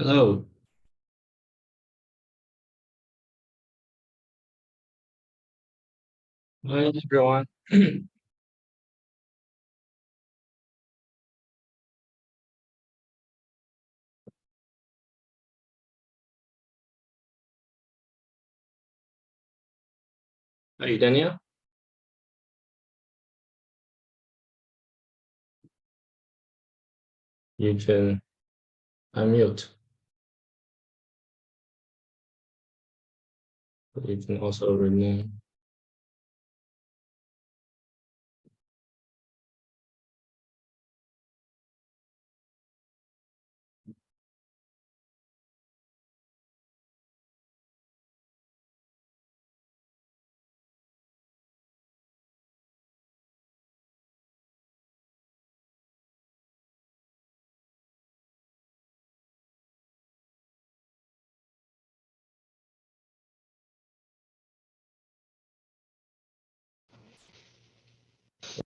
Hello. Hi, everyone. Hey, Daniel. You can unmute. You can also rename.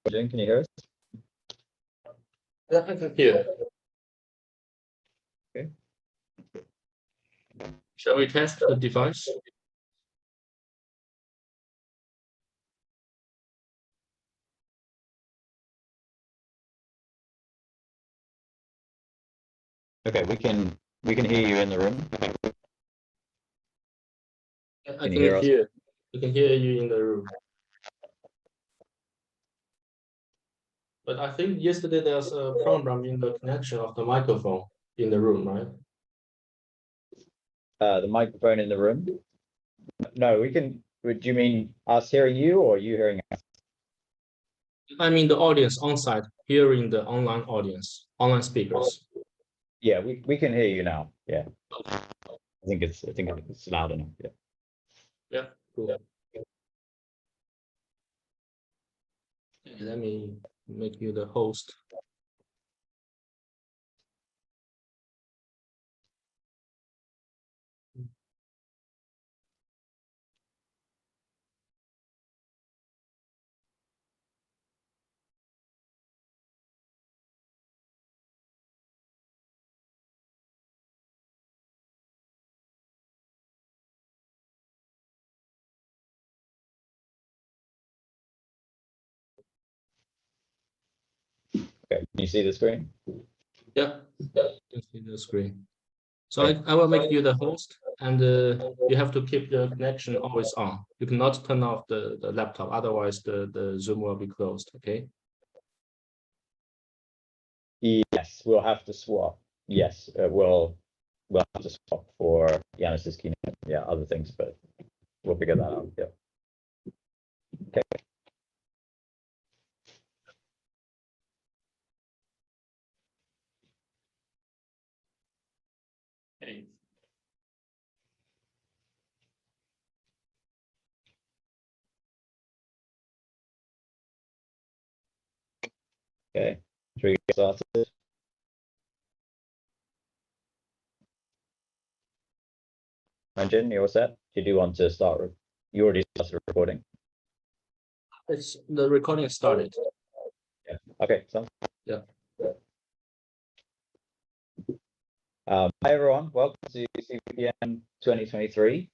Can you hear us? Yeah, I can hear. Okay. Shall we test the device? Okay, we can hear you in the room. I Can you hear us? I can hear you in the room. But I think yesterday there's a problem in the connection of the microphone in the room, right? The microphone in the room? No, we can. Do you mean us hearing you or you hearing us? I mean the audience on site hearing the online audience, online speakers. Yeah, we can hear you now. Yeah. I think it's loud enough. Yeah. Yeah, cool. Let me make you the host. Okay. Can you see the screen? Yeah, you can see the screen. So I will make you the host, and you have to keep the connection always on. You cannot turn off the laptop, otherwise the Zoom will be closed, okay? Yes, we'll have to swap. Yes, we'll have to swap for Yanis's keynote. Yeah, other things, but we'll figure that out. Yeah. Okay. Okay. Okay. Should we get started? Manjin, you all set? Did you want to start? You already started recording. It's the recording started. Yeah. Okay. So. Yeah. Hi everyone, welcome to CVPM 2023.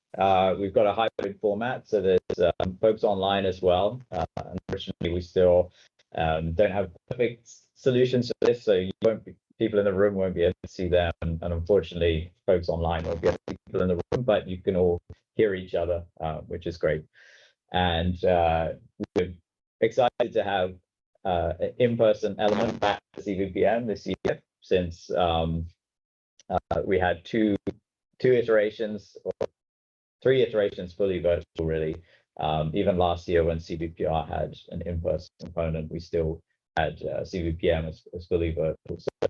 We've got a hybrid format, so there's folks online as well. Unfortunately, we still don't have perfect solutions for this, so people in the room won't be able to see them, and unfortunately, folks online won't be able to see people in the room, but you can all hear each other, which is great. And we're excited to have an in-person element back to CVPM this year, since we had two iterations or three iterations fully virtual, really. Even last year when CVPR had an in-person component, we still had CVPM as fully virtual. So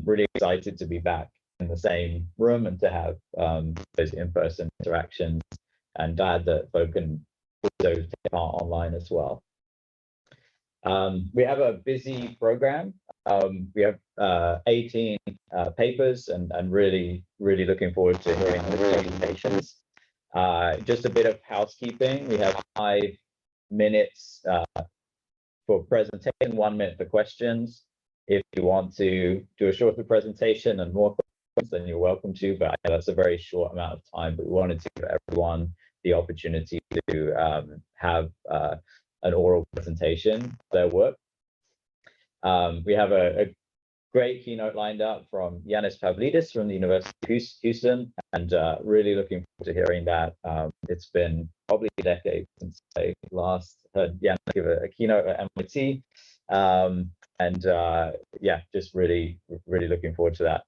really excited to be back in the same room and to have those in-person interactions, and glad that folk can also take part online as well. We have a busy program. We have 18 papers, and really looking forward to hearing the presentations. Just a bit of housekeeping. We have 5 minutes for presentation, 1 minute for questions. If you want to do a shorter presentation and more questions, then you're welcome to, but that's a very short amount of time. But we wanted to give everyone the opportunity to have an oral presentation of their work. We have a great keynote lined up from Yanis Pavlidis from the University of Houston, and really looking forward to hearing that. It's been probably a decade since I last heard Yanis give a keynote at MIT. Yeah, just really looking forward to that.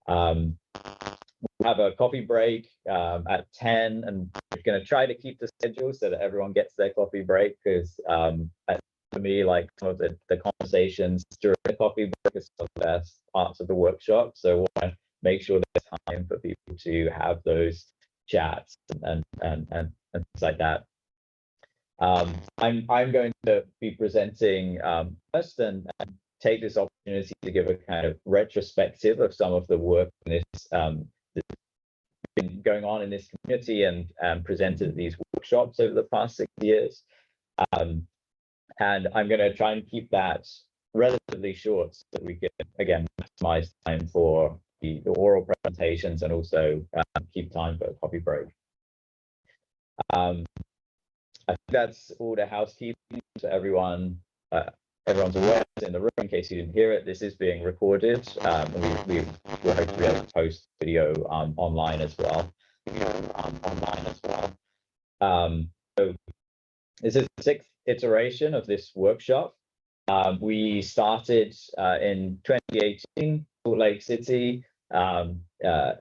We'll have a coffee break at 10, and we're going to try to keep the schedule so that everyone gets their coffee break, because for me, like, some of the conversations during the coffee break is some of the best parts of the workshop. So we want to make sure there's time for people to have those chats and things like that. I'm going to be presenting first, and take this opportunity to give a kind of retrospective of some of the work in this that's been going on in this community and presented at these workshops over the past 6 years. And I'm going to try and keep that relatively short so that we can, again, maximize time for the oral presentations and also keep time for a coffee break. I think that's all the housekeeping. So everyone's aware in the room. In case you didn't hear it, this is being recorded. We will hopefully be able to post video online as well. So this is the 6th iteration of this workshop. We started in 2018, Salt Lake City, and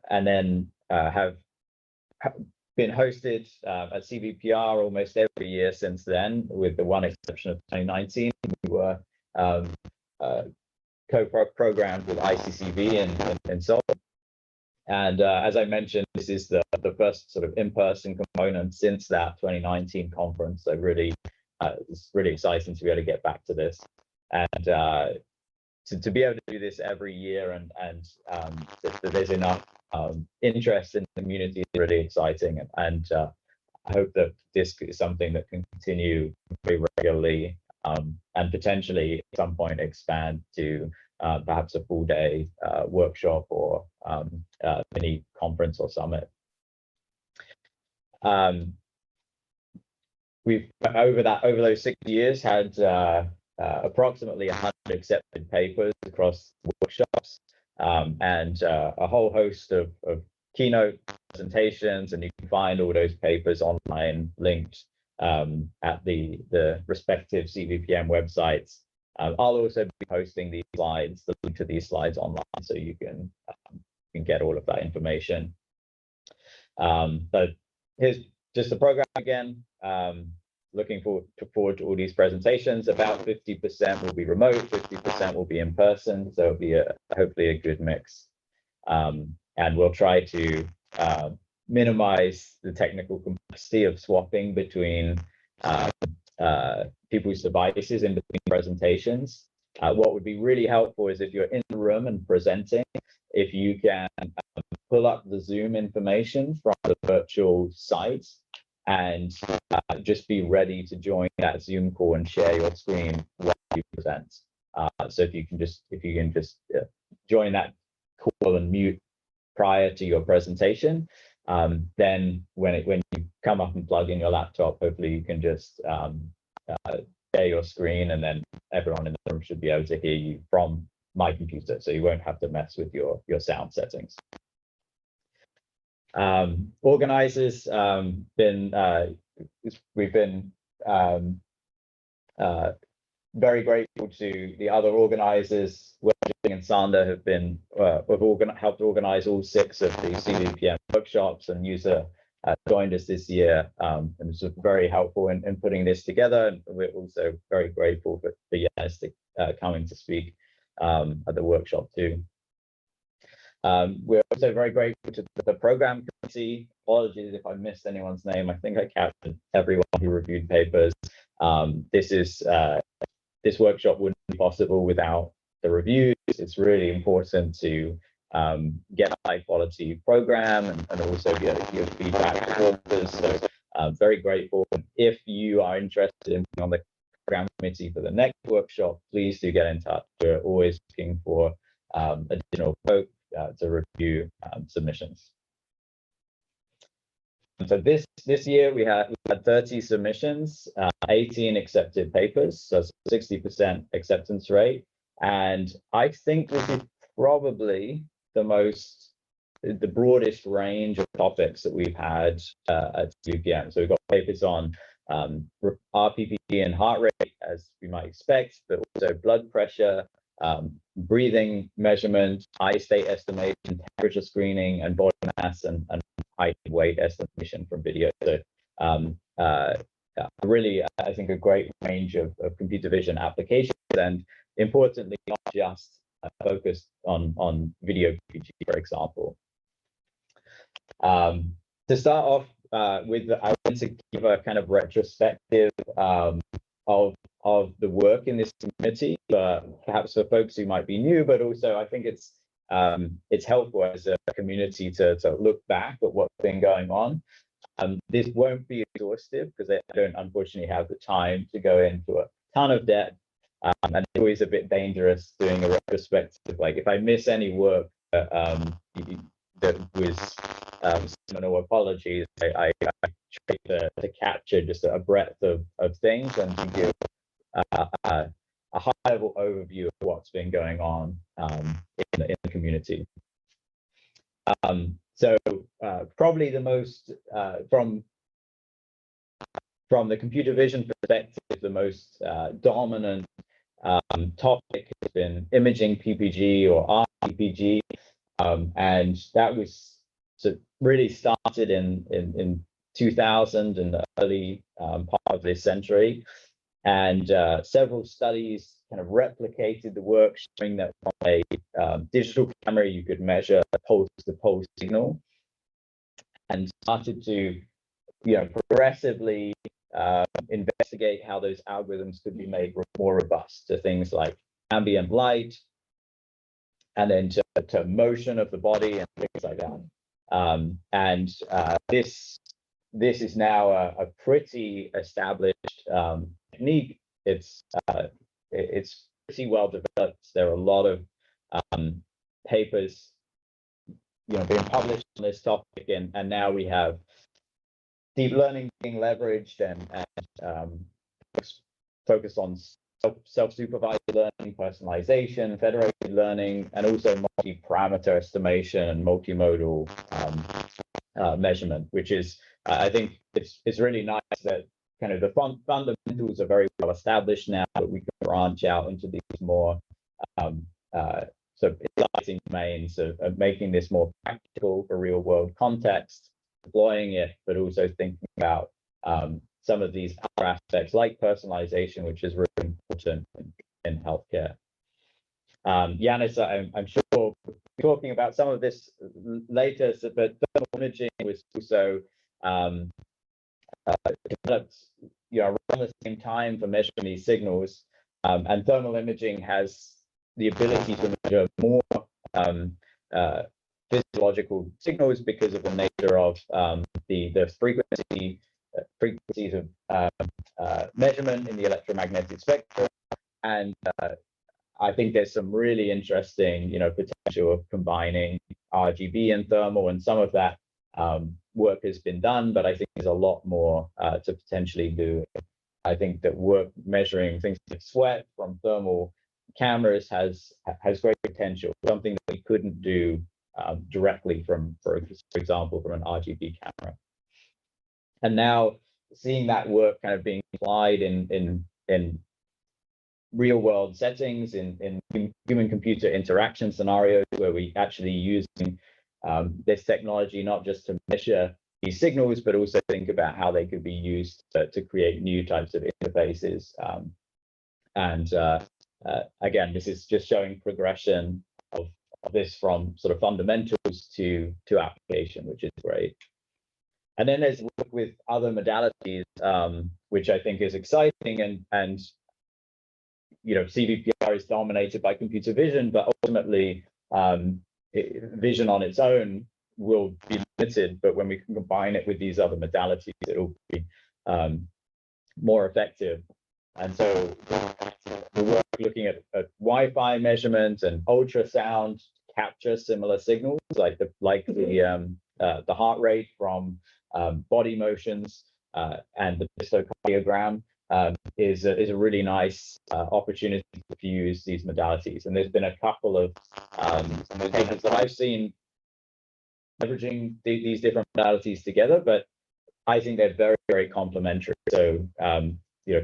then have been hosted at CVPR almost every year since then, with the one exception of 2019. We were co-programmed with ICCV in Seoul. And as I mentioned, this is the first sort of in-person component since that 2019 conference. So really, it's really exciting to be able to get back to this, and to be able to do this every year, and there's enough interest in the community is really exciting. And I hope that this is something that can continue very regularly, and potentially at some point expand to perhaps a full day workshop or mini conference or summit. We've over those 6 years had approximately 100 accepted papers across workshops, and a whole host of keynote presentations, and you can find all those papers online linked at the respective CVPM websites. I'll also be posting these slides, the link to these slides online, so you can get all of that information. But here's just the program again. Looking forward to all these presentations. About 50% will be remote, 50% will be in person, so it'll be hopefully a good mix. And we'll try to minimize the technical complexity of swapping between people's devices in between presentations. What would be really helpful is if you're in the room and presenting, if you can pull up the Zoom information from the virtual site and just be ready to join that Zoom call and share your screen while you present. So if you can just join that call and mute prior to your presentation, then when you come up and plug in your laptop, hopefully you can just share your screen, and then everyone in the room should be able to hear you from my computer, so you won't have to mess with your sound settings. Organizers, we've been very grateful to the other organizers. Weijing and Sander have been helped organize all 6 of the CVPM workshops, and User joined us this year, and was very helpful in putting this together. And we're also very grateful for Yanis coming to speak at the workshop too. We're also very grateful to the program committee. Apologies if I missed anyone's name. I think I captured everyone who reviewed papers. This workshop wouldn't be possible without the reviews. It's really important to get a high quality program and also give feedback to authors. So very grateful. If you are interested in being on the program committee for the next workshop, please do get in touch. We're always looking for additional review submissions. And so this year we had 30 submissions, 18 accepted papers, so 60% acceptance rate. And I think this is probably the broadest range of topics that we've had at CVPM. So we've got papers on RPPG and heart rate, as we might expect, but also blood pressure, breathing measurement, eye state estimation, temperature screening, and body mass and height and weight estimation from video. So really, I think a great range of computer vision applications, and importantly, not just focused on video PPG, for example. To start off with, I want to give a kind of retrospective of the work in this community, but perhaps for folks who might be new, but also I think it's helpful as a community to look back at what's been going on. This won't be exhaustive because I don't unfortunately have the time to go into a ton of depth, and it's always a bit dangerous doing a retrospective. Like if I miss any work that was no apologies. I try to capture just a breadth of things and to give a high-level overview of what's been going on in the community. So probably the most from the computer vision perspective, the most dominant topic has been imaging PPG or RPPG, and that was really started in 2000 in the early part of this century, and several studies kind of replicated the work, showing that from a digital camera you could measure pulse-to-pulse signal, and started to progressively investigate how those algorithms could be made more robust to things like ambient light, and then to motion of the body and things like that. This is now a pretty established technique. It's pretty well developed. There are a lot of papers being published on this topic, and now we have deep learning being leveraged and focused on self-supervised learning, personalization, federated learning, and also multi-parameter estimation and multimodal measurement, which is, I think it's really nice that kind of the fundamentals are very well established now, but we can branch out into these more sort of exciting domains of making this more practical for real world context, deploying it, but also thinking about some of these other aspects like personalization, which is really important in healthcare. Yanis, I'm sure we'll be talking about some of this later, but thermal imaging was also developed around the same time for measuring these signals, and thermal imaging has the ability to measure more physiological signals because of the nature of the frequencies of measurement in the electromagnetic spectrum. And I think there's some really interesting potential of combining RGB and thermal, and some of that work has been done, but I think there's a lot more to potentially do. I think that work measuring things like sweat from thermal cameras has great potential, something that we couldn't do directly from, for example, from an RGB camera. And now seeing that work kind of being applied in real world settings, in human computer interaction scenarios, where we actually using this technology not just to measure these signals, but also think about how they could be used to create new types of interfaces. Again, this is just showing progression of this from sort of fundamentals to application, which is great. And then there's work with other modalities, which I think is exciting, and CVPR is dominated by computer vision, but ultimately vision on its own will be limited, but when we can combine it with these other modalities, it will be more effective. And so the work looking at Wi-Fi measurements and ultrasound capture similar signals, like the heart rate from body motions and the histocardiogram is a really nice opportunity to use these modalities. And there's been a couple of papers that I've seen leveraging these different modalities together, but I think they're very, very complementary. So,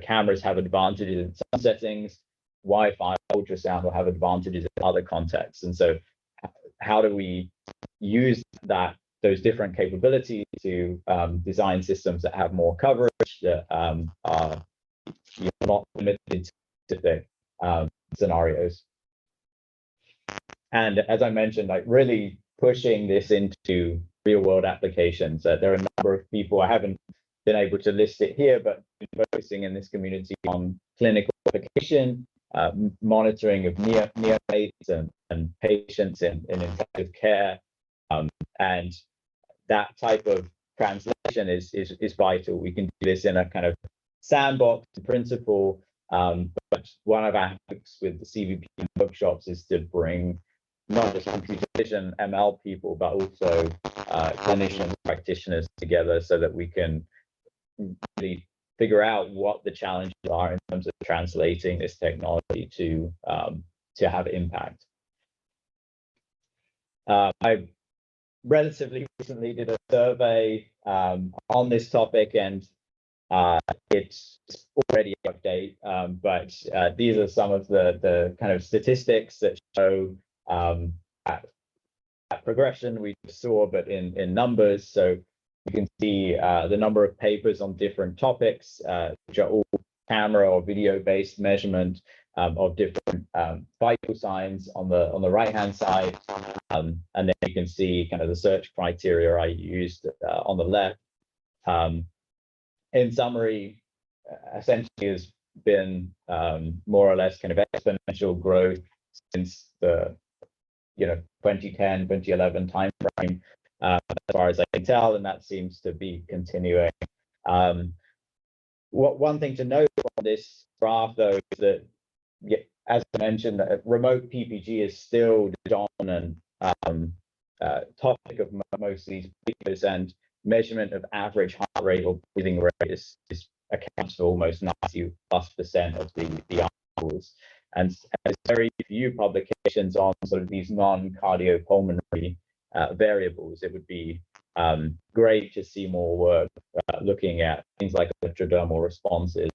cameras have advantages in some settings, Wi-Fi, ultrasound will have advantages in other contexts. And so how do we use those different capabilities to design systems that have more coverage, that are not limited to specific scenarios? And as I mentioned, like really pushing this into real world applications. There are a number of people, I haven't been able to list it here, but focusing in this community on clinical application, monitoring of neonates and patients in intensive care, and that type of translation is vital. We can do this in a kind of sandbox principle, but one of our hopes with the CVPM workshops is to bring not just computer vision ML people, but also clinicians, practitioners together, so that we can really figure out what the challenges are in terms of translating this technology to have impact. I relatively recently did a survey on this topic, and it's already out of date, but these are some of the kind of statistics that show that progression we saw, but in numbers. So you can see the number of papers on different topics, which are all camera or video-based measurement of different vital signs on the right-hand side, and then you can see kind of the search criteria I used on the left. In summary, essentially has been more or less kind of exponential growth since the 2010, 2011 timeframe, as far as I can tell, and that seems to be continuing. One thing to note on this graph, though, is that, as I mentioned, remote PPG is still the dominant topic of most of these papers, and measurement of average heart rate or breathing rate is accounts for almost 90+% of the articles. And there's very few publications on sort of these non-cardiopulmonary variables. It would be great to see more work looking at things like electrodermal responses,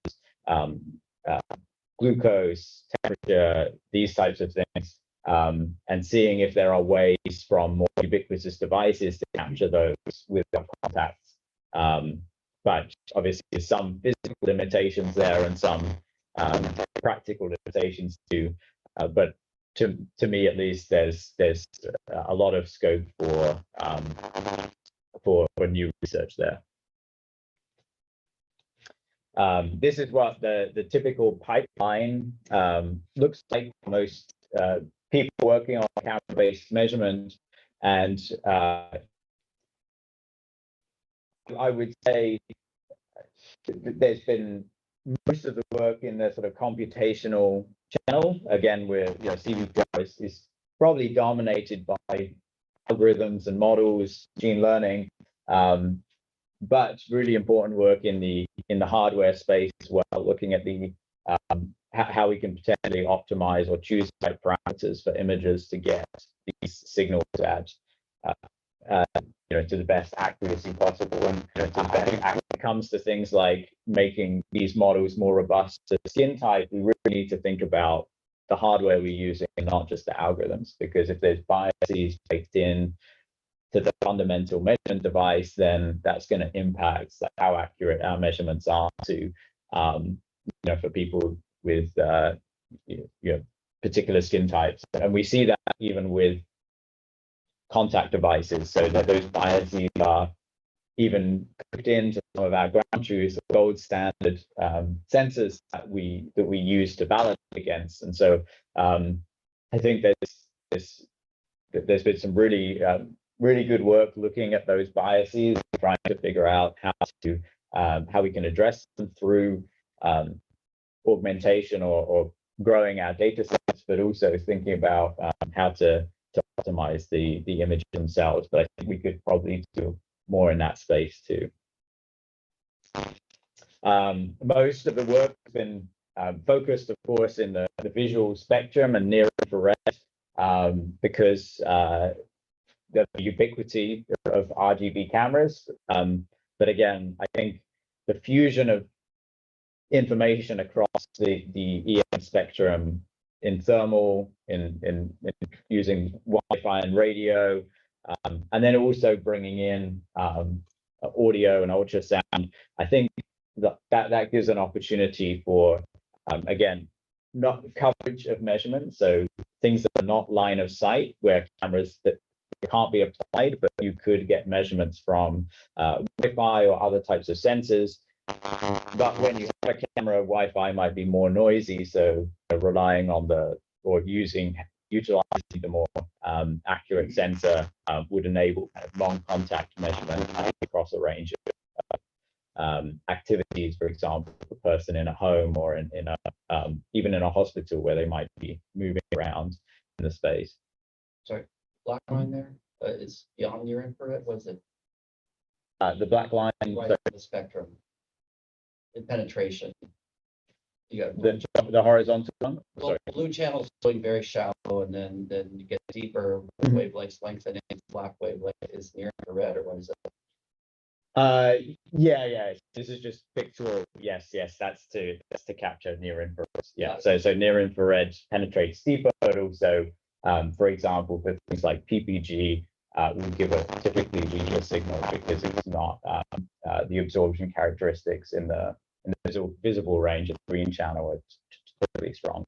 glucose, temperature, these types of things, and seeing if there are ways from more ubiquitous devices to capture those with our contacts. But obviously there's some physical limitations there and some practical limitations too. But to me, at least, there's a lot of scope for new research there. This is what the typical pipeline looks like for most people working on camera-based measurement, and I would say there's been most of the work in the sort of computational channel. Again, where CVPR is probably dominated by algorithms and models, machine learning, but really important work in the hardware space as well, looking at the how we can potentially optimize or choose the right parameters for images to get these signals at to the best accuracy possible. And to the best, when it comes to things like making these models more robust to skin type, we really need to think about the hardware we're using, not just the algorithms, because if there's biases baked in to the fundamental measurement device, then that's going to impact how accurate our measurements are to for people with particular skin types. And we see that even with contact devices, so that those biases are even cooked into some of our ground truths, gold standard sensors that we use to validate against. And so I think there's been some really good work looking at those biases, trying to figure out how we can address them through augmentation or growing our data sets, but also thinking about how to to optimize the images themselves. But I think we could probably do more in that space too. Most of the work has been focused, of course, in the visual spectrum and near infrared, because the ubiquity of RGB cameras. But again, I think the fusion of information across the EM spectrum in thermal, in using Wi-Fi and radio, and then also bringing in audio and ultrasound, I think that gives an opportunity for, again, not coverage of measurements, so things that are not line of sight, where cameras that can't be applied, but you could get measurements from Wi-Fi or other types of sensors. But when you have a camera, Wi-Fi might be more noisy, so relying on utilizing the more accurate sensor would enable kind of long contact measurement across a range of activities, for example, a person in a home or in a even in a hospital where they might be moving around in the space. Sorry, black line there is beyond near infrared. What is it? The black line, right on the spectrum. In penetration. You got the horizontal one. well, blue channels going very shallow, and then you get deeper wavelengths lengthening. Black wavelength is near infrared, or what is it? Yeah. This is just pictorial. Yes, that's to capture near infrared. Yeah. So near infrared penetrates deeper, but also, for example, for things like PPG, we give a typically weaker signal because it's not the absorption characteristics in the visible range of the green channel are typically strong.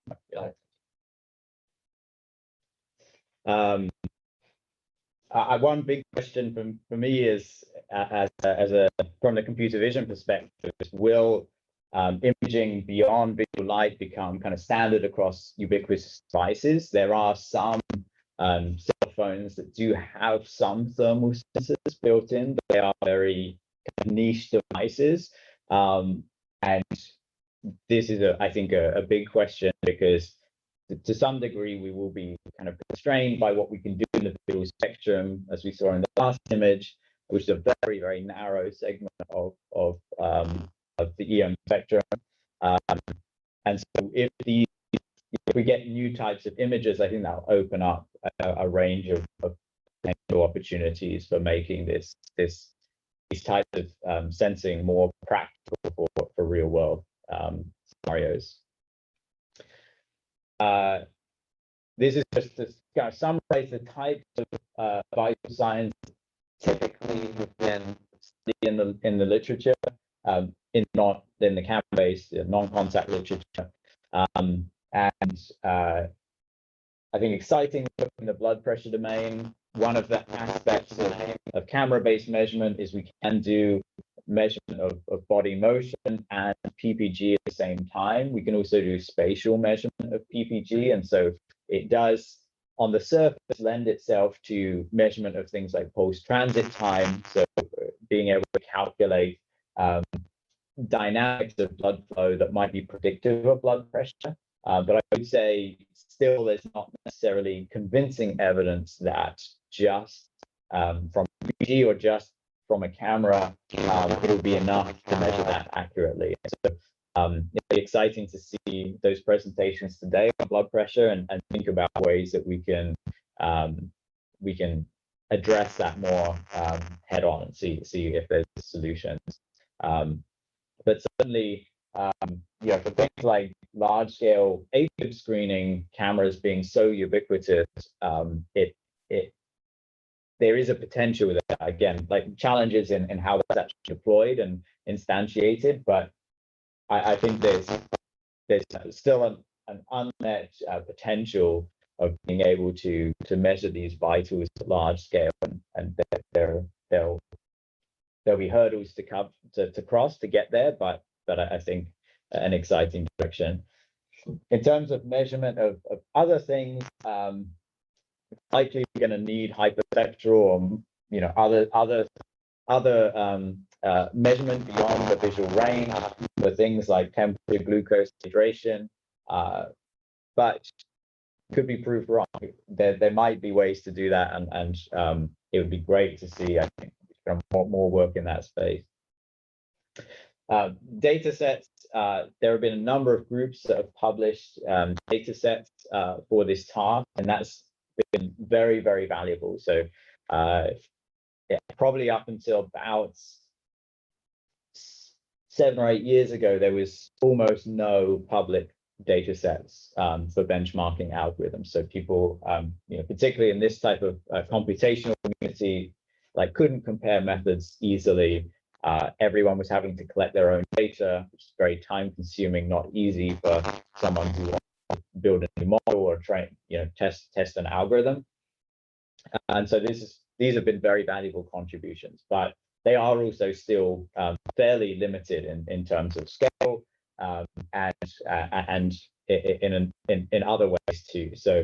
One big question for me is, from the computer vision perspective, will imaging beyond visual light become kind of standard across ubiquitous devices? There are some cell phones that do have some thermal sensors built in, but they are very niche devices. And this is, I think, a big question, because to some degree we will be kind of constrained by what we can do in the visual spectrum, as we saw in the last image, which is a very, very narrow segment of the EM spectrum. And so if we get new types of images, I think that'll open up a range of potential opportunities for making these types of sensing more practical for real world scenarios. This is just to kind of summarize the types of vital signs typically have been studied in the literature, not in the camera-based non-contact literature, and I think exciting in the blood pressure domain. One of the aspects of camera-based measurement is we can do measurement of body motion and PPG at the same time. We can also do spatial measurement of PPG, and so it does, on the surface, lend itself to measurement of things like post-transit time, so being able to calculate dynamics of blood flow that might be predictive of blood pressure. But I would say still there's not necessarily convincing evidence that just from PPG or just from a camera, it'll be enough to measure that accurately. So it'll be exciting to see those presentations today on blood pressure and think about ways that we can address that more head on and see if there's solutions. But certainly, for things like large-scale AFib screening, cameras being so ubiquitous, there is a potential that, again, like challenges in how that's actually deployed and instantiated. But I think there's still an unmet potential of being able to measure these vitals at large scale, and there'll be hurdles to cross to get there, but I think an exciting direction. In terms of measurement of other things, likely we're going to need hyperspectral or other measurement beyond the visual range for things like temperature, glucose, hydration. But could be proved wrong. There might be ways to do that, and it would be great to see, I think, more work in that space. Data sets, there have been a number of groups that have published data sets for this task, and that's been very, very valuable. So yeah, probably up until about 7 or 8 years ago, there was almost no public data sets for benchmarking algorithms. So people, particularly in this type of computational community, like couldn't compare methods easily. Everyone was having to collect their own data, which is very time consuming, not easy for someone who wants to build a new model or train, test an algorithm. And so these have been very valuable contributions, but they are also still fairly limited in terms of scale and in other ways too. So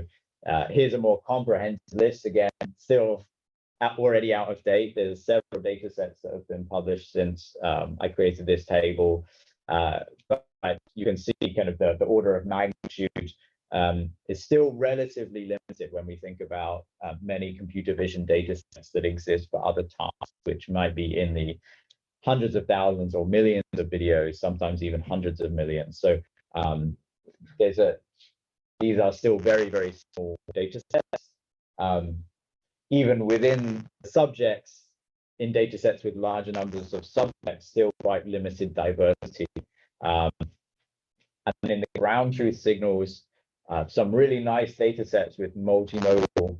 here's a more comprehensive list. Again, still already out of date. There's several data sets that have been published since I created this table, but you can see kind of the order of magnitude is still relatively limited when we think about many computer vision data sets that exist for other tasks, which might be in the hundreds of thousands or millions of videos, sometimes even hundreds of millions. So these are still very, very small data sets. Even within subjects, in data sets with larger numbers of subjects, still quite limited diversity. And in the ground truth signals, some really nice data sets with multimodal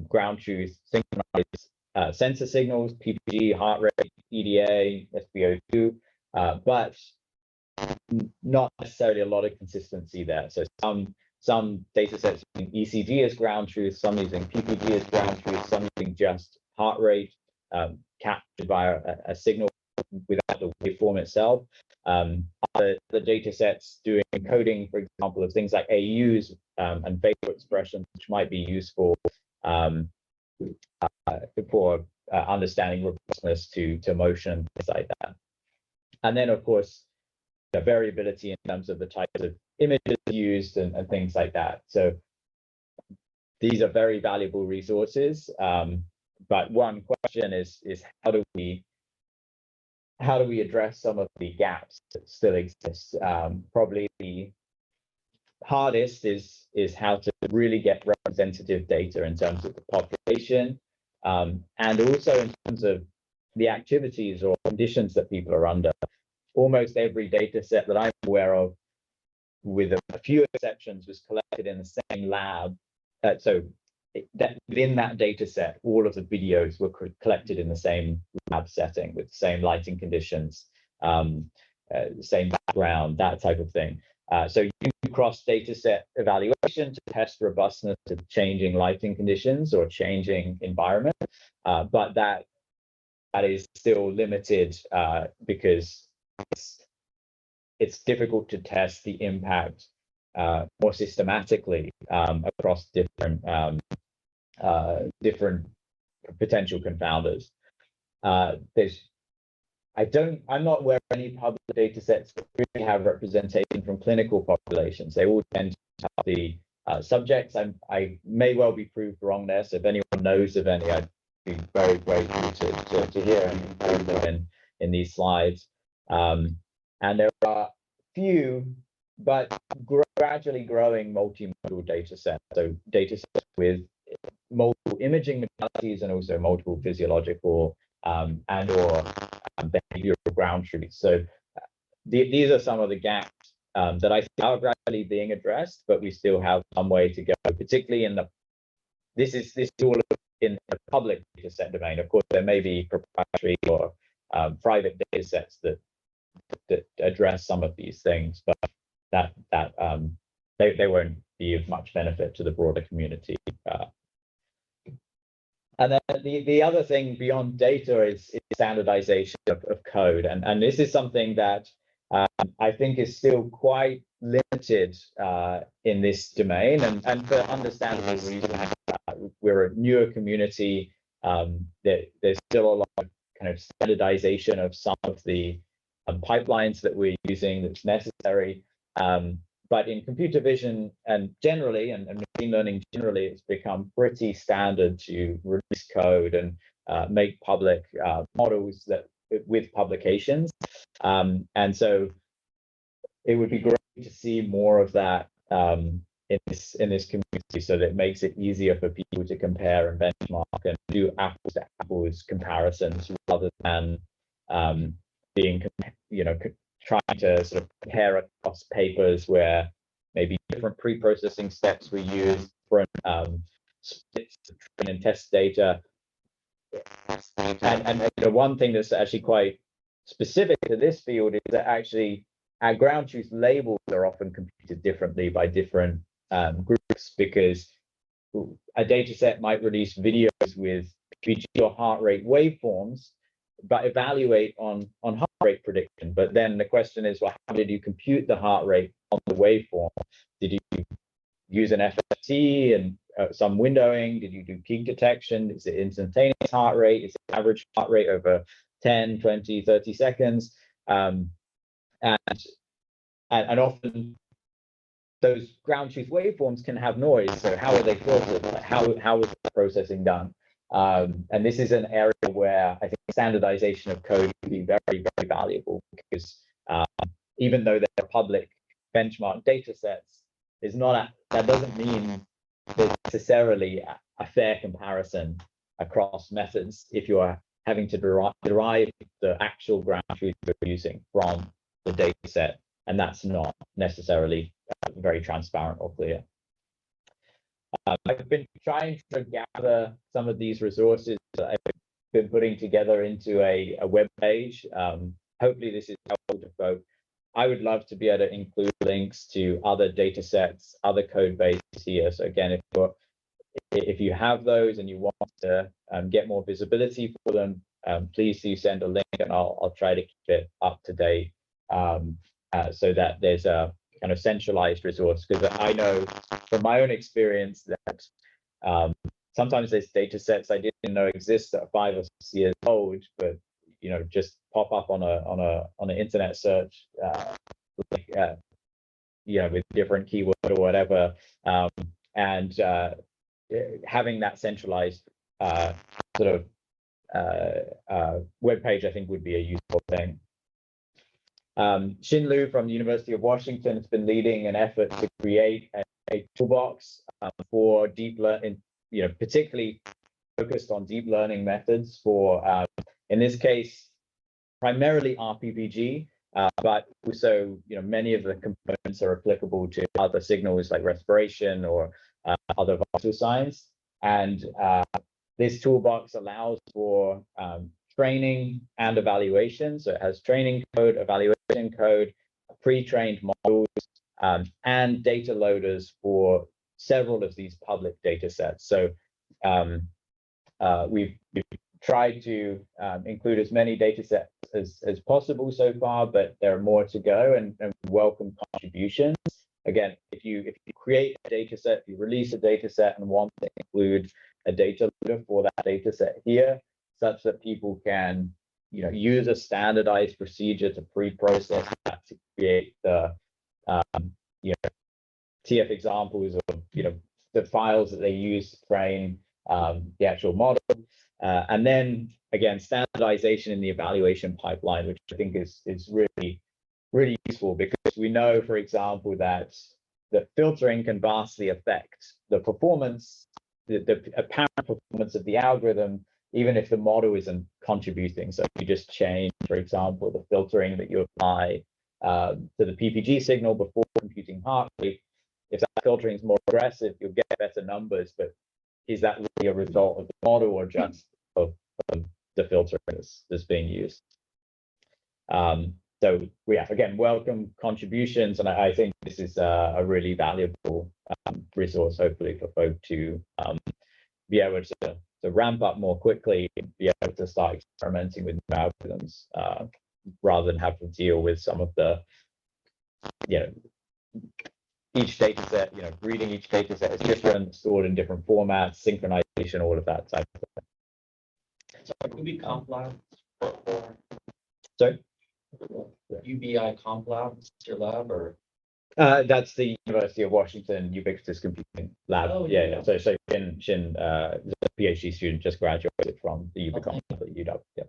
ground truth synchronized sensor signals, PPG, heart rate, EDA, SpO2, but not necessarily a lot of consistency there. So some data sets using ECG as ground truth, some using PPG as ground truth, some using just heart rate captured by a signal without the waveform itself. The data sets doing encoding, for example, of things like AUs and facial expressions, which might be useful for understanding robustness to motion, things like that. And then, of course, the variability in terms of the types of images used and things like that. So these are very valuable resources. But one question is how do we address some of the gaps that still exist? Probably the hardest is how to really get representative data in terms of the population, and also in terms of the activities or conditions that people are under. Almost every data set that I'm aware of, with a few exceptions, was collected in the same lab. So that within that data set, all of the videos were collected in the same lab setting with the same lighting conditions, same background, that type of thing. So you can cross data set evaluation to test robustness to changing lighting conditions or changing environment, but that is still limited because it's difficult to test the impact more systematically across different potential confounders. I'm not aware of any public data sets that really have representation from clinical populations. They all tend to have the subjects. I may well be proved wrong there. So if anyone knows of any, I'd be very grateful to hear and include them in these slides. And there are few, but gradually growing multimodal data sets. So data sets with multiple imaging modalities and also multiple physiological and or behavioral ground truths. So these are some of the gaps that I think are gradually being addressed, but we still have some way to go, particularly in this is all in the public data set domain. Of course, there may be proprietary or private data sets that address some of these things, but they won't be of much benefit to the broader community. And then the other thing beyond data is standardization of code, and this is something that I think is still quite limited in this domain, and for understandable reasons. We're a newer community. There's still a lot of kind of standardization of some of the pipelines that we're using that's necessary. but in computer vision and generally, and machine learning generally, it's become pretty standard to release code and make public models that with publications. And so it would be great to see more of that in this community, so that it makes it easier for people to compare and benchmark and do apples to apples comparisons, rather than being, trying to sort of compare across papers where maybe different pre-processing steps were used, different splits to train and test data. And one thing that's actually quite specific to this field is that actually our ground truth labels are often computed differently by different groups, because a data set might release videos with PG or heart rate waveforms, but evaluate on heart rate prediction. But then the question is, well, how did you compute the heart rate on the waveform? Did you use an FFT and some windowing? Did you do peak detection? Is it instantaneous heart rate? Is it average heart rate over 10, 20, 30 seconds? And often those ground truth waveforms can have noise. So how are they filtered? Like how is the processing done? And this is an area where I think standardization of code would be very, very valuable, because even though they're public benchmark data sets, that doesn't mean there's necessarily a fair comparison across methods if you are having to derive the actual ground truth you're using from the data set, and that's not necessarily very transparent or clear. I've been trying to gather some of these resources that I've been putting together into a web page. Hopefully this is helpful to folks. I would love to be able to include links to other data sets, other code bases here. So again, if you have those and you want to get more visibility for them, please do send a link, and I'll try to keep it up to date, so that there's a kind of centralized resource. Because I know from my own experience that sometimes there's data sets I didn't know exist that are 5 or 6 years old, but just pop up on an internet search, with different keyword or whatever, and having that centralized sort of web page, I think, would be a useful thing. Xin Lu from the University of Washington has been leading an effort to create a toolbox for deep learning, particularly focused on deep learning methods for, in this case, primarily RPPG, but also, many of the components are applicable to other signals like respiration or other vital signs. And this toolbox allows for training and evaluation. So it has training code, evaluation code, pre-trained models, and data loaders for several of these public data sets. So we've tried to include as many data sets as possible so far, but there are more to go, and welcome contributions. Again, if you create a data set, if you release a data set and want to include a data loader for that data set here, such that people can use a standardized procedure to pre-process that to create the TF examples of the files that they use to train the actual model, and then again standardization in the evaluation pipeline, which I think is really useful, because we know, for example, that the filtering can vastly affect the performance, the apparent performance of the algorithm, even if the model isn't contributing. So if you just change, for example, the filtering that you apply to the PPG signal before computing heart rate, if that filtering is more aggressive, you'll get better numbers. But is that really a result of the model or just of the filtering that's being used? So again, welcome contributions, and I think this is a really valuable resource, hopefully, for folk to be able to ramp up more quickly and be able to start experimenting with new algorithms, rather than have to deal with some of the, each data set, reading each data set is different, stored in different formats, synchronization, all of that type of thing. So UBI Comp Lab. Sorry? UBI Comp Lab, your lab, or? That's the University of Washington Ubiquitous Computing Lab. Oh, yeah, yeah. yeah. So Shin, the PhD student, just graduated from the Oh, Ubicon thank at UW. Yeah.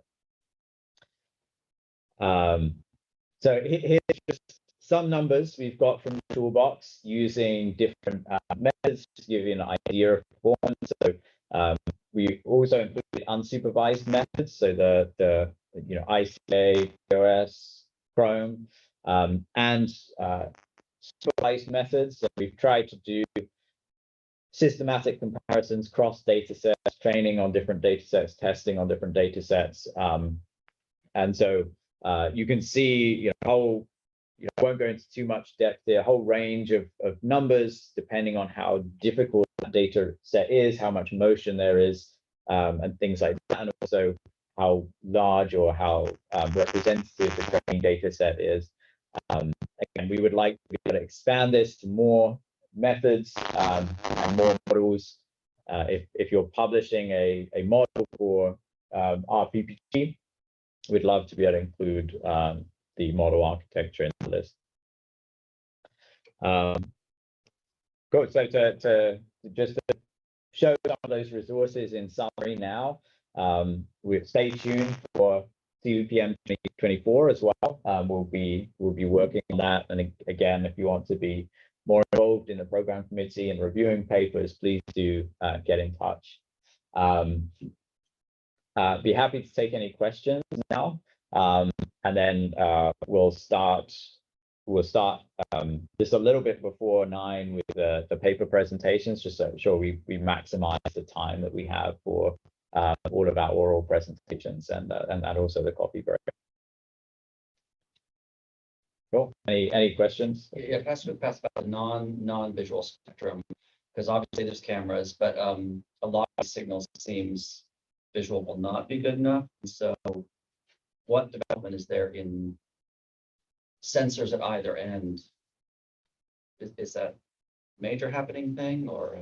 So here's just some numbers we've got from the toolbox using different methods to give you an idea of performance. So we also included unsupervised methods, so the ICA, POS, Chrome, and supervised methods. So we've tried to do systematic comparisons, cross data sets, training on different data sets, testing on different data sets. And so you can see, whole, I won't go into too much depth there, a whole range of numbers, depending on how difficult that data set is, how much motion there is, and things like that, and also how large or how representative the training data set is. Again, we would like to be able to expand this to more methods and more models. If you're publishing a model for RPPG, we'd love to be able to include the model architecture in the list. Cool. So to just to show some of those resources in summary now, we stay tuned for CVPM 2024 as well. We'll be working on that. And again, if you want to be more involved in the program committee and reviewing papers, please do get in touch. Be happy to take any questions now, and then we'll start just a little bit before 9 with the paper presentations, just so sure we maximize the time that we have for all of our oral presentations and also the coffee break. Cool. Any questions? Yeah, pass about the non-visual spectrum, because obviously there's cameras, but a lot of signals seems visual will not be good enough. So what development is there in sensors at either end? Is that major happening thing, or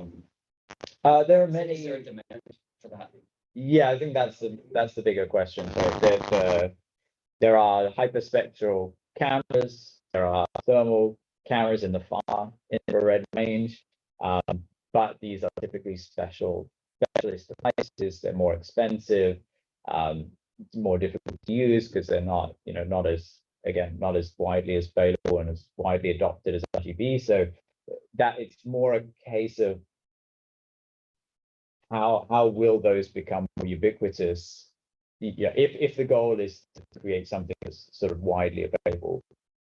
there are is many. there a demand for that? Yeah, I think that's the bigger question. So there are hyperspectral cameras, there are thermal cameras in the far infrared range, but these are typically specialist devices. They're more expensive, more difficult to use because they're not as widely as available and as widely adopted as RGB. So that it's more a case of how will those become more ubiquitous? Yeah, if the goal is to create something that's sort of widely available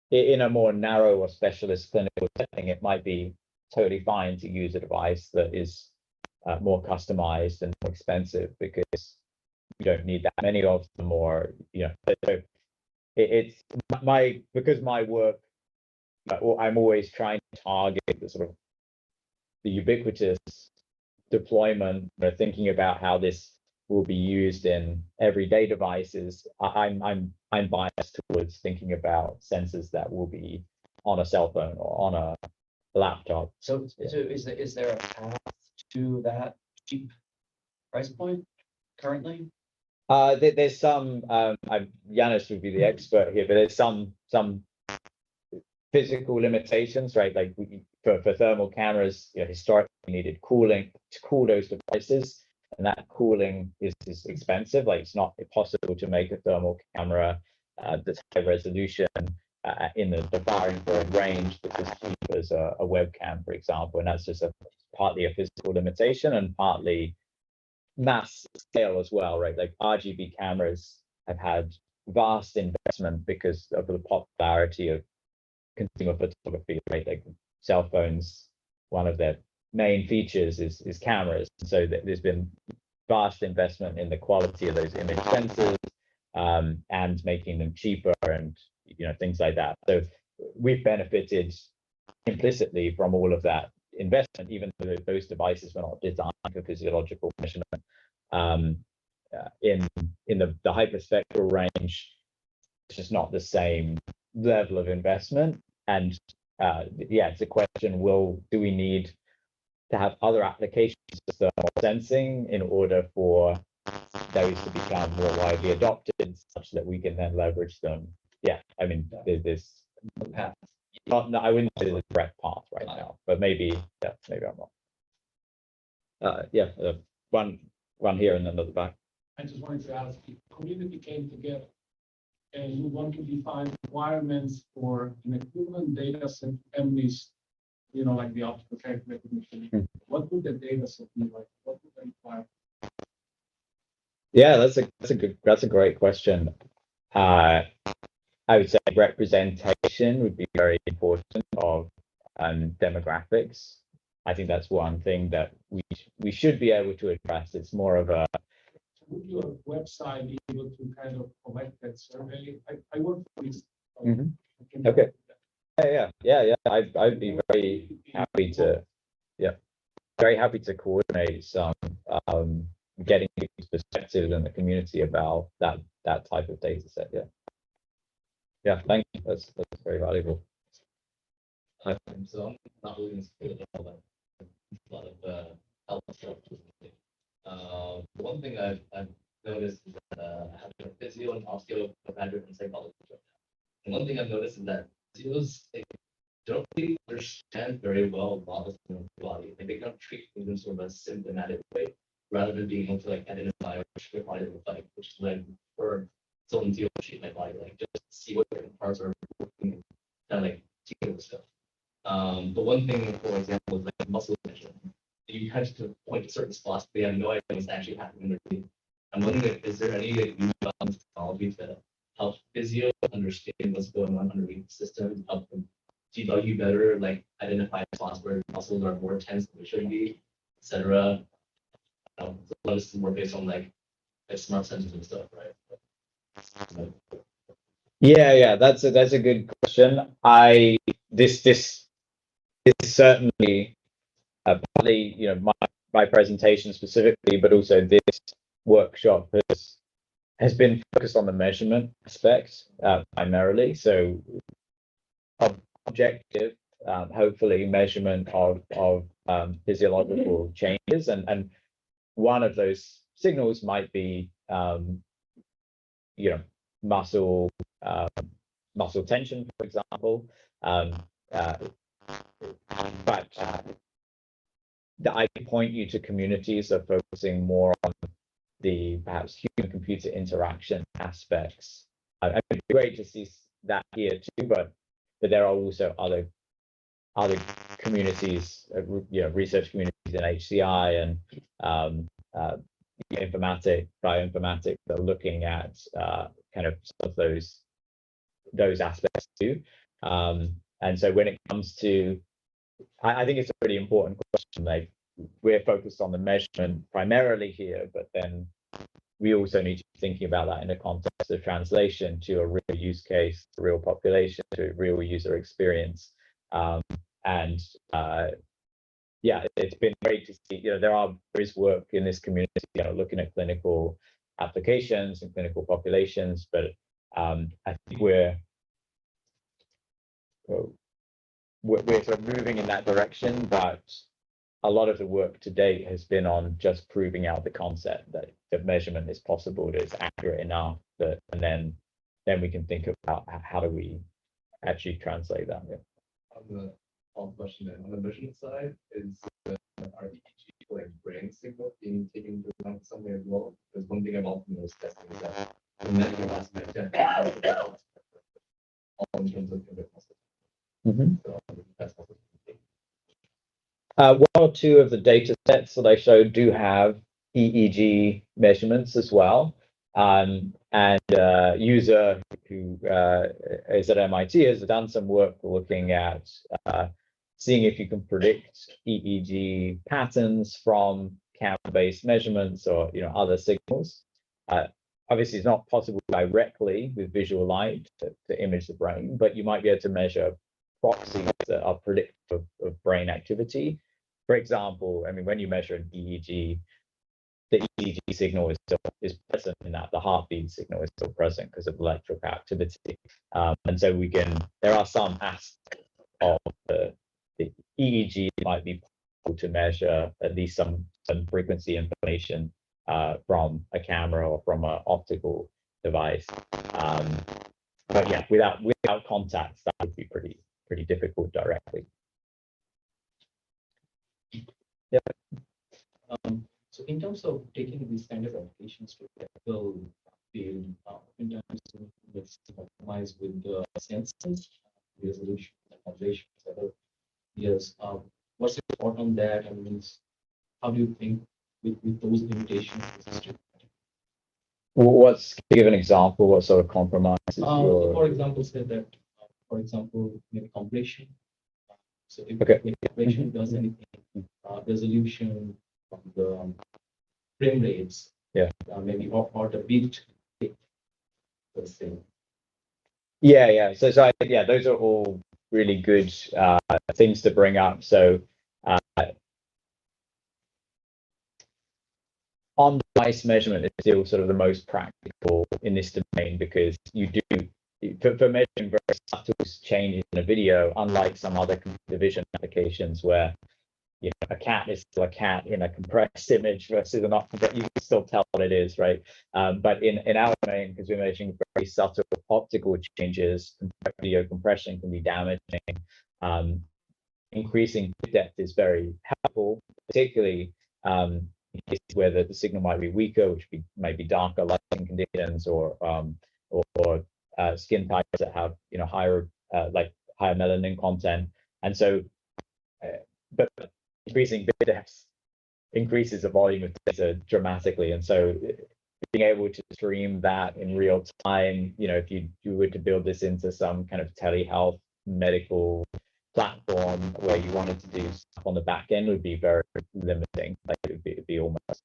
in a more narrow or specialist clinical setting, it might be totally fine to use a device that is more customized and more expensive because you don't need that many of them, or so it's because my work, I'm always trying to target the sort of the ubiquitous deployment, thinking about how this will be used in everyday devices. I'm biased towards thinking about sensors that will be on a cell phone or on a laptop. So is there a path to that cheap price point currently? There's some. Yanis would be the expert here, but there's some physical limitations, right? Like for thermal cameras, historically needed cooling to cool those devices, and that cooling is expensive. Like it's not possible to make a thermal camera that's high resolution in the far infrared range that's as cheap as a webcam, for example. And that's just partly a physical limitation and partly mass scale as well, right? Like RGB cameras have had vast investment because of the popularity of consumer photography, right? Like cell phones, one of their main features is cameras. So there's been vast investment in the quality of those image sensors and making them cheaper and things like that. So we've benefited implicitly from all of that investment, even though those devices were not designed for physiological measurement. In the hyperspectral range, it's just not the same level of investment. And yeah, it's a question: do we need to have other applications of thermal sensing in order for those to become more widely adopted, such that we can then leverage them? Yeah, I mean, there's The path. no, I wouldn't say the direct path right now, but maybe, yeah, maybe I'm wrong. Yeah, one here and then the back. I just wanted to ask, if the community came together and you want to define requirements for an equivalent data set MNIST, like the optical character recognition, what would the data set be like? What would they require? Yeah, that's a great question. I would say representation would be very important of demographics. I think that's one thing that we should be able to address. It's more of a. Would your website be able to kind of collect that survey? I work for this. Okay. Yeah. I'd be very happy to. Yeah, very happy to coordinate some getting people's perspective in the community about that type of data set. Yeah, thank you. That's very valuable. So I'm not really interested in all that. A lot of health structures. One thing I've noticed is that I have a physio and osteo graduate in psychology right now. And one thing I've noticed is that physios, they don't really understand very well models in the body. Like they don't treat things in sort of a symptomatic way, rather than being able to like identify what your body looks like, which is when for someone to treat my body, like just see what different parts are working and kind of like deal with stuff. But one thing, for example, is like muscle tension. You kind of point to certain spots, but you have no idea what's actually happening underneath. I'm wondering, is there any technology to help physio understand what's going on underneath the system, help them debug better, like identify spots where muscles are more tense than they should be, etc. So this is more based on like smart sensors and stuff, right? Yeah, that's a good question. This is certainly partly, my presentation specifically, but also this workshop has been focused on the measurement aspects primarily. So objective, hopefully measurement of physiological changes, and one of those signals might be muscle tension, for example. But I point you to communities that are focusing more on the perhaps human-computer interaction aspects. It'd be great to see that here too, but there are also other communities, research communities in HCI and bioinformatics that are looking at kind of some of those aspects too. And so when it comes to, I think it's a really important question. Like we're focused on the measurement primarily here, but then we also need to be thinking about that in the context of translation to a real use case, a real population, to a real user experience. Yeah, it's been great to see. There is work in this community, looking at clinical applications and clinical populations, but I think we're sort of moving in that direction, but a lot of the work to date has been on just proving out the concept that the measurement is possible, that it's accurate enough, and then we can think about how do we actually translate that. Yeah. On the question on the measurement side, is our EEG like brain signal being taken into account some way as well? Because one thing I've often noticed testing is that the measurement aspect all in terms of so that's also one or two of the data sets that I showed do have EEG measurements as well. And user who is at MIT has done some work looking at seeing if you can predict EEG patterns from camera-based measurements or other signals. Obviously, it's not possible directly with visual light to image the brain, but you might be able to measure proxies that are predictive of brain activity. For example, when you measure an EEG, the EEG signal is present in that. The heartbeat signal is still present because of electrical activity. And so there are some aspects of the EEG that might be possible to measure at least some frequency information from a camera or from an optical device. But yeah, without contact, that would be pretty pretty difficult directly. So in terms of taking these kind of applications to technical field, in terms of let's optimize with the sensors, resolution, and translation, other years, what's your thought on that? I mean, how do you think with those limitations? What's, give an example, what sort of compromises For example, say that, for example, maybe compression. So if compression does anything, resolution from the frame rates, maybe or the beat, let's say. Yeah. So I think, yeah, those are all really good things to bring up. So on-device measurement is still sort of the most practical in this domain, because you do, for measuring very subtle changes in a video, unlike some other computer vision applications where, you know, a cat is still a cat in a compressed image versus an you can still tell what it is, right? But in our domain, because we're measuring very subtle optical changes, video compression can be damaging. Increasing bit depth is very helpful, particularly in cases where the signal might be weaker, which might be darker lighting conditions, or skin types that have, you know, higher higher melanin content. And so, but increasing bit depth increases the volume of data dramatically, and so being able to stream that in real time, you know, if you were to build this into some kind of telehealth medical platform where you wanted to do stuff on the back end, would be very limiting. Like it'd be almost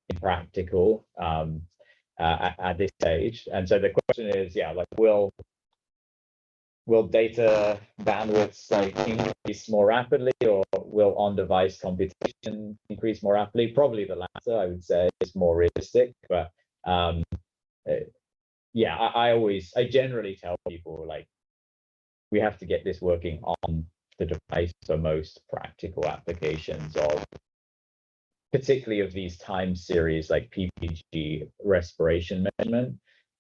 impractical at this stage. And so the question is, yeah, like will data bandwidths like increase more rapidly, or will on-device computation increase more rapidly? Probably the latter, I would say, is more realistic. But yeah, I generally tell people, like, we have to get this working on the device for most practical applications of, particularly of these time series like PPG respiration measurement.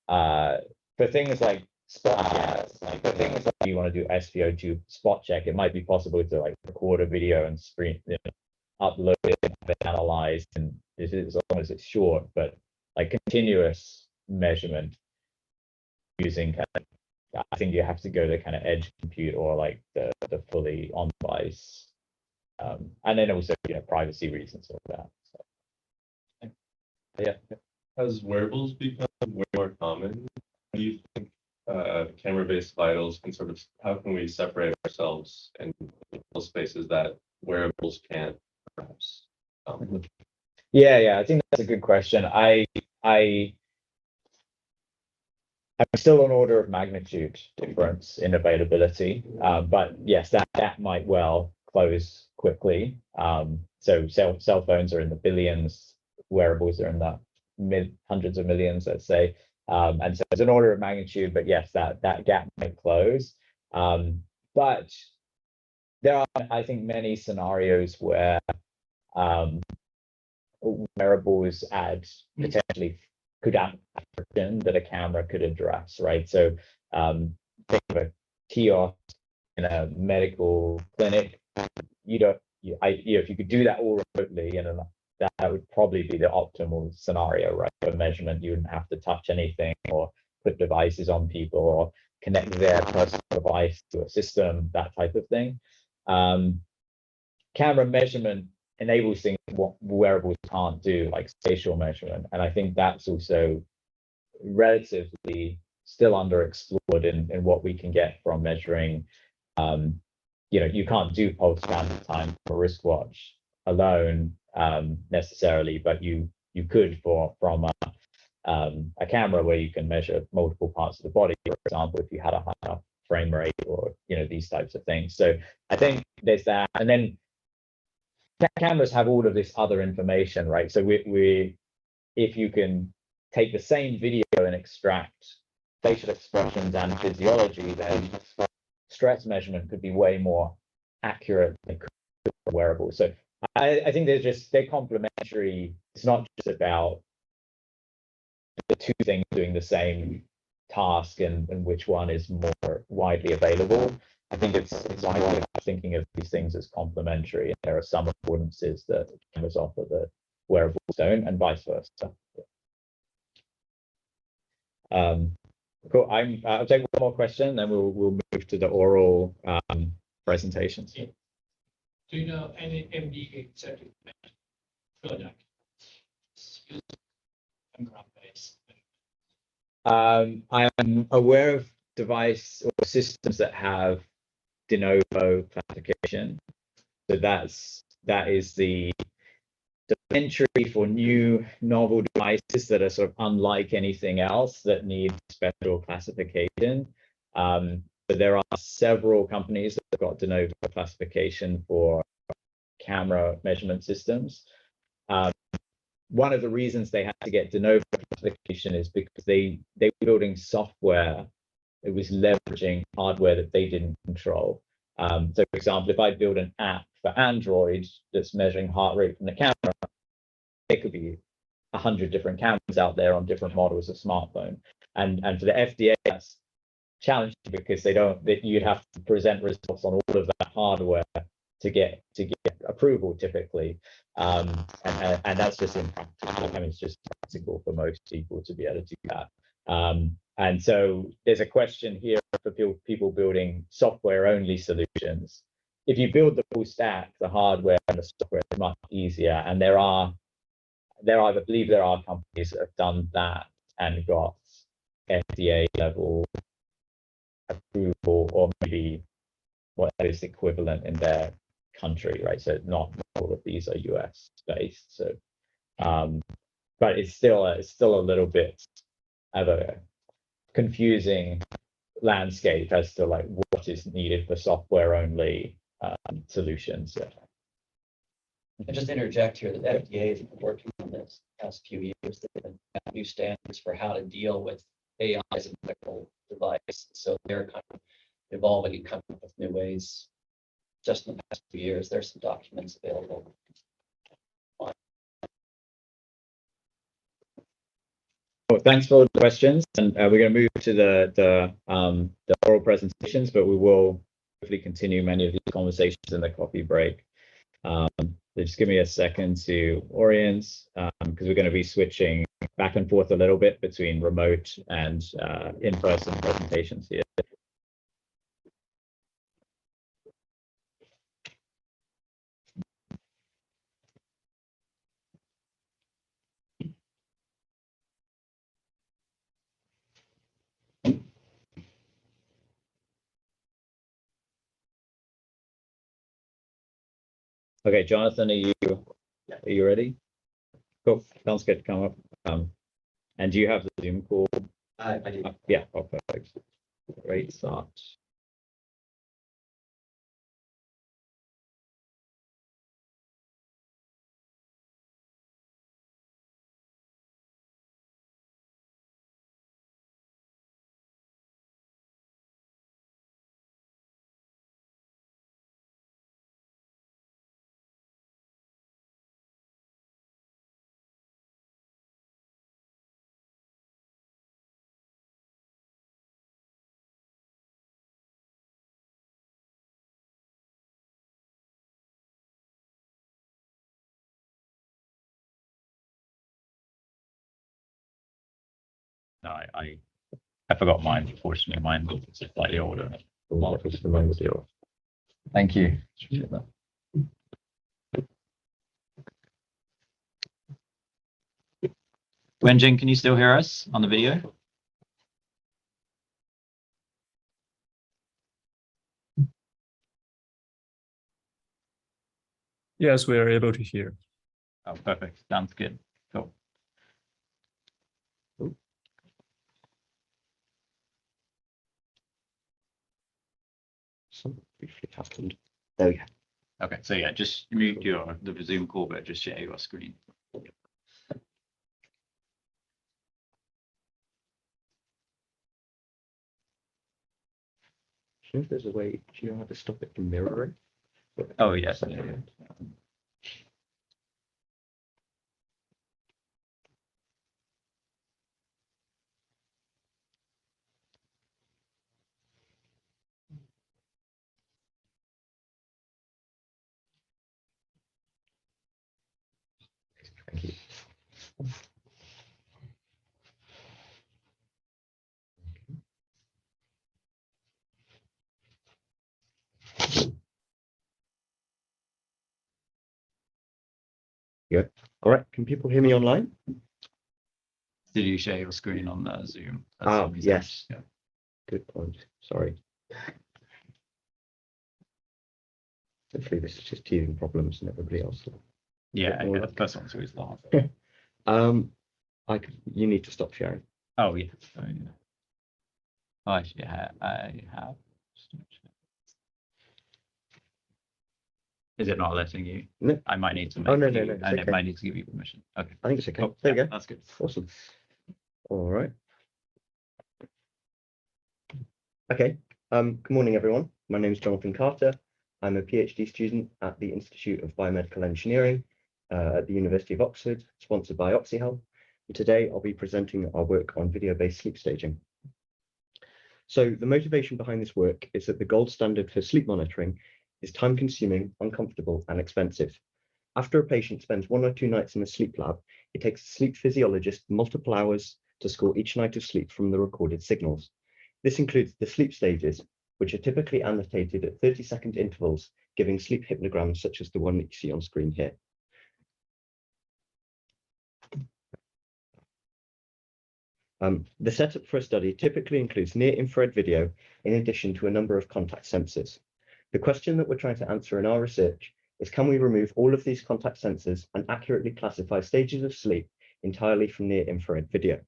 For things like spot checks, like for things like you want to do SpO2 spot check, it might be possible to like record a video and screen, you know, upload it and have it analyzed, and as long as it's short. But like continuous measurement using kind of, I think you have to go to kind of edge compute or like the fully on device, and then also, you know, privacy reasons of that. So, yeah. As wearables become way more common, do you think camera-based vitals can sort of, how can we separate ourselves in those spaces that wearables can't, perhaps? Yeah, I think that's a good question. I'm still an order of magnitude difference in availability, but yes, that might well close quickly. So cell phones are in the billions, wearables are in the hundreds of millions, let's say. And so it's an order of magnitude, but yes, that gap might close. But there are, I think, many scenarios where wearables potentially could add friction that a camera could address, right? So think of a kiosk in a medical clinic. If you could do that all remotely, and that would probably be the optimal scenario, right? For measurement, you wouldn't have to touch anything or put devices on people or connect their personal device to a system, that type of thing. Camera measurement enables things what wearables can't do, like spatial measurement, and I think that's also relatively still underexplored in what we can get from measuring. You know, you can't do pulse transit time for a wristwatch alone necessarily, but you could from a camera where you can measure multiple parts of the body, for example, if you had a high enough frame rate, or, you know, these types of things. So I think there's that, and then cameras have all of this other information, right? So if you can take the same video and extract facial expressions and physiology, then stress measurement could be way more accurate than wearables. So I think they're complementary. It's not just about the two things doing the same task and which one is more widely available. I think it's widely thinking of these things as complementary. There are some affordances that cameras offer that wearables don't, and vice versa. Cool. I'll take one more question, then we'll move to the oral presentations. Do you know any MDA certified product based? I am aware of device or systems that have de novo classification. So that is the entry for new novel devices that are sort of unlike anything else that need special classification. But there are several companies that have got de novo classification for camera measurement systems. One of the reasons they had to get de novo classification is because they were building software that was leveraging hardware that they didn't control. So for example, if I build an app for Android that's measuring heart rate from the camera, there could be 100 different cameras out there on different models of smartphone. And for the FDA, that's challenging because you'd have to present results on all of that hardware to get approval typically. And that's just impractical. I mean, it's just practical for most people to be able to do that. And so there's a question here for people building software only solutions. If you build the full stack, the hardware and the software is much easier. And I believe there are companies that have done that and got FDA level approval, or maybe what is equivalent in their country, right? So not all of these are US based. So, but it's still a little bit of a confusing landscape as to like what is needed for software only solutions. And just interject here, the FDA has been working on this the past few years. They've been new standards for how to deal with AI as a medical device. So they're kind of evolving and coming up with new ways. Just in the past few years, there's some documents available. Well, thanks for all the questions, and we're going to move to the oral presentations, but we will hopefully continue many of these conversations in the coffee break. Just give me a second to orient, because we're going to be switching back and forth a little bit between remote and in-person presentations here. Okay, Jonathan, are you ready? Cool, sounds good. Come up. And do you have the Zoom call? I do. Yeah, oh, perfect. Great start. No, I forgot mine. Unfortunately, mine is slightly older. Thank you. Wenjin, can you still hear us on the video? Yes, we are able to hear. Oh, perfect. Sounds good. Cool. Something briefly happened. There we go. Okay, so yeah, just mute the Zoom call, but just share your screen. Do you know if there's a way, do you know how to stop it from mirroring? Oh, yes. Thank you. Good. All right. Can people hear me online? Did you share your screen on Zoom? That's Ah, the reason. yes. Yeah. Good point. Sorry. Hopefully this is just teething problems and everybody else. Yeah, More yeah, the luck. first one's always the hard. You need to stop sharing. Oh, yeah. Oh, yeah. Oh, actually, I have. Is it not letting you? No. I might need to make Oh, no, you, no, it's and it okay. might need to give you permission. Okay. I think it's okay. Oh, There you yeah, go. that's good. Awesome. All right. Okay. Good morning, everyone. My name is Jonathan Carter. I'm a PhD student at the Institute of Biomedical Engineering at the University of Oxford, sponsored by OxyHealth. And today I'll be presenting our work on video-based sleep staging. So the motivation behind this work is that the gold standard for sleep monitoring is time-consuming, uncomfortable, and expensive. After a patient spends 1 or 2 nights in a sleep lab, it takes a sleep physiologist multiple hours to score each night of sleep from the recorded signals. This includes the sleep stages, which are typically annotated at 30-second intervals, giving sleep hypnograms such as the one that you see on screen here. The setup for a study typically includes near-infrared video in addition to a number of contact sensors. The question that we're trying to answer in our research is, can we remove all of these contact sensors and accurately classify stages of sleep entirely from near-infrared video?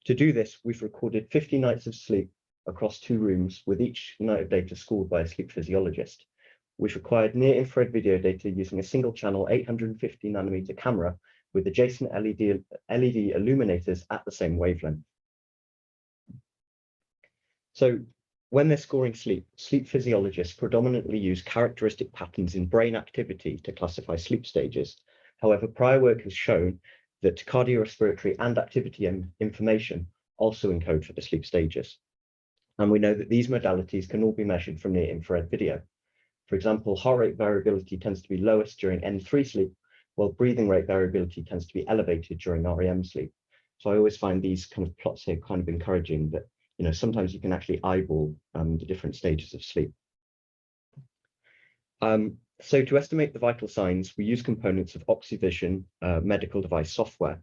To do this, we've recorded 50 nights of sleep across 2 rooms, with each night of data scored by a sleep physiologist. We've required near-infrared video data using a single-channel 850 nanometer camera with adjacent LED illuminators at the same wavelength. So when they're scoring sleep, sleep physiologists predominantly use characteristic patterns in brain activity to classify sleep stages. However, prior work has shown that cardiorespiratory and activity information also encode for the sleep stages. And we know that these modalities can all be measured from near-infrared video. For example, heart rate variability tends to be lowest during N3 sleep, while breathing rate variability tends to be elevated during REM sleep. So I always find these kind of plots here kind of encouraging that, you know, sometimes you can actually eyeball the different stages of sleep. So to estimate the vital signs, we use components of OxyVision medical device software.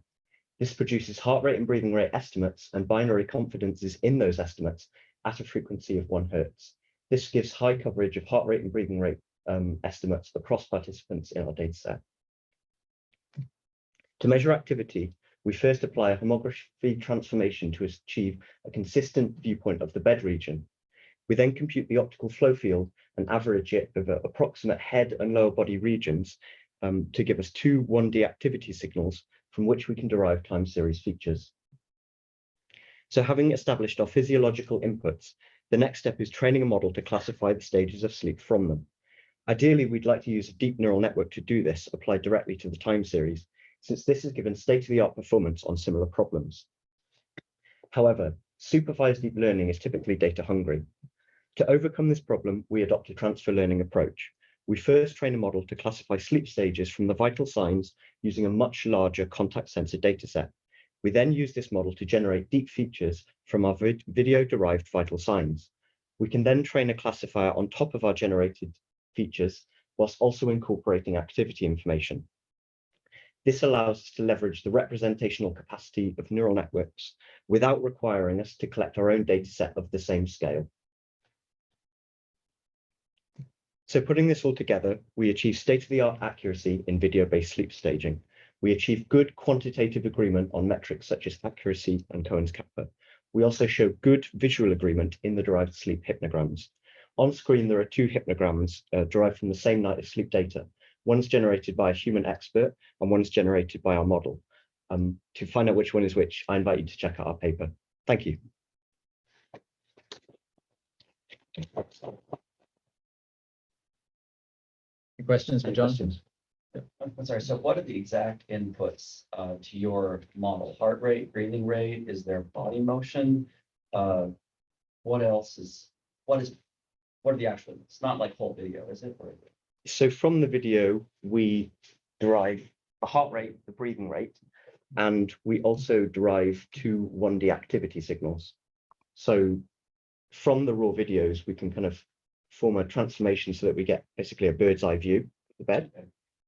This produces heart rate and breathing rate estimates and binary confidences in those estimates at a frequency of 1 Hertz. This gives high coverage of heart rate and breathing rate estimates across participants in our dataset. To measure activity, we first apply a homography transformation to achieve a consistent viewpoint of the bed region. We then compute the optical flow field and average it over approximate head and lower body regions to give us 2 1D activity signals from which we can derive time series features. So having established our physiological inputs, the next step is training a model to classify the stages of sleep from them. Ideally, we'd like to use a deep neural network to do this, applied directly to the time series, since this has given state-of-the-art performance on similar problems. However, supervised deep learning is typically data hungry. To overcome this problem, we adopt a transfer learning approach. We first train a model to classify sleep stages from the vital signs using a much larger contact sensor dataset. We then use this model to generate deep features from our video-derived vital signs. We can then train a classifier on top of our generated features, whilst also incorporating activity information. This allows us to leverage the representational capacity of neural networks without requiring us to collect our own dataset of the same scale. So putting this all together, we achieve state-of-the-art accuracy in video-based sleep staging. We achieve good quantitative agreement on metrics such as accuracy and Cohen's kappa. We also show good visual agreement in the derived sleep hypnograms. On screen, there are 2 hypnograms derived from the same night of sleep data. One's generated by a human expert and one's generated by our model. To find out which one is which, I invite you to check out our paper. Thank you. Any questions for Any John? questions? I'm sorry, so what are the exact inputs to your model? Heart rate, breathing rate, is there body motion? What else is, what are the actual, it's not like whole video, is it? Or So from the video, we derive the heart rate, the breathing rate, and we also derive two 1D activity signals. So from the raw videos, we can kind of form a transformation so that we get basically a bird's eye view of the bed.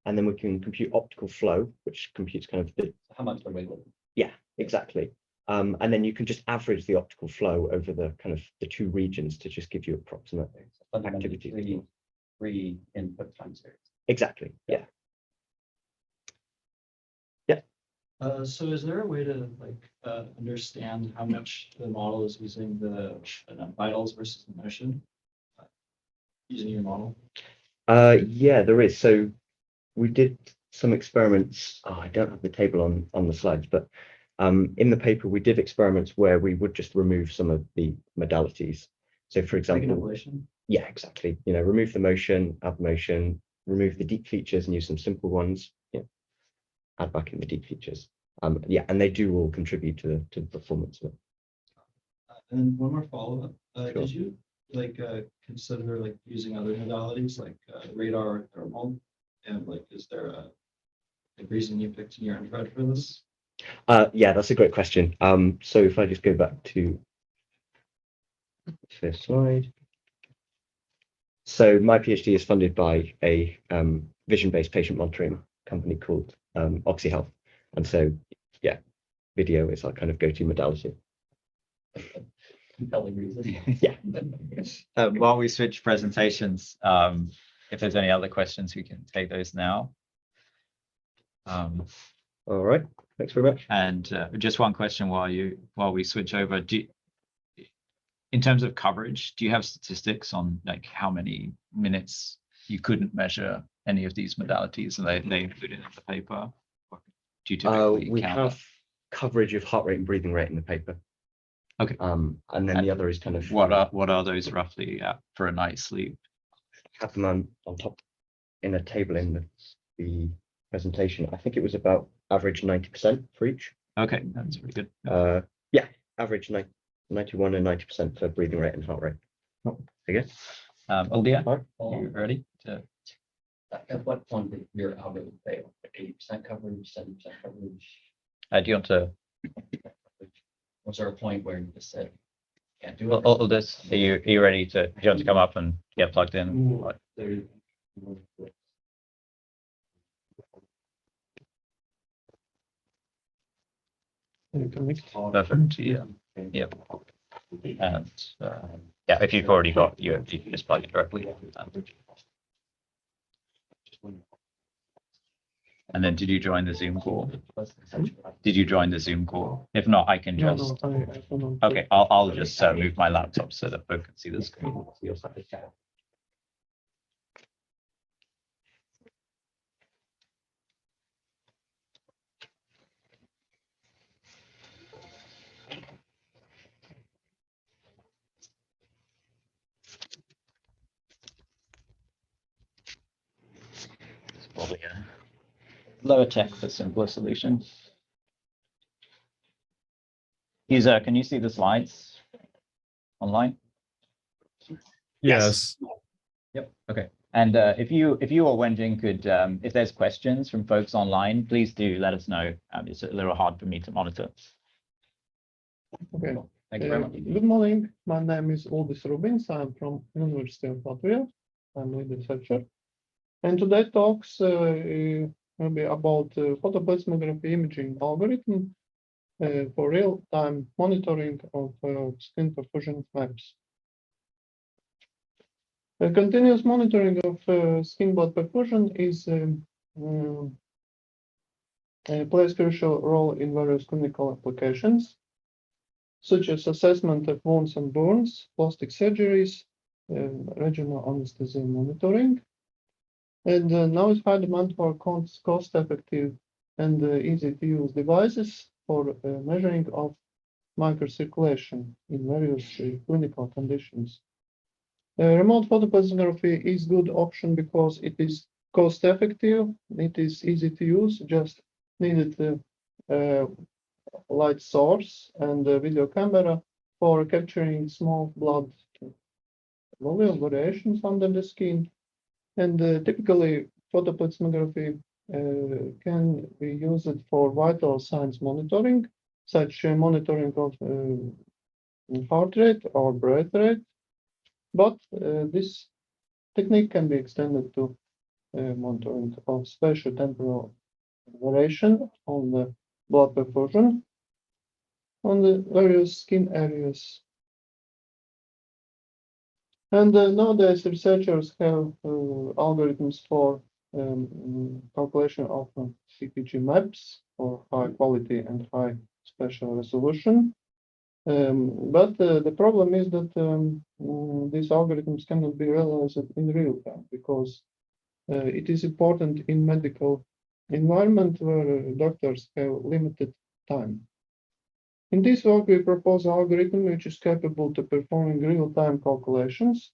And then we can compute optical flow, which computes kind of the, How much are we looking? yeah, exactly. And then you can just average the optical flow over the kind of the two regions to just give you approximate activity. Three input time series. Exactly. Yeah. So is there a way to understand how much the model is using the vitals versus the motion using your model? Yeah, there is. So we did some experiments. Oh, I don't have the table on the slides, but in the paper we did experiments where we would just remove some of the modalities. So for Like an example, ablation? yeah, exactly. You know, remove the motion, add motion, remove the deep features and use some simple ones. Yeah, add back in the deep features. Yeah, and they do all contribute to the performance of it. And one more follow-up. Sure. Did you consider using other modalities like radar or thermal? And is there a reason you picked in your undergrad for this? Yeah, that's a great question. So if I just go back to the first slide. So my PhD is funded by a vision-based patient monitoring company called OxyHealth. And so, yeah, video is our kind of go-to modality. Compelling reason. Yeah. While we switch presentations, if there's any other questions, we can take those now. All right, thanks very much. And just one question while we switch over. In terms of coverage, do you have statistics on how many minutes you couldn't measure any of these modalities, and they included in the paper? Or do you typically We count have coverage of heart rate and breathing rate in the paper. Okay. And then the other is kind of what are those roughly for a night's sleep? have them on top in a table in the presentation. I think it was about average 90% for each. Okay, that's really good. Yeah, average 91 and 90% for breathing rate and heart rate. Okay. Olivia, All right. you ready to? At what point did your algorithm fail? 80% coverage, 70% coverage? Do you want to? Was there a point where you just said, can't do it? All this. Are you ready to? Do you want to come up and get plugged in? Perfect. Yeah. Yep. And yeah, if you've already got you can just plug it directly. And then did you join the Zoom call? Did you join the Zoom call? If not, I can just. Okay, I'll just move my laptop so that folks can see the screen. It's probably a lower tech but simpler solution. User, can you see the slides online? Yes. Yep. Okay. And if you or Wenjing could, if there's questions from folks online, please do let us know. It's a little hard for me to monitor. Okay. Thank you very much. Good morning. My name is Uldis Rubins. I'm from University of Latvia. I'm lead researcher. And today talks will be about photoplasmography imaging algorithm for real-time monitoring of skin perfusion maps. Continuous monitoring of skin blood perfusion plays a crucial role in various clinical applications, such as assessment of wounds and burns, plastic surgeries, regional anesthesia monitoring. And now it's high demand for cost-effective and easy-to-use devices for measuring of microcirculation in various clinical conditions. Remote photoplasmography is a good option because it is cost-effective, it is easy to use, just needed light source and a video camera for capturing small blood volume variations under the skin. And typically, photoplasmography can be used for vital signs monitoring, such monitoring of heart rate or breath rate. But this technique can be extended to monitoring of spatiotemporal variation on the blood perfusion on the various skin areas. And nowadays, researchers have algorithms for calculation of CPG maps for high quality and high spatial resolution. But the problem is that these algorithms cannot be realized in real time because it is important in medical environment where doctors have limited time. In this work, we propose an algorithm which is capable to performing real-time calculations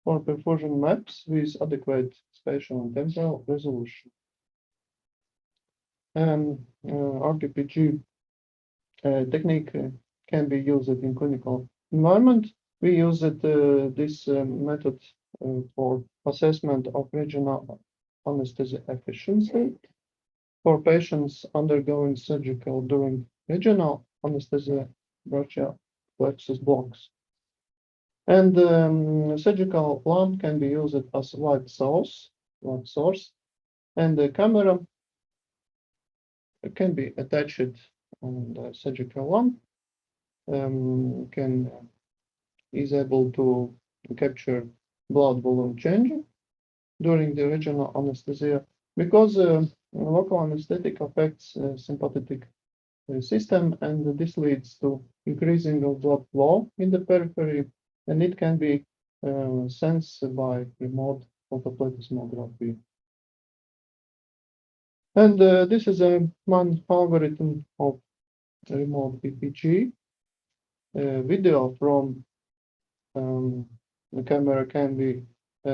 for perfusion maps with adequate spatial and temporal resolution. RTPG technique can be used in clinical environment. We use this method for assessment of regional anesthesia efficiency for patients undergoing surgical during regional anesthesia brachial plexus blocks. And surgical lamp can be used as light source, and the camera can be attached on the surgical lamp. Is able to capture blood volume change during the regional anesthesia because local anesthetic affects sympathetic system, and this leads to increasing of blood flow in the periphery, and it can be sensed by remote photoplethysmography. And this is one algorithm of remote PPG. Video from the camera can be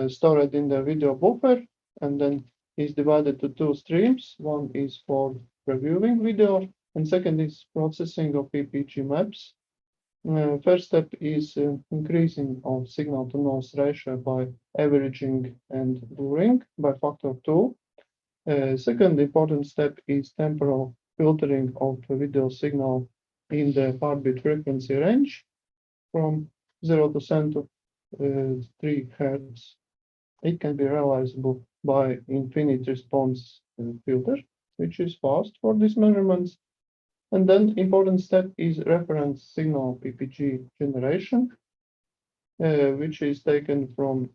stored in the video buffer and then is divided to two streams. One is for reviewing video and second is processing of PPG maps. First step is increasing of signal to noise ratio by averaging and blurring by factor 2. Second important step is temporal filtering of the video signal in the heartbeat frequency range from 0% to 3 Hz. It can be realizable by infinite response filter, which is fast for these measurements. And then important step is reference signal PPG generation, which is taken from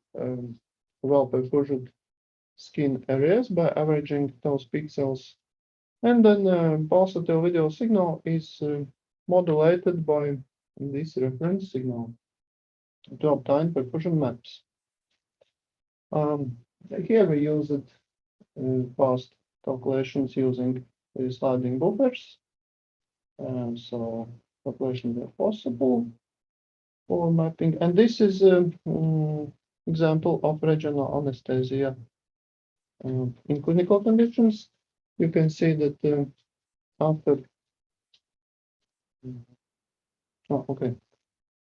well-perfusioned skin areas by averaging those pixels. And then positive video signal is modulated by this reference signal to obtain perfusion maps. Here we use fast calculations using sliding buffers. So calculations are possible for mapping. And this is an example of regional anesthesia in clinical conditions. You can see that after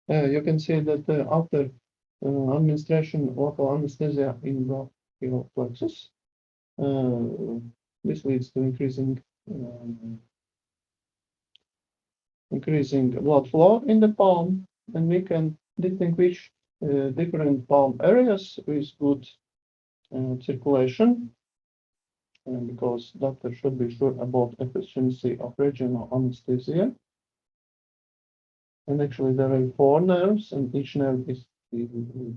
you can see that after administration local anesthesia in brachial plexus, this leads to increasing blood flow in the palm, and we can distinguish different palm areas with good circulation, because doctor should be sure about efficiency of regional anesthesia. And actually there are 4 nerves, and each nerve is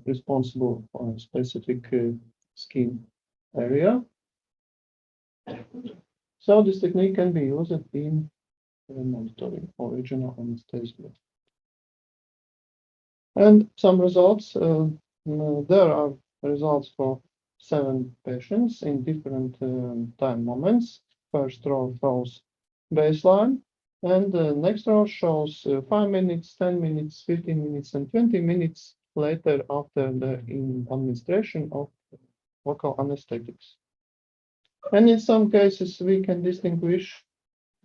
responsible for a specific skin area. So this technique can be used in monitoring for regional anesthesia. And some results, there are results for 7 patients in different time moments. First row shows baseline, and the next row shows 5 minutes, 10 minutes, 15 minutes, and 20 minutes later after the administration of local anesthetics. And in some cases, we can distinguish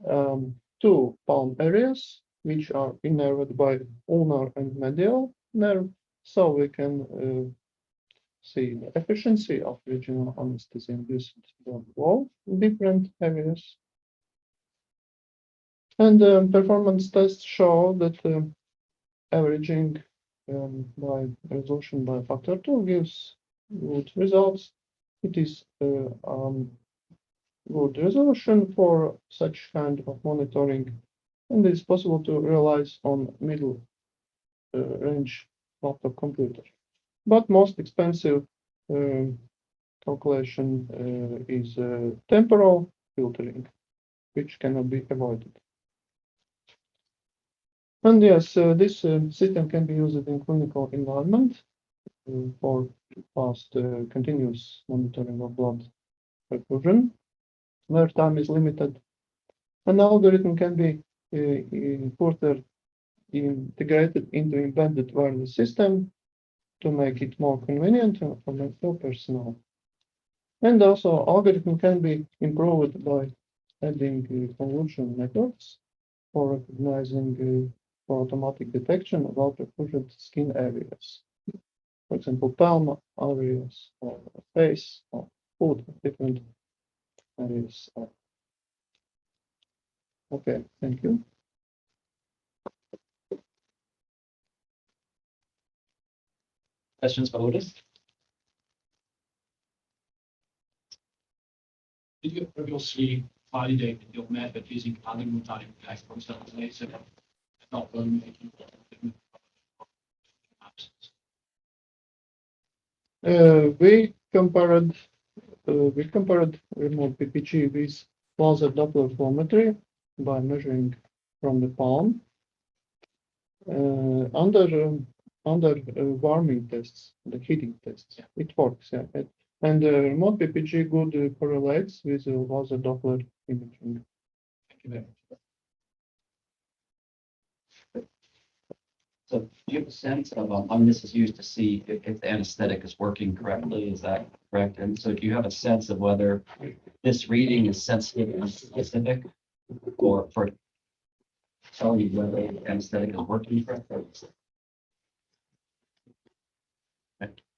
2 palm areas, which are innervated by ulnar and medial nerve. So we can see the efficiency of regional anesthesia-induced blood flow in different areas. And performance tests show that averaging by resolution by factor 2 gives good results. It is good resolution for such kind of monitoring, and it's possible to realize on middle range laptop computer. But most expensive calculation is temporal filtering, which cannot be avoided. And yes, this system can be used in clinical environment for fast continuous monitoring of blood perfusion, where time is limited. An algorithm can be further integrated into embedded wireless system to make it more convenient for medical personnel. And also, algorithm can be improved by adding convolution networks for recognizing for automatic detection of perfusion skin areas. For example, palm areas or face or foot, different areas. Okay, thank you. Questions for Otis? Did you previously validate your method using polymetallic black, for example, laser and not only making we compared remote PPG with laser Doppler flowmetry by measuring from the palm under warming tests, the heating tests. Yeah. It works, yeah. And remote PPG good correlates with laser Doppler imaging. Thank you very much. So do you have a sense of, I mean, this is used to see if the anesthetic is working correctly, is that correct? And so do you have a sense of whether this reading is sensitive and specific or for telling you whether the anesthetic is working correctly?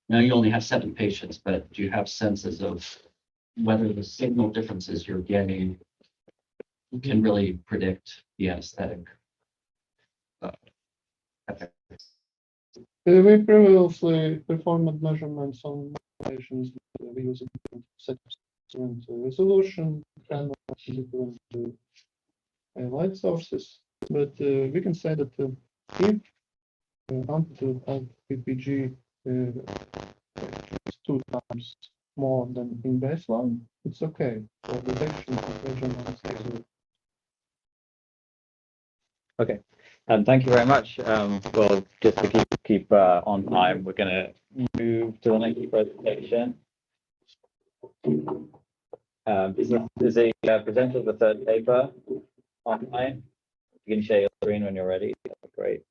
Now you only have 7 patients, but do you have senses of whether the signal differences you're getting can really predict the anesthetic? We previously performed measurements on patients with using different resolution and different light sources, but we can say that if amplitude of PPG is 2 times more than in baseline, it's okay for detection of regional anesthesia. Okay, thank you very much. Well, just to keep on time, we're going to move to the next presentation. Is the presenter of the third paper online? You can share your screen when you're ready. That'd be great.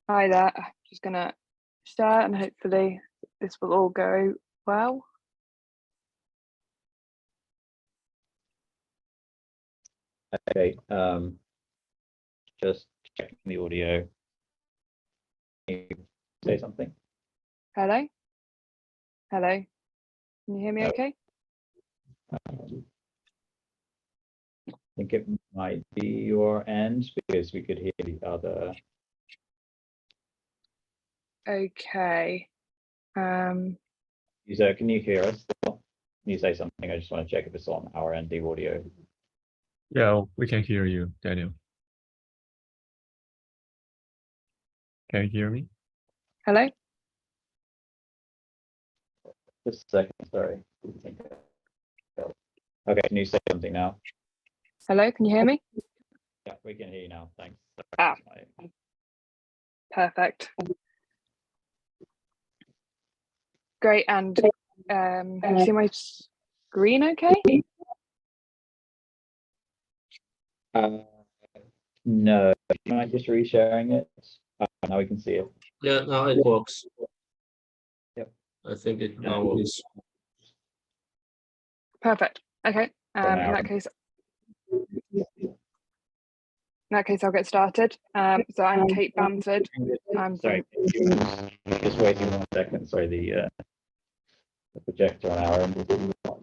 Hi there. Just gonna share and hopefully this will all go well. Okay. Just checking the audio. Can you say something? Hello? Hello? Can you hear me okay? I think it might be your end because we could hear the other. Okay. User, can you hear us? Can you say something? I just want to check if it's on our end, the audio. Yeah, we can hear you, Daniel. Can you hear me? Hello? Just a second, sorry. Okay, can you say something now? Hello, can you hear me? Yeah, we can hear you now. Thanks. Ah, perfect. Great, and can you see my screen okay? No, do you mind just resharing it? Now we can see it. Yeah, now it works. Yep. I think it now works. Perfect. Okay. In now- that case, that case, I'll get started. So I'm Kate Bamford. I'm Sorry, just waiting 1 second. Sorry, the projector on our end is not.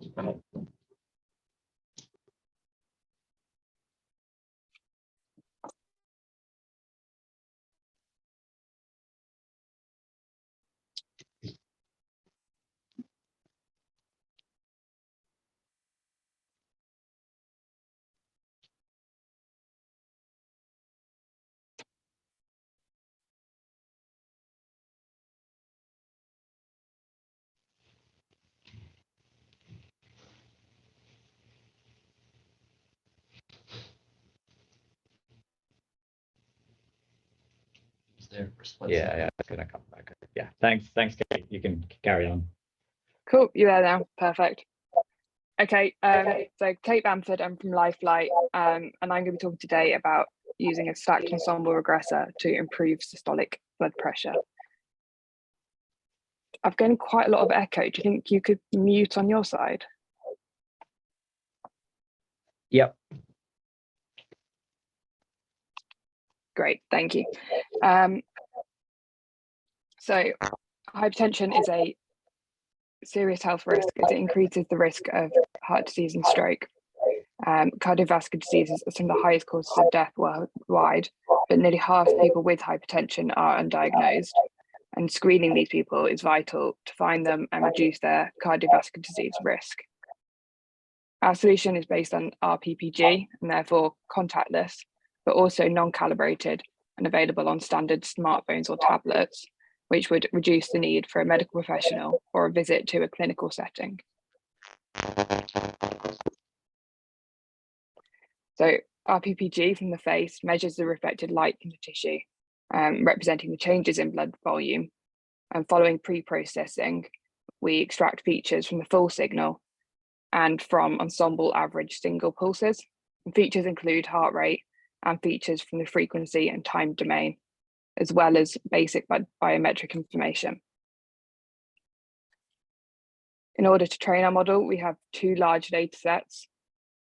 Is there for split Yeah, second? yeah, it's gonna come back. Yeah, thanks, Kate. You can carry on. Cool, you're there now. Perfect. Okay, so Kate Bamford, I'm from Lifelight, and I'm going to be talking today about using a stacked ensemble regressor to improve systolic blood pressure. I've gained quite a lot of echo. Do you think you could mute on your side? Yep. Great, thank you. So hypertension is a serious health risk as it increases the risk of heart disease and stroke. Cardiovascular diseases are some of the highest causes of death worldwide, but nearly half of people with hypertension are undiagnosed. And screening these people is vital to find them and reduce their cardiovascular disease risk. Our solution is based on RPPG and therefore contactless, but also non-calibrated and available on standard smartphones or tablets, which would reduce the need for a medical professional or a visit to a clinical setting. So RPPG from the face measures the reflected light from the tissue, representing the changes in blood volume. And following pre-processing, we extract features from the full signal and from ensemble average single pulses. And features include heart rate and features from the frequency and time domain, as well as basic biometric information. In order to train our model, we have two large data sets.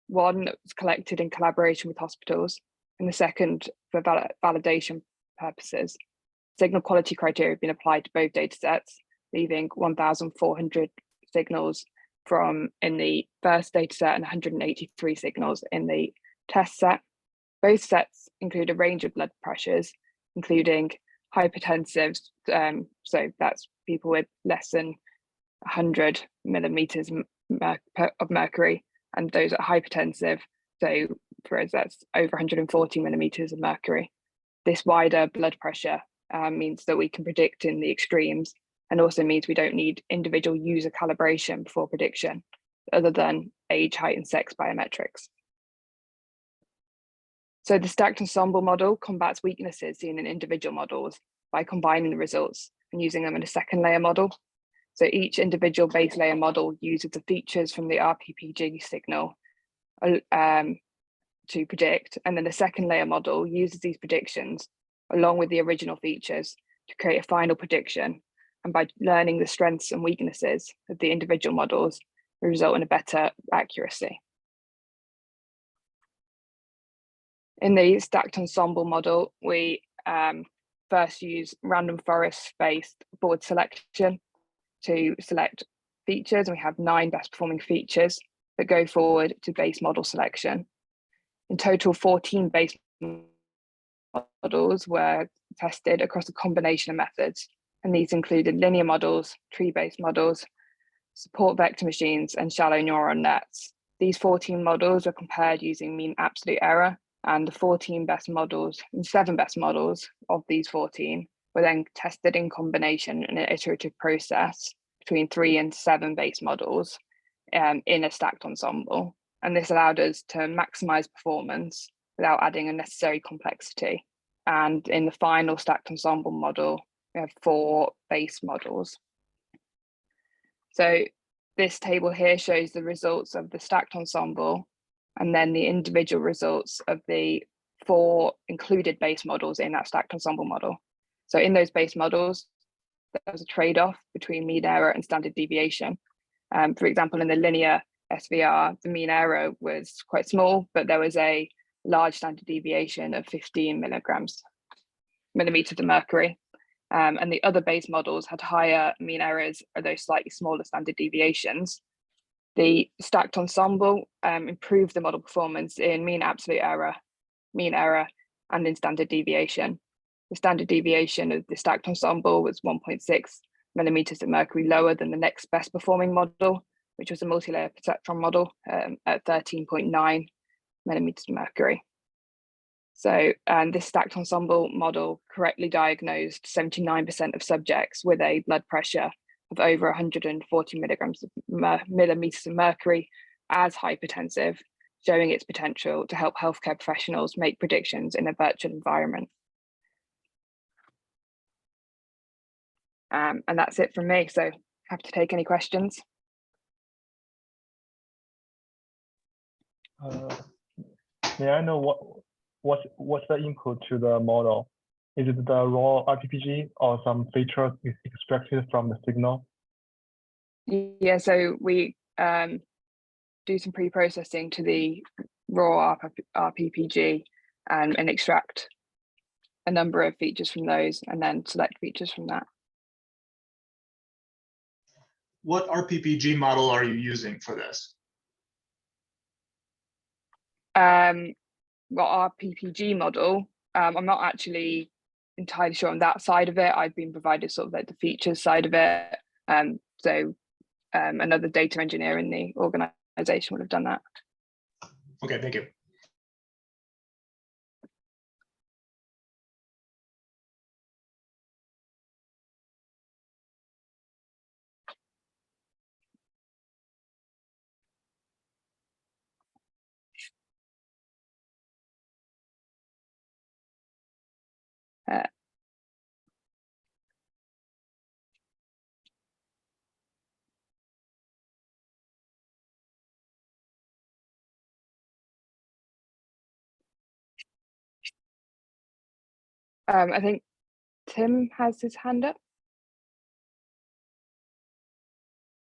One that was collected in collaboration with hospitals, and the second for validation purposes. Signal quality criteria have been applied to both data sets, leaving 1,400 signals in the first data set and 183 signals in the test set. Both sets include a range of blood pressures, including hypertensives, so that's people with less than 100 millimeters of mercury, and those are hypertensive, so for us that's over 140 millimeters of mercury. This wider blood pressure means that we can predict in the extremes, and also means we don't need individual user calibration for prediction, other than age, height, and sex biometrics. So the stacked ensemble model combats weaknesses seen in individual models by combining the results and using them in a second layer model. So each individual base layer model uses the features from the RPPG signal to predict, and then the second layer model uses these predictions along with the original features to create a final prediction. And by learning the strengths and weaknesses of the individual models, we result in a better accuracy. In the stacked ensemble model, we first use random forest-based board selection to select features, and we have 9 best performing features that go forward to base model selection. In total, 14 base models were tested across a combination of methods, and these included linear models, tree-based models, support vector machines, and shallow neural nets. These 14 models were compared using mean absolute error, and the 14 best models and 7 best models of these 14 were then tested in combination in an iterative process between 3 and 7 base models in a stacked ensemble. And this allowed us to maximize performance without adding unnecessary complexity. And in the final stacked ensemble model, we have 4 base models. So this table here shows the results of the stacked ensemble and then the individual results of the 4 included base models in that stacked ensemble model. So in those base models, there was a trade-off between mean error and standard deviation. For example, in the linear SVR, the mean error was quite small, but there was a large standard deviation of 15 millimeters of mercury. And the other base models had higher mean errors, although slightly smaller standard deviations. The stacked ensemble improved the model performance in mean absolute error, mean error, and in standard deviation. The standard deviation of the stacked ensemble was 1.6 millimeters of mercury lower than the next best performing model, which was a multi-layer perceptron model at 13.9 millimeters of mercury. So this stacked ensemble model correctly diagnosed 79% of subjects with a blood pressure of over 140 millimeters of mercury as hypertensive, showing its potential to help healthcare professionals make predictions in a virtual environment. And that's it from me. So happy to take any questions. May I know what's the input to the model? Is it the raw RPPG or some features is extracted from the signal? Yeah, so we do some pre-processing to the raw RPPG and extract a number of features from those and then select features from that. What RPPG model are you using for this? Well, RPPG model, I'm not actually entirely sure on that side of it. I've been provided sort of like the features side of it. So another data engineer in the organization would have done that. Okay, thank you. I think Tim has his hand up.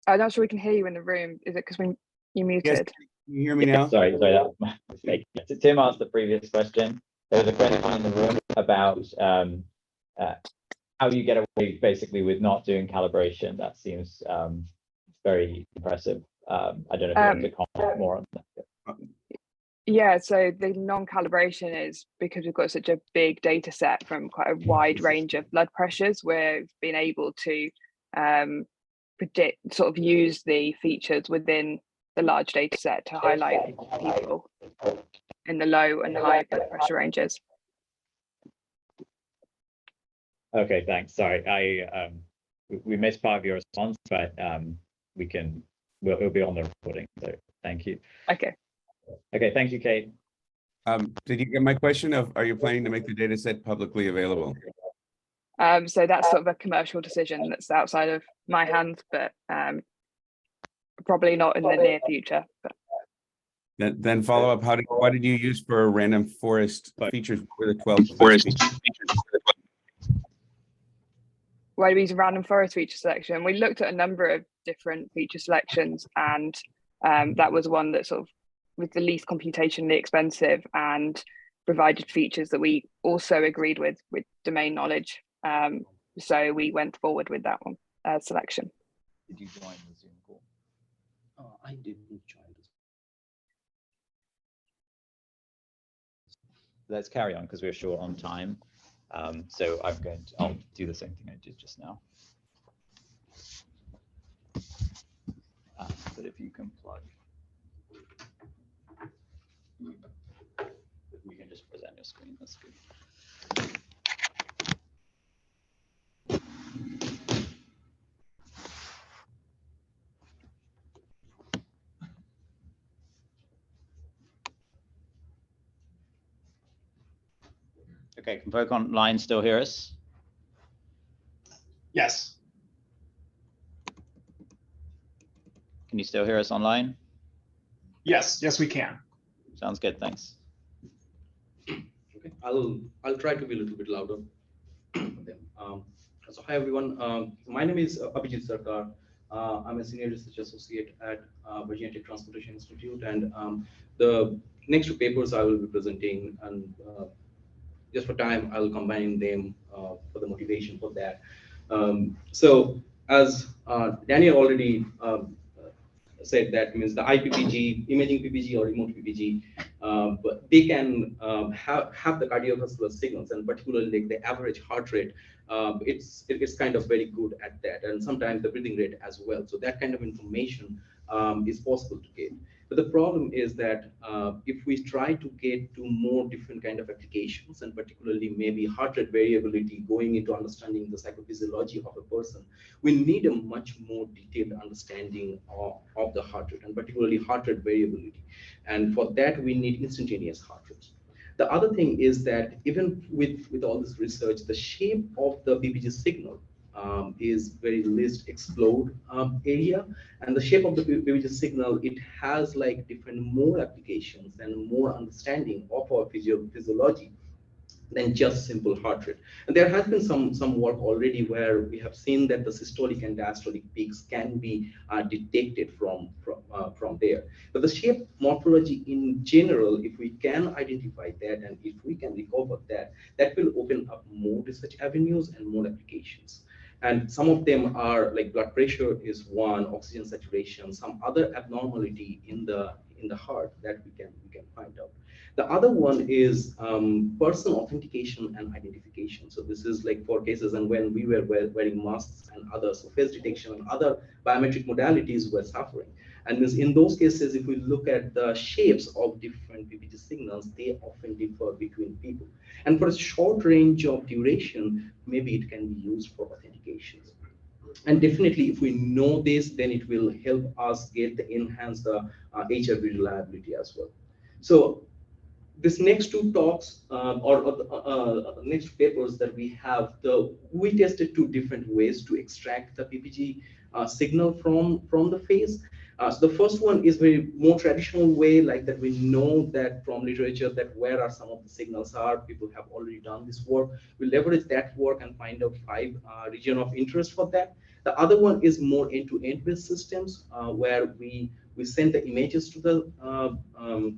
I'm not sure we can hear you in the room. Is it because when you muted? Yes, can you hear me now? Sorry, that was my mistake. Tim asked the previous question. There was a question in the room about how you get away basically with not doing calibration. That seems very impressive. I don't know if you want to comment more on that. Yeah, so the non-calibration is because we've got such a big data set from quite a wide range of blood pressures. We've been able to predict, sort of use the features within the large data set to highlight people in the low and high blood pressure ranges. Okay, thanks. Sorry, we missed part of your response, but it'll be on the recording. So thank you. Okay. Okay, thank you, Kate. Did you get my question of, are you planning to make the data set publicly available? So that's sort of a commercial decision that's outside of my hands, but probably not in the near future. But. Then follow up, what did you use for random forest features for the 12 features? Why do we use random forest feature selection? We looked at a number of different feature selections, and that was one that sort of was the least computationally expensive and provided features that we also agreed with domain knowledge. So we went forward with that one selection. Did you join the Zoom call? I didn't join this. Let's carry on because we're short on time. So I'll do the same thing I did just now. But if you can plug, you can just present your screen. That's good. Okay, can folk online still hear us? Yes. Can you still hear us online? Yes, we can. Sounds good, thanks. Okay, I'll try to be a little bit louder. So hi everyone, my name is Abhijit Sarkar. I'm a senior research associate at Virginia Tech Transportation Institute, and the next two papers I will be presenting, and just for time, I'll combine them for the motivation for that. So as Daniel already said, that means the IPPG, imaging PPG or remote PPG, but they can have the cardiovascular signals, and particularly like the average heart rate. It's kind of very good at that, and sometimes the breathing rate as well. So that kind of information is possible to get. But the problem is that if we try to get to more different kind of applications, and particularly maybe heart rate variability, going into understanding the psychophysiology of a person, we need a much more detailed understanding of the heart rate, and particularly heart rate variability. And for that, we need instantaneous heart rates. The other thing is that even with all this research, the shape of the PPG signal is very least explored area, and the shape of the PPG signal, it has like different more applications and more understanding of our physiology than just simple heart rate. And there has been some work already where we have seen that the systolic and diastolic peaks can be detected from there. But the shape morphology in general, if we can identify that and if we can recover that, that will open up more research avenues and more applications. And some of them are like blood pressure is one, oxygen saturation, some other abnormality in the heart that we can find out. The other one is person authentication and identification. So this is like for cases and when we were wearing masks and others, so face detection and other biometric modalities were suffering. And in those cases, if we look at the shapes of different PPG signals, they often differ between people. And for a short range of duration, maybe it can be used for authentication. And definitely, if we know this, then it will help us enhance the HRV reliability as well. So this next two talks next papers that we have, we tested two different ways to extract the PPG signal from the phase. So the first one is very more traditional way, like that we know that from literature that where are some of the signals are. People have already done this work. We leverage that work and find out 5 region of interest for that. The other one is more end-to-end based systems where we send the images to the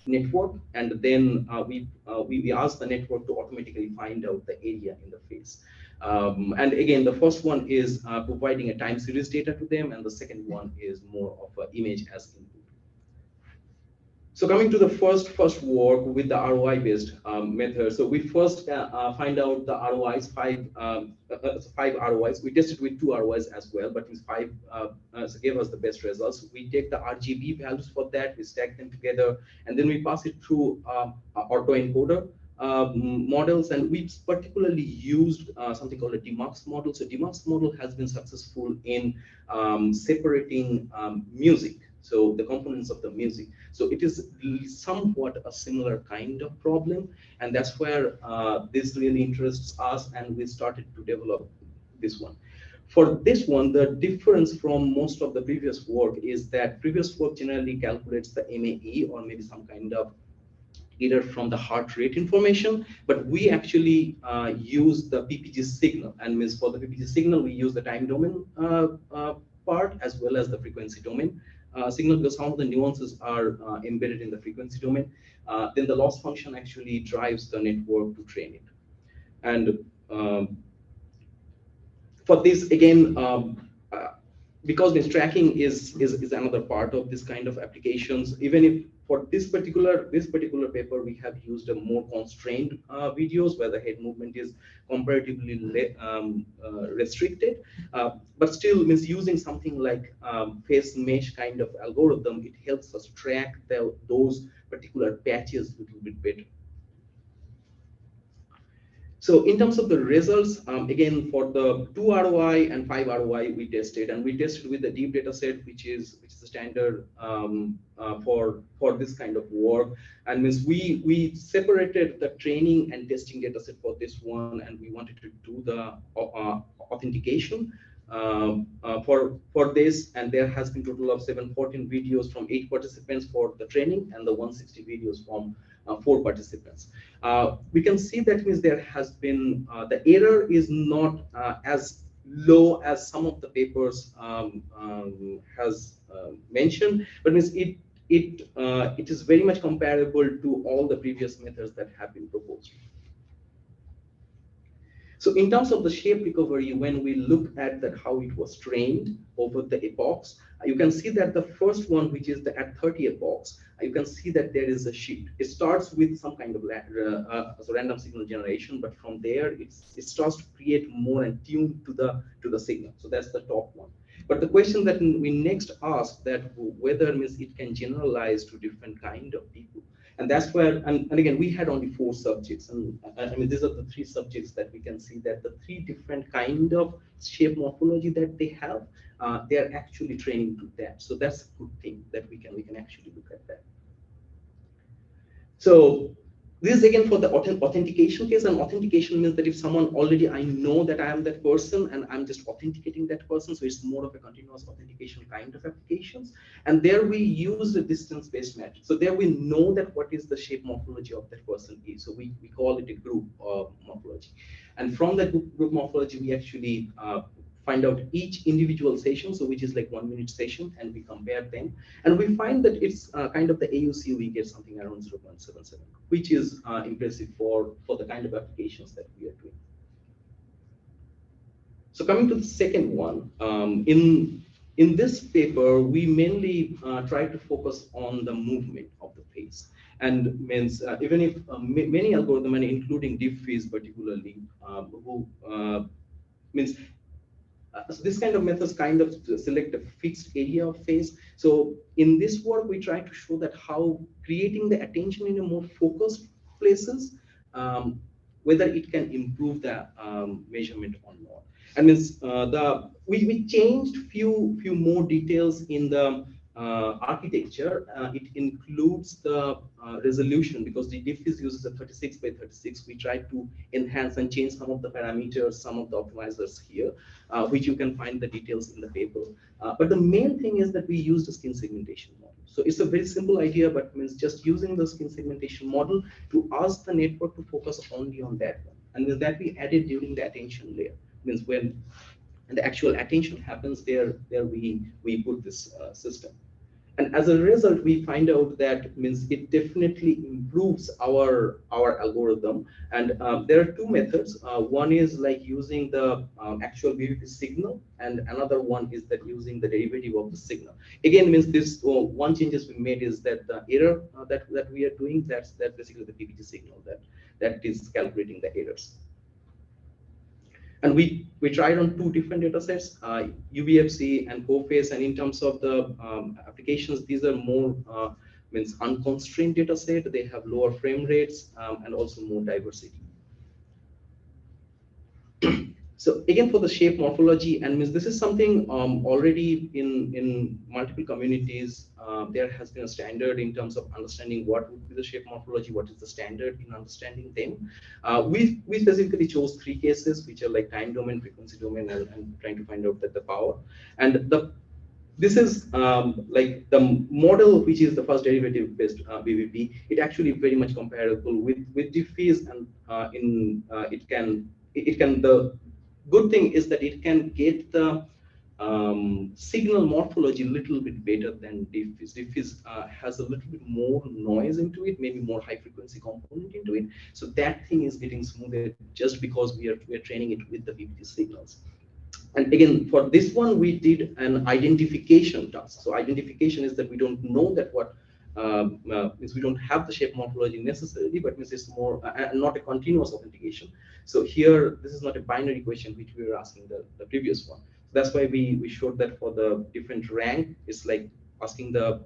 network, and then we ask the network to automatically find out the area in the face. And again, the first one is providing a time series data to them, and the second one is more of an image as input. So coming to the first work with the ROI-based method. So we first find out the ROIs, five ROIs. We tested with 2 ROIs as well, but with 5 so gave us the best results. We take the RGB values for that, we stack them together, and then we pass it through autoencoder models, and we particularly used something called a DMUX model. So DMUX model has been successful in separating music, so the components of the music. So it is somewhat a similar kind of problem, and that's where this really interests us, and we started to develop this one. For this one, the difference from most of the previous work is that previous work generally calculates the MAE or maybe some kind of either from the heart rate information, but we actually use the PPG signal, and means for the PPG signal, we use the time domain part as well as the frequency domain signal, because some of the nuances are embedded in the frequency domain. Then the loss function actually drives the network to train it. And for this, again, because this tracking is another part of this kind of applications, even if for this particular paper, we have used a more constrained videos where the head movement is comparatively restricted, but still means using something like face mesh kind of algorithm, it helps us track those particular patches a little bit better. So in terms of the results, again, for the 2 ROI and 5 ROI, we tested, and we tested with the deep data set, which is a standard for this kind of work. And means we separated the training and testing data set for this one, and we wanted to do the authentication for this. And there has been total of 714 videos from 8 participants for the training, and the 160 videos from 4 participants. We can see that means there has been the error is not as low as some of the papers has mentioned, but means it it is very much comparable to all the previous methods that have been proposed. So in terms of the shape recovery, when we look at that how it was trained over the epochs, you can see that the first one, which is the at 30 epochs, you can see that there is a shift. It starts with some kind of random signal generation, but from there it starts to create more and tune to the signal. So that's the top one. But the question that we next ask that whether means it can generalize to different kind of people. And that's where, and again, we had only 4 subjects. And I mean, these are the 3 subjects that we can see that the 3 different kind of shape morphology that they have, they are actually training to that. So that's a good thing that we can actually look at that. So this is again for the authentication case, and authentication means that if someone already, I know that I am that person and I'm just authenticating that person, so it's more of a continuous authentication kind of applications. And there we use the distance-based match. So there we know that what is the shape morphology of that person is. So we call it a group morphology. And from that group morphology, we actually find out each individual session, so which is like 1 minute session, and we compare them. And we find that it's kind of the AUC, we get something around 0.77, which is impressive for the kind of applications that we are doing. So coming to the second one, in this paper, we mainly try to focus on the movement of the face. And means even if many algorithms, including DeepFizz particularly, who means so this kind of methods kind of select a fixed area of phase. So in this work, we try to show that how creating the attention in a more focused places, whether it can improve the measurement or not. And means we changed few more details in the architecture. It includes the resolution, because the DeepFizz uses a 36 by 36. We try to enhance and change some of the parameters, some of the optimizers here, which you can find the details in the paper. But the main thing is that we use the skin segmentation model. So it's a very simple idea, but means just using the skin segmentation model to ask the network to focus only on that one. And with that we added during the attention layer. Means when the actual attention happens there we put this system. And as a result, we find out that means it definitely improves our algorithm. And there are 2 methods. One is like using the actual BVP signal, and another one is that using the derivative of the signal. Again, means this one changes we made is that the error that we are doing, that's basically the PPT signal that is calculating the errors. And we tried on 2 different data sets, UBFC and CoFace. And in terms of the applications, these are more means unconstrained data set. They have lower frame rates and also more diversity. So again, for the shape morphology, and means this is something already in multiple communities, there has been a standard in terms of understanding what would be the shape morphology, what is the standard in understanding them. We specifically chose 3 cases, which are like time domain, frequency domain, and trying to find out that the power. And this is like the model, which is the first derivative based BVP. It actually very much comparable with DeepFizz, and it can the good thing is that it can get the signal morphology a little bit better than DeepFizz. DeepFizz has a little bit more noise into it, maybe more high frequency component into it. So that thing is getting smoother just because we are training it with the PPT signals. And again, for this one, we did an identification task. So identification is that we don't know that what means we don't have the shape morphology necessarily, but means it's more not a continuous authentication. So here, this is not a binary question which we were asking the previous one. That's why we showed that for the different rank, it's like asking the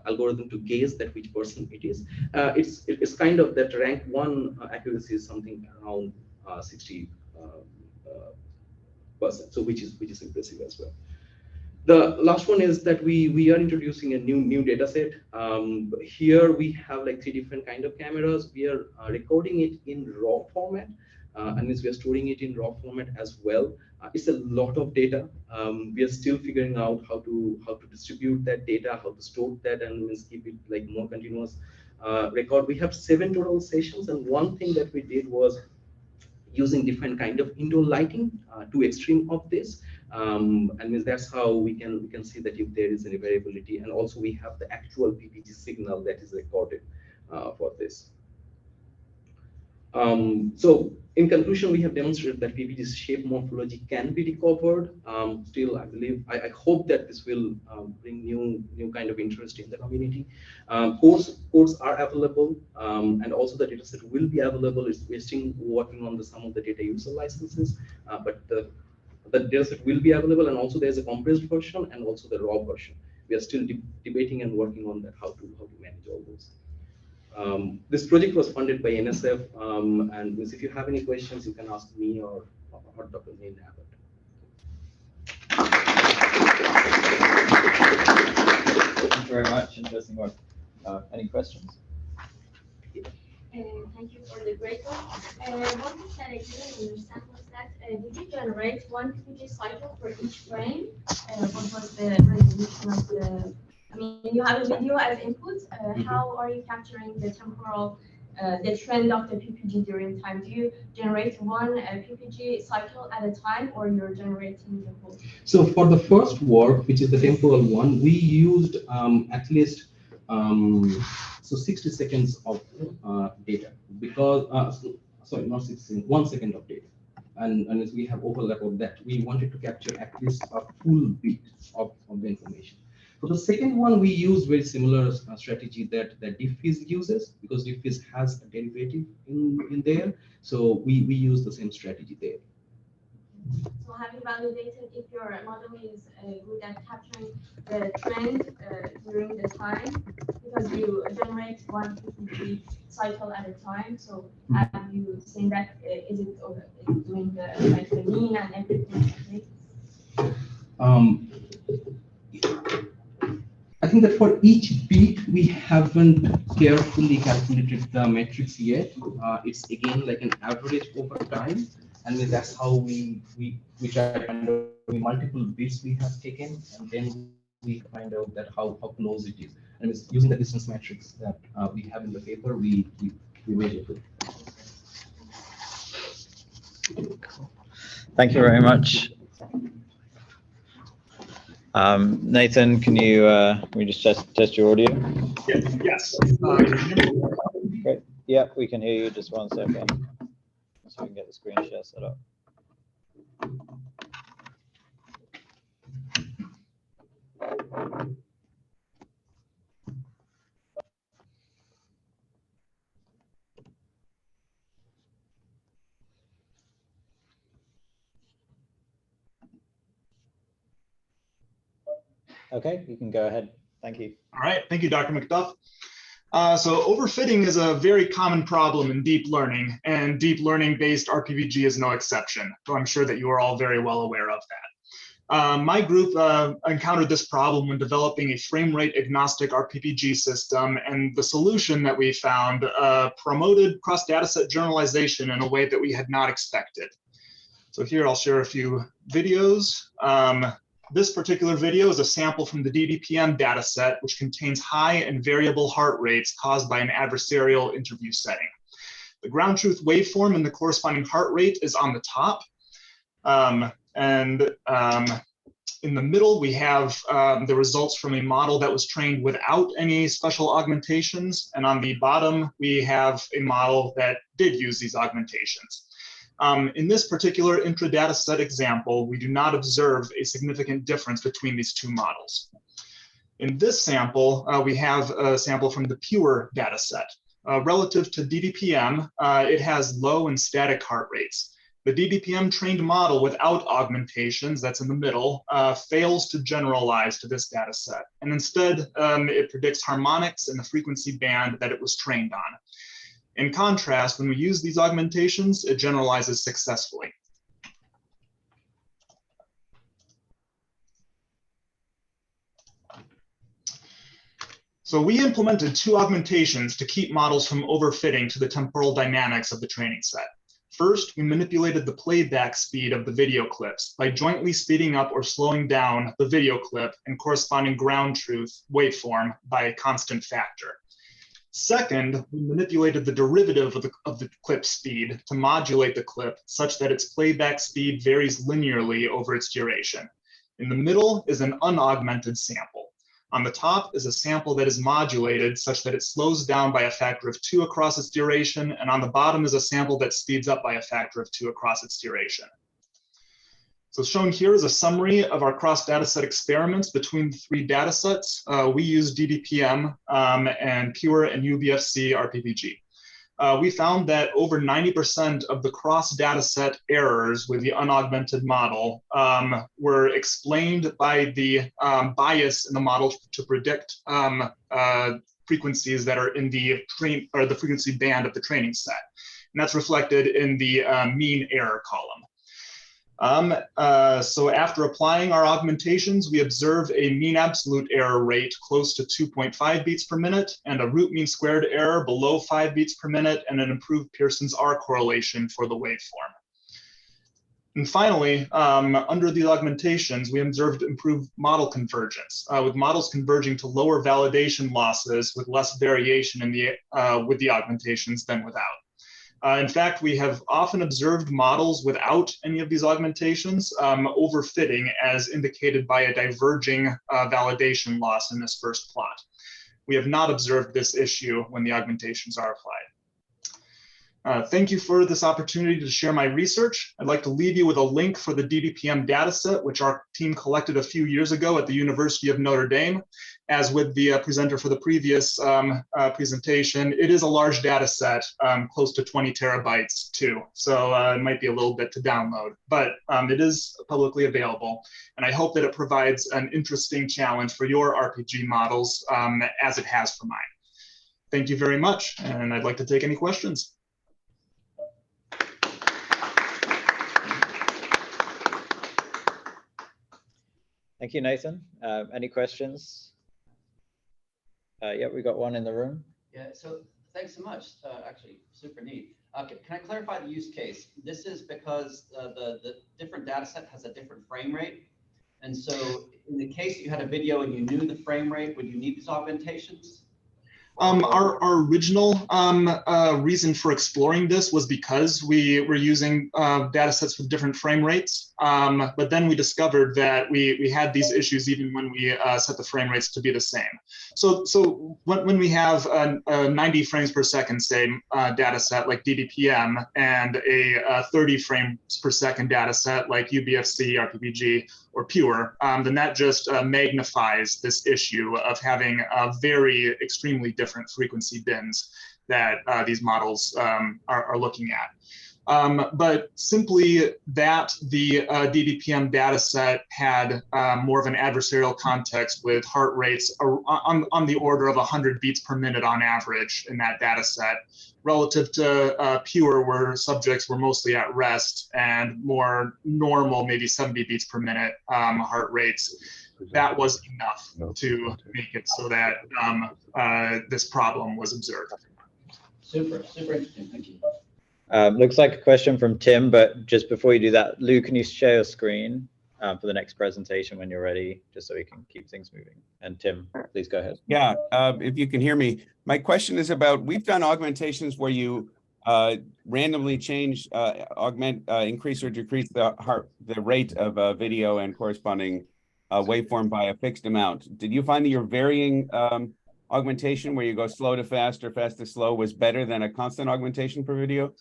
algorithm to guess that which person it is. It's kind of that rank 1 accuracy is something around 60%. So which is impressive as well. The last one is that we are introducing a new data set. Here we have like 3 different kind of cameras. We are recording it in raw format, and means we are storing it in raw format as well. It's a lot of data. We are still figuring out how to distribute that data, how to store that, and means keep it like more continuous record. We have 7 total sessions, and one thing that we did was using different kind of indoor lighting, 2 extreme of this. And means that's how we can see that if there is any variability, and also we have the actual PPG signal that is recorded for this. So in conclusion, we have demonstrated that PPG's shape morphology can be recovered. Still, I believe, I hope that this will bring new kind of interest in the community. Codes are available, and also the dataset will be available. We're still working on some of the data user licenses, but the dataset will be available, and also there's a compressed version and also the raw version. We are still debating and working on that, how to manage all those. This project was funded by NSF, and if you have any questions, you can ask me or Dr. Neil Abbott. Thank you very much. Interesting work. Any questions? Thank you for the great one. One thing that I didn't understand was that did you generate one PPG cycle for each frame? What was the resolution of the? I mean, you have a video as input. How are you capturing the temporal, the trend of the PPG during time? Do you generate one PPG cycle at a time, or you're generating the whole? So for the first work, which is the temporal one, we used at least so 60 seconds of data, because sorry, not 60 seconds, 1 second of data. And as we have overlap of that, we wanted to capture at least a full bit of the information. For the second one, we used very similar strategy that Diffviz uses, because Diffviz has a derivative in there. So we use the same strategy there. So have you validated if your model is good at capturing the trend during the time? Because you generate one PPG cycle at a time. So have you seen that is it doing the mean and everything? I think that for each beat, we haven't carefully calculated the metrics yet. It's again like an average over time, and that's how we try to find out multiple beats we have taken, and then we find out that how close it is. And it's using the distance metrics that we have in the paper, we measure it. Thank you very much. Nathan, can we just test your audio? Yes. Great. Yeah, we can hear you. Just 1 second, so we can get the screen share set up. Okay, you can go ahead. Thank you. All right. Thank you, Dr. McDuff. So overfitting is a very common problem in deep learning, and deep learning-based RPPG is no exception. So I'm sure that you are all very well aware of that. My group encountered this problem when developing a frame rate agnostic RPPG system, and the solution that we found promoted cross dataset generalization in a way that we had not expected. So here I'll share a few videos. This particular video is a sample from the DDPM dataset, which contains high and variable heart rates caused by an adversarial interview setting. The ground truth waveform and the corresponding heart rate is on the top. In the middle, we have the results from a model that was trained without any special augmentations. And on the bottom, we have a model that did use these augmentations. In this particular intra-data set example, we do not observe a significant difference between these two models. In this sample, we have a sample from the pure data set. Relative to DDPM, it has low and static heart rates. The DDPM trained model without augmentations, that's in the middle, fails to generalize to this data set. And instead, it predicts harmonics in the frequency band that it was trained on. In contrast, when we use these augmentations, it generalizes successfully. So we implemented 2 augmentations to keep models from overfitting to the temporal dynamics of the training set. First, we manipulated the playback speed of the video clips by jointly speeding up or slowing down the video clip and corresponding ground truth waveform by a constant factor. Second, we manipulated the derivative of the clip speed to modulate the clip such that its playback speed varies linearly over its duration. In the middle is an unaugmented sample. On the top is a sample that is modulated such that it slows down by a factor of 2 across its duration, and on the bottom is a sample that speeds up by a factor of 2 across its duration. So shown here is a summary of our cross dataset experiments between the 3 datasets. We use DBPM and Pure and UBFC RPPG. We found that over 90% of the cross dataset errors with the unaugmented model were explained by the bias in the model to predict frequencies that are in the frequency band of the training set. And that's reflected in the mean error column. So after applying our augmentations, we observe a mean absolute error rate close to 2.5 beats per minute and a root mean squared error below 5 beats per minute and an improved Pearson's R correlation for the waveform. And finally, under these augmentations, we observed improved model convergence, with models converging to lower validation losses with less variation in with the augmentations than without. In fact, we have often observed models without any of these augmentations overfitting as indicated by a diverging validation loss in this first plot. We have not observed this issue when the augmentations are applied. Thank you for this opportunity to share my research. I'd like to leave you with a link for the DBPM dataset, which our team collected a few years ago at the University of Notre Dame. As with the presenter for the previous presentation, it is a large dataset, close to 20 terabytes too. So it might be a little bit to download, but it is publicly available. And I hope that it provides an interesting challenge for your RPG models as it has for mine. Thank you very much. And I'd like to take any questions. Thank you, Nathan. Any questions? Yeah, we got one in the room. Yeah, so thanks so much. Actually, super neat. Can I clarify the use case? This is because the different data set has a different frame rate. And so in the case that you had a video and you knew the frame rate, would you need these augmentations? Our original reason for exploring this was because we were using data sets with different frame rates. But then we discovered that we had these issues even when we set the frame rates to be the same. So when we have a 90 frames per second, say, data set like DBPM and a 30 frames per second data set like UBFC, RPPG, or Pure, then that just magnifies this issue of having very extremely different frequency bins that these models are looking at. But simply that the DBPM data set had more of an adversarial context with heart rates on the order of 100 beats per minute on average in that data set, relative to Pure, where subjects were mostly at rest and more normal, maybe 70 beats per minute heart rates. That was enough to make it so that this problem was observed. Super, super interesting. Thank you. Looks like a question from Tim, but just before you do that, Lou, can you share your screen for the next presentation when you're ready, just so we can keep things moving? And Tim, please go ahead. Yeah, if you can hear me. My question is about, we've done augmentations where you randomly change, increase or decrease the rate of a video and corresponding waveform by a fixed amount. Did you find that your varying augmentation where you go slow to fast or fast to slow was better than a constant augmentation per video?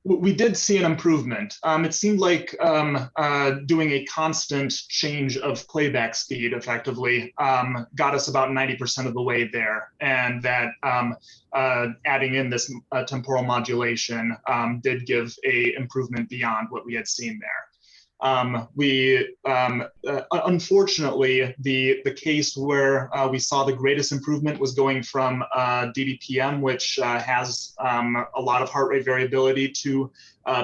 We did see an improvement. It seemed like doing a constant change of playback speed effectively got us about 90% of the way there, and that adding in this temporal modulation did give a improvement beyond what we had seen there. Unfortunately, the case where we saw the greatest improvement was going from DBPM, which has a lot of heart rate variability, to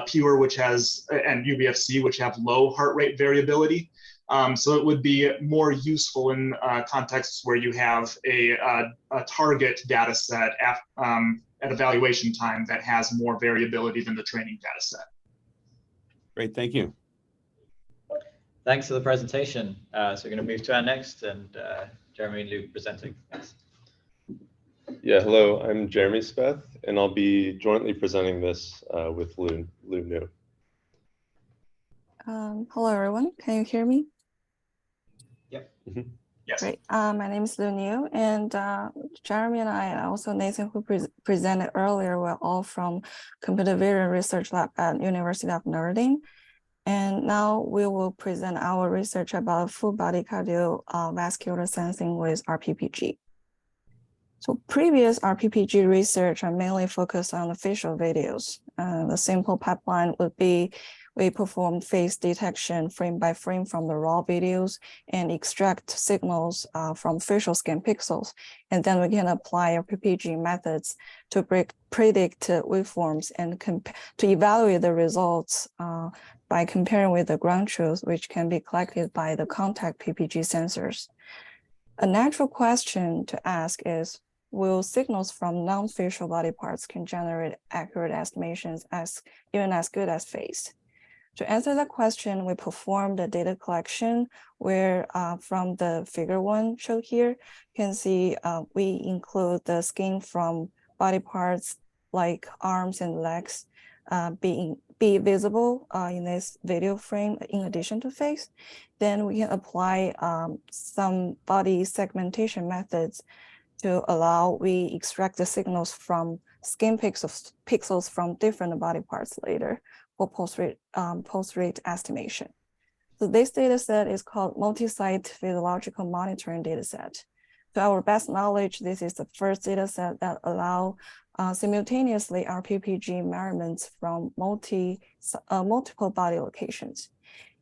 Pure, which has, and UBFC, which have low heart rate variability. So it would be more useful in contexts where you have a target data set at evaluation time that has more variability than the training data set. Great, thank you. Thanks for the presentation. So we're going to move to our next, and Jeremy and Luke presenting. Thanks. Yeah, hello, I'm Jeremy Speth, and I'll be jointly presenting this with Lu New. Hello, everyone. Can you hear me? Yep. Mhm. Yes. Great. My name is Lu New, and Jeremy and I, and also Nathan, who presented earlier, we're all from Computer Vision Research Lab at University of Notre Dame. And now we will present our research about full body cardiovascular sensing with RPPG. So previous RPPG research are mainly focused on the facial videos. The simple pipeline would be we perform face detection frame by frame from the raw videos and extract signals from facial scan pixels. And then we can apply RPPG methods to predict waveforms and to evaluate the results by comparing with the ground truth, which can be collected by the contact PPG sensors. A natural question to ask is, will signals from non-facial body parts can generate accurate estimations even as good as face? To answer that question, we performed a data collection where from the figure 1 shown here, you can see we include the skin from body parts like arms and legs be visible in this video frame in addition to face. Then we can apply some body segmentation methods to allow we extract the signals from skin pixels from different body parts later for post-rate estimation. So this data set is called multi-site physiological monitoring data set. To our best knowledge, this is the first data set that allow simultaneously RPPG measurements from multiple body locations.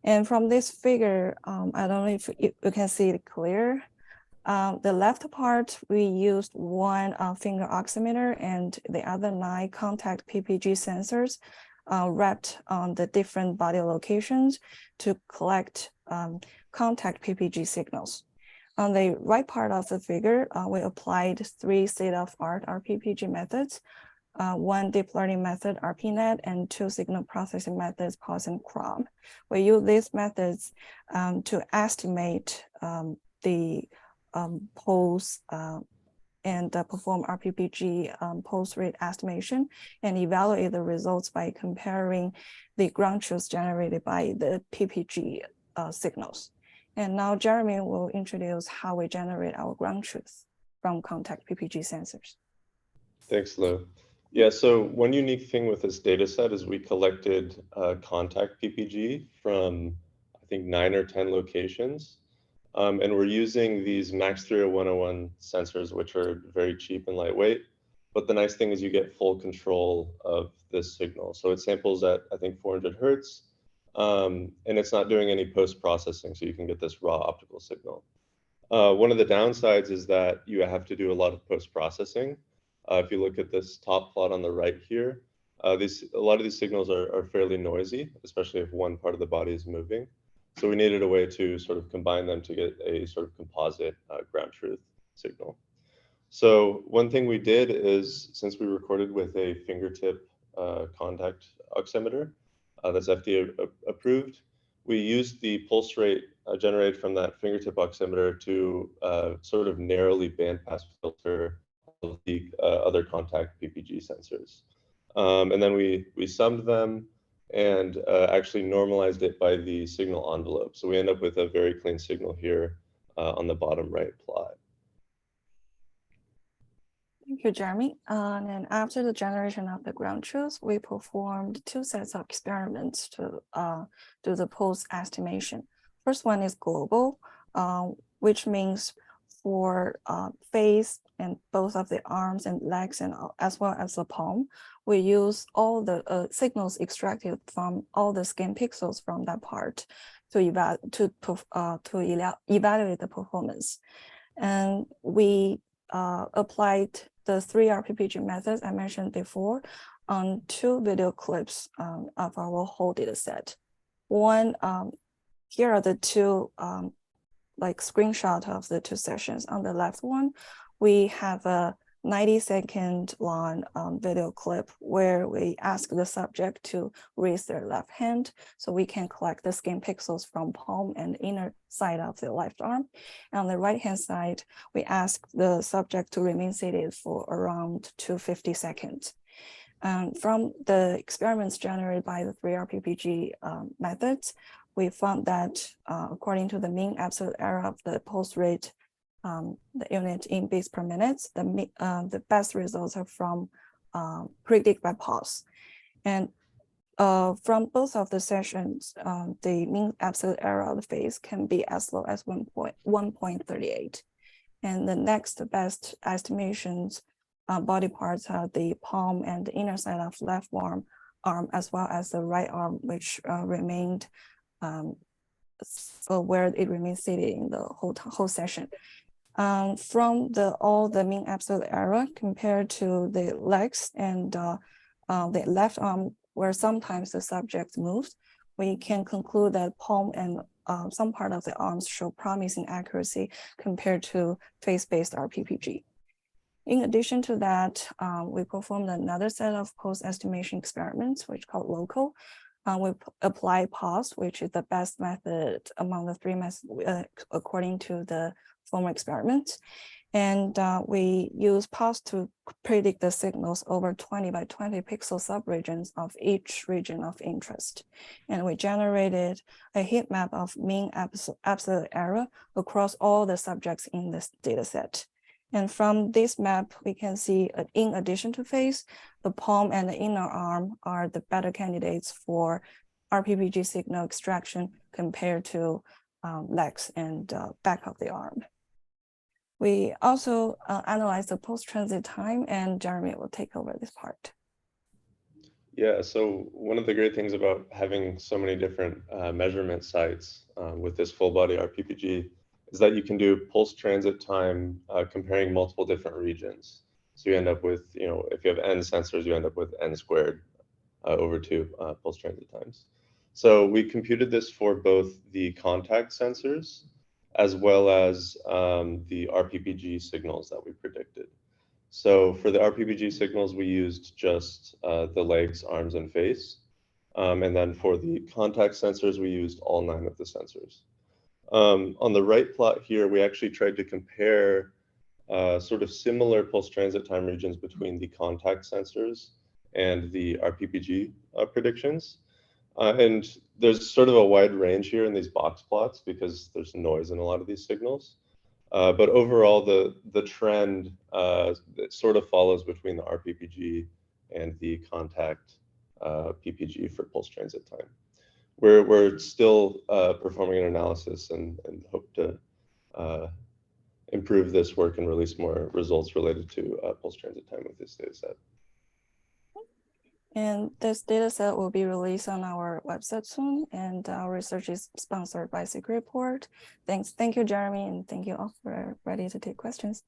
And from this figure, I don't know if you can see it clear. The left part, we used one finger oximeter and the other 9 contact PPG sensors wrapped on the different body locations to collect contact PPG signals. On the right part of the figure, we applied 3 state-of-art RPPG methods, 1 deep learning method, RPNet, and 2 signal processing methods, POS and CROM. We use these methods to estimate the pulse and perform RPPG pulse rate estimation and evaluate the results by comparing the ground truth generated by the PPG signals. And now Jeremy will introduce how we generate our ground truth from contact PPG sensors. Thanks, Lou. Yeah, so one unique thing with this data set is we collected contact PPG from, I think, 9 or 10 locations. And we're using these Max 30101 sensors, which are very cheap and lightweight. But the nice thing is you get full control of this signal. So it samples at, I think, 400 Hertz. And it's not doing any post-processing, so you can get this raw optical signal. One of the downsides is that you have to do a lot of post-processing. If you look at this top plot on the right here, a lot of these signals are fairly noisy, especially if one part of the body is moving. So we needed a way to sort of combine them to get a sort of composite ground truth signal. So one thing we did is, since we recorded with a fingertip contact oximeter that's FDA approved, we used the pulse rate generated from that fingertip oximeter to sort of narrowly bandpass filter of the other contact PPG sensors. And then we summed them and actually normalized it by the signal envelope. So we end up with a very clean signal here on the bottom right plot. Thank you, Jeremy. And after the generation of the ground truth, we performed 2 sets of experiments to do the pulse estimation. First one is global, which means for face and both of the arms and legs and as well as the palm, we use all the signals extracted from all the skin pixels from that part to evaluate the performance. And we applied the 3 RPPG methods I mentioned before on 2 video clips of our whole data set. One, here are the 2 like screenshot of the 2 sessions. On the left one, we have a 90-second long video clip where we ask the subject to raise their left hand so we can collect the skin pixels from palm and inner side of the left arm. And on the right-hand side, we ask the subject to remain seated for around 250 seconds. From the experiments generated by the 3RPPG methods, we found that according to the mean absolute error of the pulse rate, the unit in beats per minute, the best results are from predict by pulse. And from both of the sessions, the mean absolute error of the phase can be as low as 1.38. And the next best estimations body parts are the palm and the inner side of left arm, as well as the right arm, which remained where it remains seated in the whole session. From all the mean absolute error compared to the legs and the left arm, where sometimes the subject moves, we can conclude that palm and some part of the arms show promising accuracy compared to face-based RPPG. In addition to that, we performed another set of post-estimation experiments, which called local. We apply pause, which is the best method among the three methods according to the former experiments. And we use pause to predict the signals over 20 by 20 pixel subregions of each region of interest. And we generated a heat map of mean absolute error across all the subjects in this data set. And from this map, we can see, in addition to face, the palm and the inner arm are the better candidates for RPPG signal extraction compared to legs and back of the arm. We also analyzed the post-transit time, and Jeremy will take over this part. Yeah, so one of the great things about having so many different measurement sites with this full body RPPG is that you can do pulse transit time comparing multiple different regions. So you end up with, if you have n sensors, you end up with n squared over 2 pulse transit times. So we computed this for both the contact sensors as well as the RPPG signals that we predicted. So for the RPPG signals, we used just the legs, arms, and face. And then for the contact sensors, we used all 9 of the sensors. On the right plot here, we actually tried to compare sort of similar pulse transit time regions between the contact sensors and the RPPG predictions. And there's sort of a wide range here in these box plots because there's noise in a lot of these signals. But overall, the trend sort of follows between the RPPG and the contact PPG for pulse transit time. We're still performing an analysis and hope to improve this work and release more results related to pulse transit time with this data set. And this data set will be released on our website soon, and our research is sponsored by CVPR. Thank you, Jeremy, and thank you all for ready to take questions.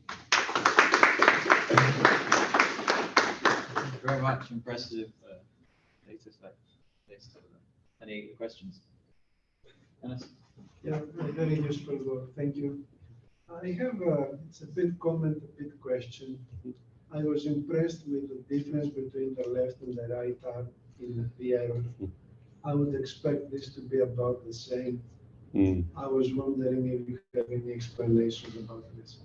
Thank you very much. Impressive data set. Any questions? Dennis? Yeah, very useful work. Thank you. I have it's a bit comment, a bit question. I was impressed with the difference between the left and the right arm in the error. I would expect this to be about the same. I was wondering if you have any explanations about this.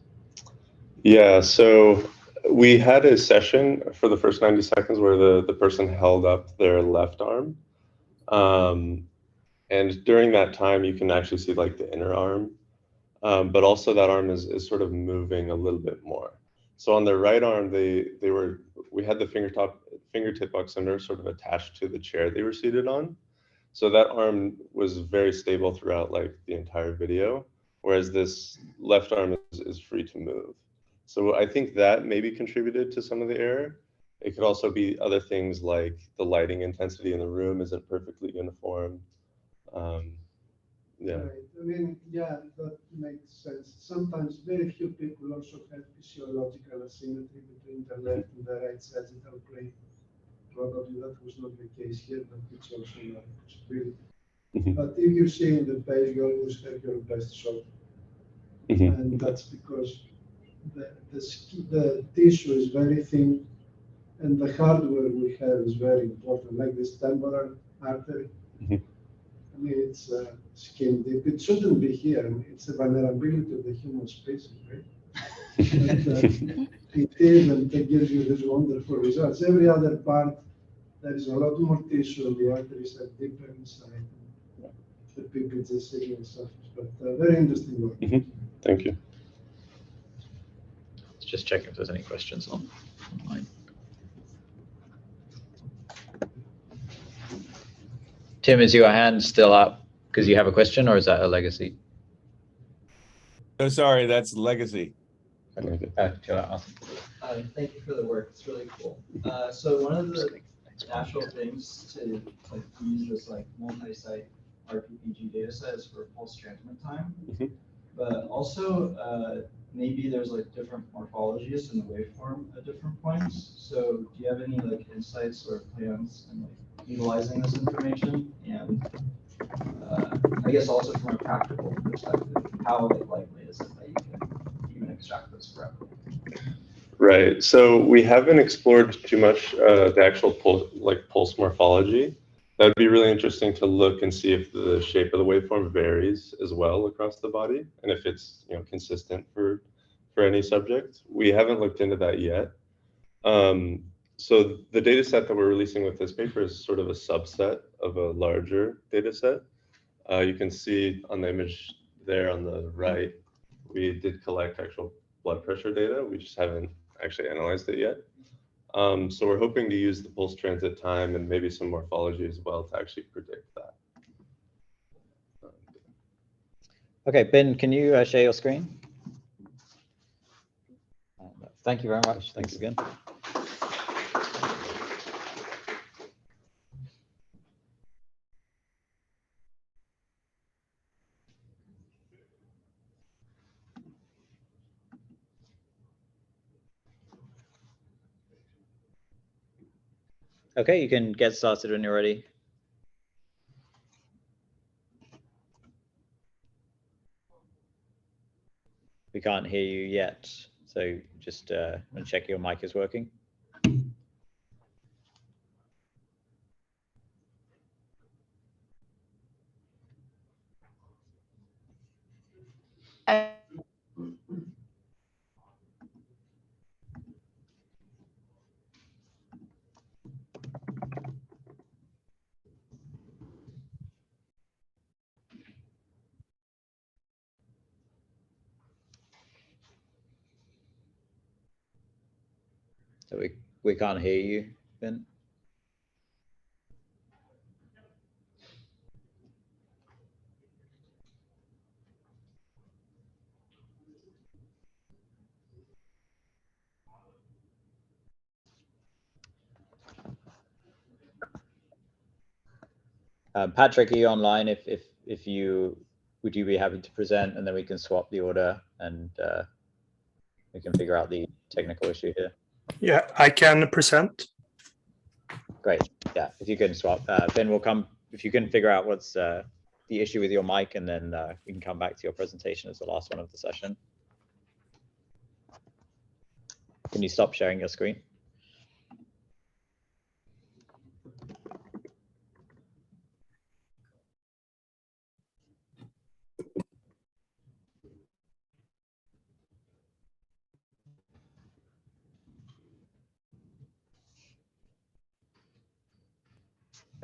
Yeah, so we had a session for the first 90 seconds where the person held up their left arm. And during that time, you can actually see like the inner arm, but also that arm is sort of moving a little bit more. So on the right arm, we had the fingertip oximeter sort of attached to the chair they were seated on. So that arm was very stable throughout like the entire video, whereas this left arm is free to move. So I think that maybe contributed to some of the error. It could also be other things like the lighting intensity in the room isn't perfectly uniform. Yeah. Right. I mean, yeah, that makes sense. Sometimes very few people also have physiological asymmetry between the left and the right sagittal plane. Probably that was not the case here, but it's also not a possibility. But if you see in the page, you always have your best shot. And that's because the tissue is very thin, and the hardware we have is very important, like this temporal artery. I mean, it's skin deep. It shouldn't be here. I mean, it's a vulnerability of the human species, right? But, it is, and it gives you these wonderful results. Every other part, there is a lot more tissue, and the arteries are deeper inside. The PPG signal suffers, but very interesting work. Thank you. Let's just check if there's any questions online. Tim, is your hand still up because you have a question, or is that a legacy? Oh, sorry, that's legacy. Okay. Awesome. Thank you for the work. It's really cool. So one of the natural things to use this multi-site RPPG data set is for pulse transmit time, but also maybe there's different morphologies in the waveform at different points. So do you have any insights or plans in utilizing this information? And I guess also from a practical perspective, how likely is it that you can even extract this forever? Right. So we haven't explored too much the actual pulse morphology. That'd be really interesting to look and see if the shape of the waveform varies as well across the body, and if it's consistent for any subject. We haven't looked into that yet. So the data set that we're releasing with this paper is sort of a subset of a larger data set. You can see on the image there on the right, we did collect actual blood pressure data. We just haven't actually analyzed it yet. So we're hoping to use the pulse transit time and maybe some morphology as well to actually predict that. Okay, Ben, can you share your screen? Thank you very much. Thanks again. Okay, you can get started when you're ready. We can't hear you yet, so just check your mic is working. So we can't hear you, Ben. Patrick, are you online? If you would you be happy to present, and then we can swap the order and we can figure out the technical issue here. Yeah, I can present. Great. Yeah, if you can swap, Ben will come. If you can figure out what's the issue with your mic, and then we can come back to your presentation as the last one of the session. Can you stop sharing your screen?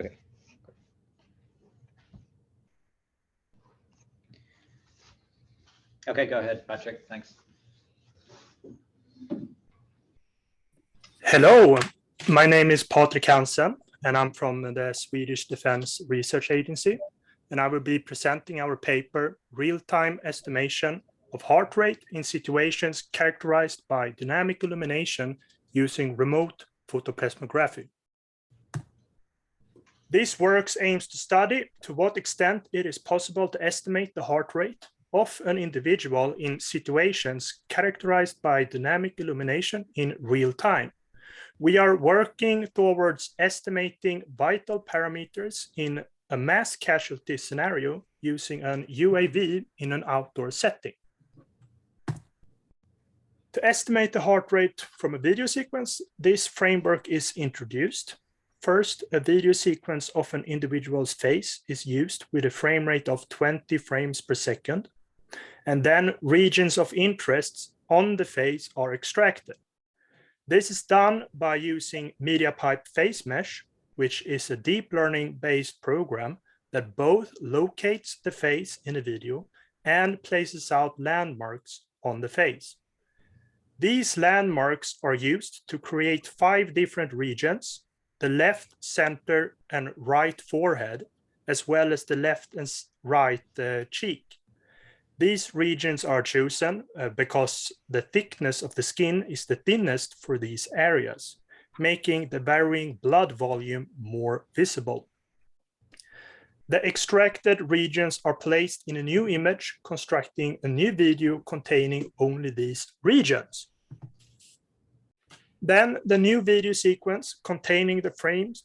Okay. Okay, go ahead, Patrick. Thanks. Hello, my name is Patrik Hansen, and I'm from the Swedish Defense Research Agency, and I will be presenting our paper, Real-Time Estimation of Heart Rate in Situations Characterized by Dynamic Illumination using Remote Photoplethysmography. This work aims to study to what extent it is possible to estimate the heart rate of an individual in situations characterized by dynamic illumination in real time. We are working towards estimating vital parameters in a mass casualty scenario using an UAV in an outdoor setting. To estimate the heart rate from a video sequence, this framework is introduced. First, a video sequence of an individual's face is used with a frame rate of 20 frames per second, and then regions of interest on the face are extracted. This is done by using MediaPipe Face Mesh, which is a deep learning based program that both locates the face in a video and places out landmarks on the face. These landmarks are used to create 5 different regions: the left, center, and right forehead, as well as the left and right cheek. These regions are chosen because the thickness of the skin is the thinnest for these areas, making the varying blood volume more visible. The extracted regions are placed in a new image, constructing a new video containing only these regions. Then the new video sequence containing the frames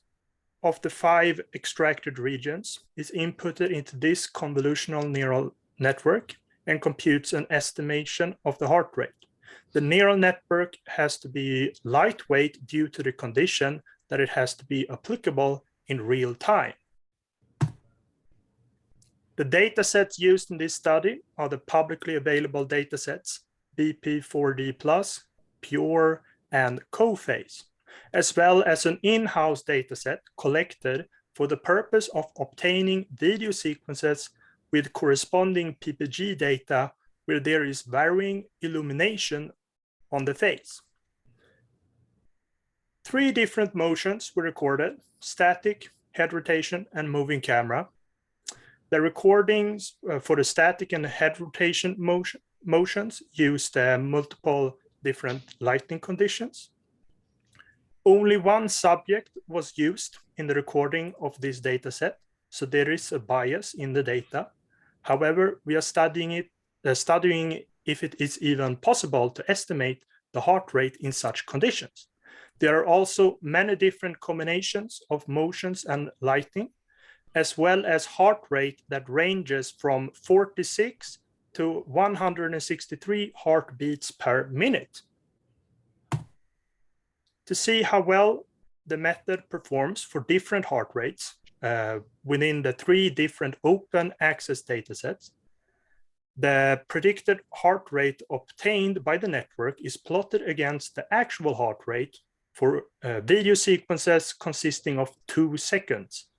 of the 5 extracted regions is inputted into this convolutional neural network and computes an estimation of the heart rate. The neural network has to be lightweight due to the condition that it has to be applicable in real time. The datasets used in this study are the publicly available datasets BP4D+, Pure, and CoPhase, as well as an in-house dataset collected for the purpose of obtaining video sequences with corresponding PPG data where there is varying illumination on the face. 3 different motions were recorded: static, head rotation, and moving camera. The recordings for the static and head rotation motions used multiple different lighting conditions. Only one subject was used in the recording of this data set, so there is a bias in the data. However, we are studying if it is even possible to estimate the heart rate in such conditions. There are also many different combinations of motions and lighting, as well as heart rate that ranges from 46 to 163 heartbeats per minute. To see how well the method performs for different heart rates within the 3 different open access datasets, the predicted heart rate obtained by the network is plotted against the actual heart rate for video sequences consisting of 2 seconds.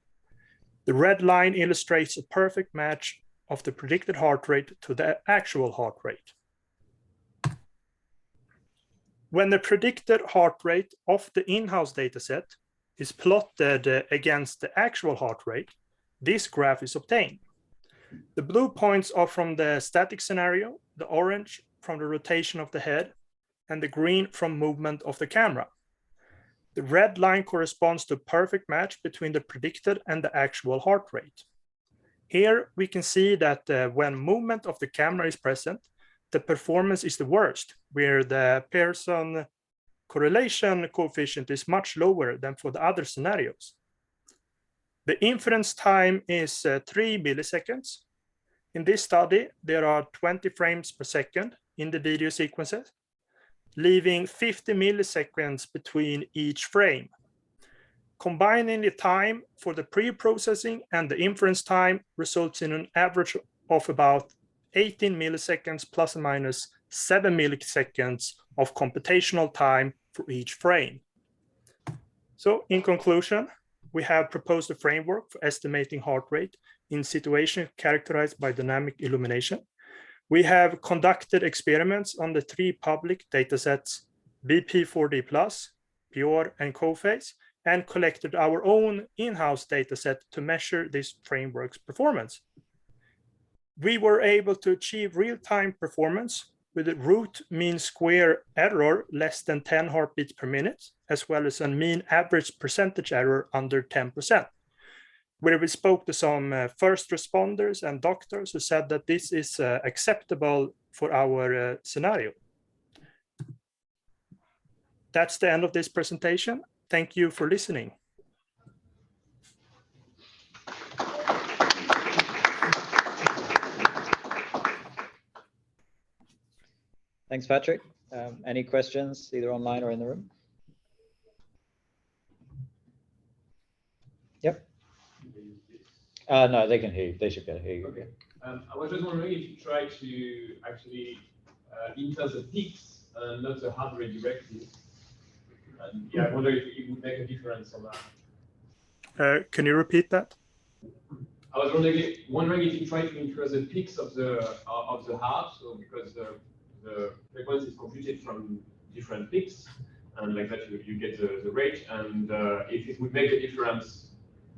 The red line illustrates a perfect match of the predicted heart rate to the actual heart rate. When the predicted heart rate of the in-house dataset is plotted against the actual heart rate, this graph is obtained. The blue points are from the static scenario, the orange from the rotation of the head, and the green from movement of the camera. The red line corresponds to a perfect match between the predicted and the actual heart rate. Here we can see that when movement of the camera is present, the performance is the worst, where the Pearson correlation coefficient is much lower than for the other scenarios. The inference time is 3 milliseconds. In this study, there are 20 frames per second in the video sequences, leaving 50 milliseconds between each frame. Combining the time for the pre-processing and the inference time results in an average of about 18 milliseconds plus or minus 7 milliseconds of computational time for each frame. So in conclusion, we have proposed a framework for estimating heart rate in situations characterized by dynamic illumination. We have conducted experiments on the 3 public datasets, BP4D+, Pure, and CoPhase, and collected our own in-house dataset to measure this framework's performance. We were able to achieve real-time performance with a root mean square error less than 10 heartbeats per minute, as well as a mean average percentage error under 10%. Where we spoke to some first responders and doctors who said that this is acceptable for our scenario. That's the end of this presentation. Thank you for listening. Thanks, Patrick. Any questions either online or in the room? Yep. No, they can hear you. They should be able to hear you. Okay. I was just wondering if you try to actually enter the peaks, not the heart rate directly. And yeah, I wonder if it would make a difference on that. Can you repeat that? I was wondering if you try to enter the peaks of the heart, so because the frequency is computed from different peaks, and like that you get the rate, and if it would make a difference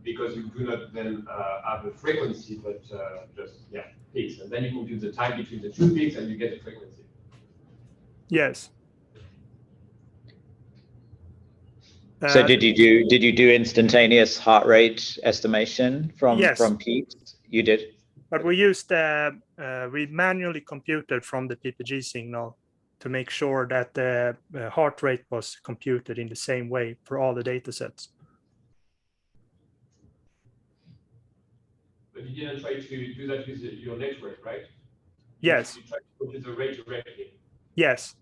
because you do not then have a frequency, but just peaks, and then you compute the time between the two peaks, and you get the frequency. Yes. So did you do instantaneous heart rate estimation from peaks? You did. But we used we manually computed from the PPG signal to make sure that the heart rate was computed in the same way for all the data sets. But you didn't try to do that with your network, right? Yes. You tried to compute the rate directly. Yes.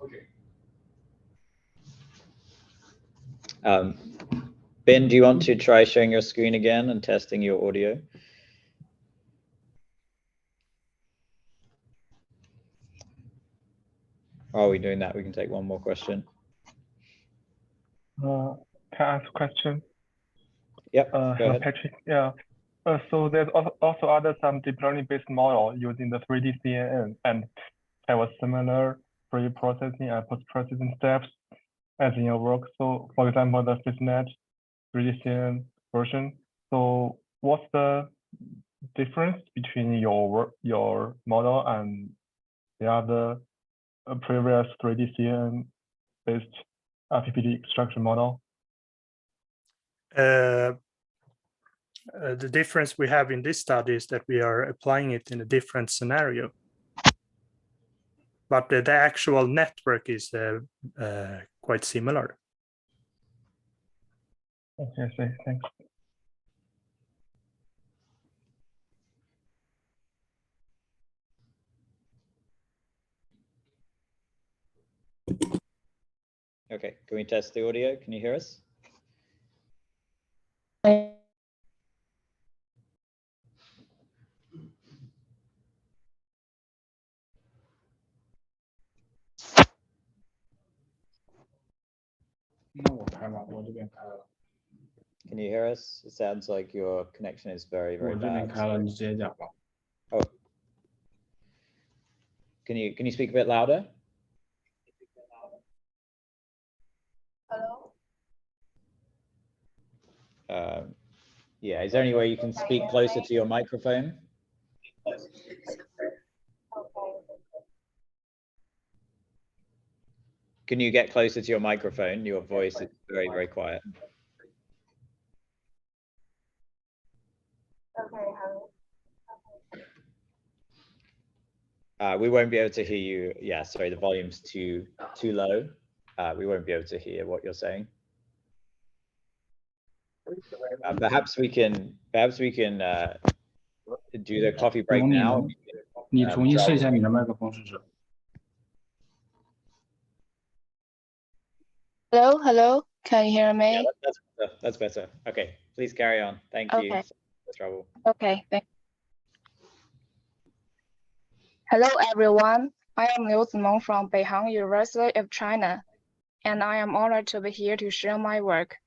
Okay. Ben, do you want to try sharing your screen again and testing your audio? While we're doing that, we can take one more question. Can I ask a question? Yep, go ahead. Patrick. Yeah. So there's also some deep learning-based model using the 3D CNN and have a similar pre-processing and post-processing steps as in your work. So, for example, the FISNet 3D CNN version. So, what's the difference between your model and the other previous 3D CNN based PPD extraction model? The difference we have in this study is that we are applying it in a different scenario. But the actual network is quite similar. Okay, thanks. Okay, can we test the audio? Can you hear us? Can you hear us? It sounds like your connection is very, very bad. Oh. Can you speak a bit louder? Hello? Yeah, is there any way you can speak closer to your microphone? Can you get closer to your microphone? Your voice is very, very quiet. We won't be able to hear you. Yeah, sorry, the volume's too low. We won't be able to hear what you're saying. Perhaps we can do the coffee break now. Hello, can you hear me? Yeah, that's better. Okay, please carry on. Thank you. Okay. No trouble. Okay, Hello, everyone. I am Liu Zimeng from Beihang University of China, and I am honored to be here to share my work.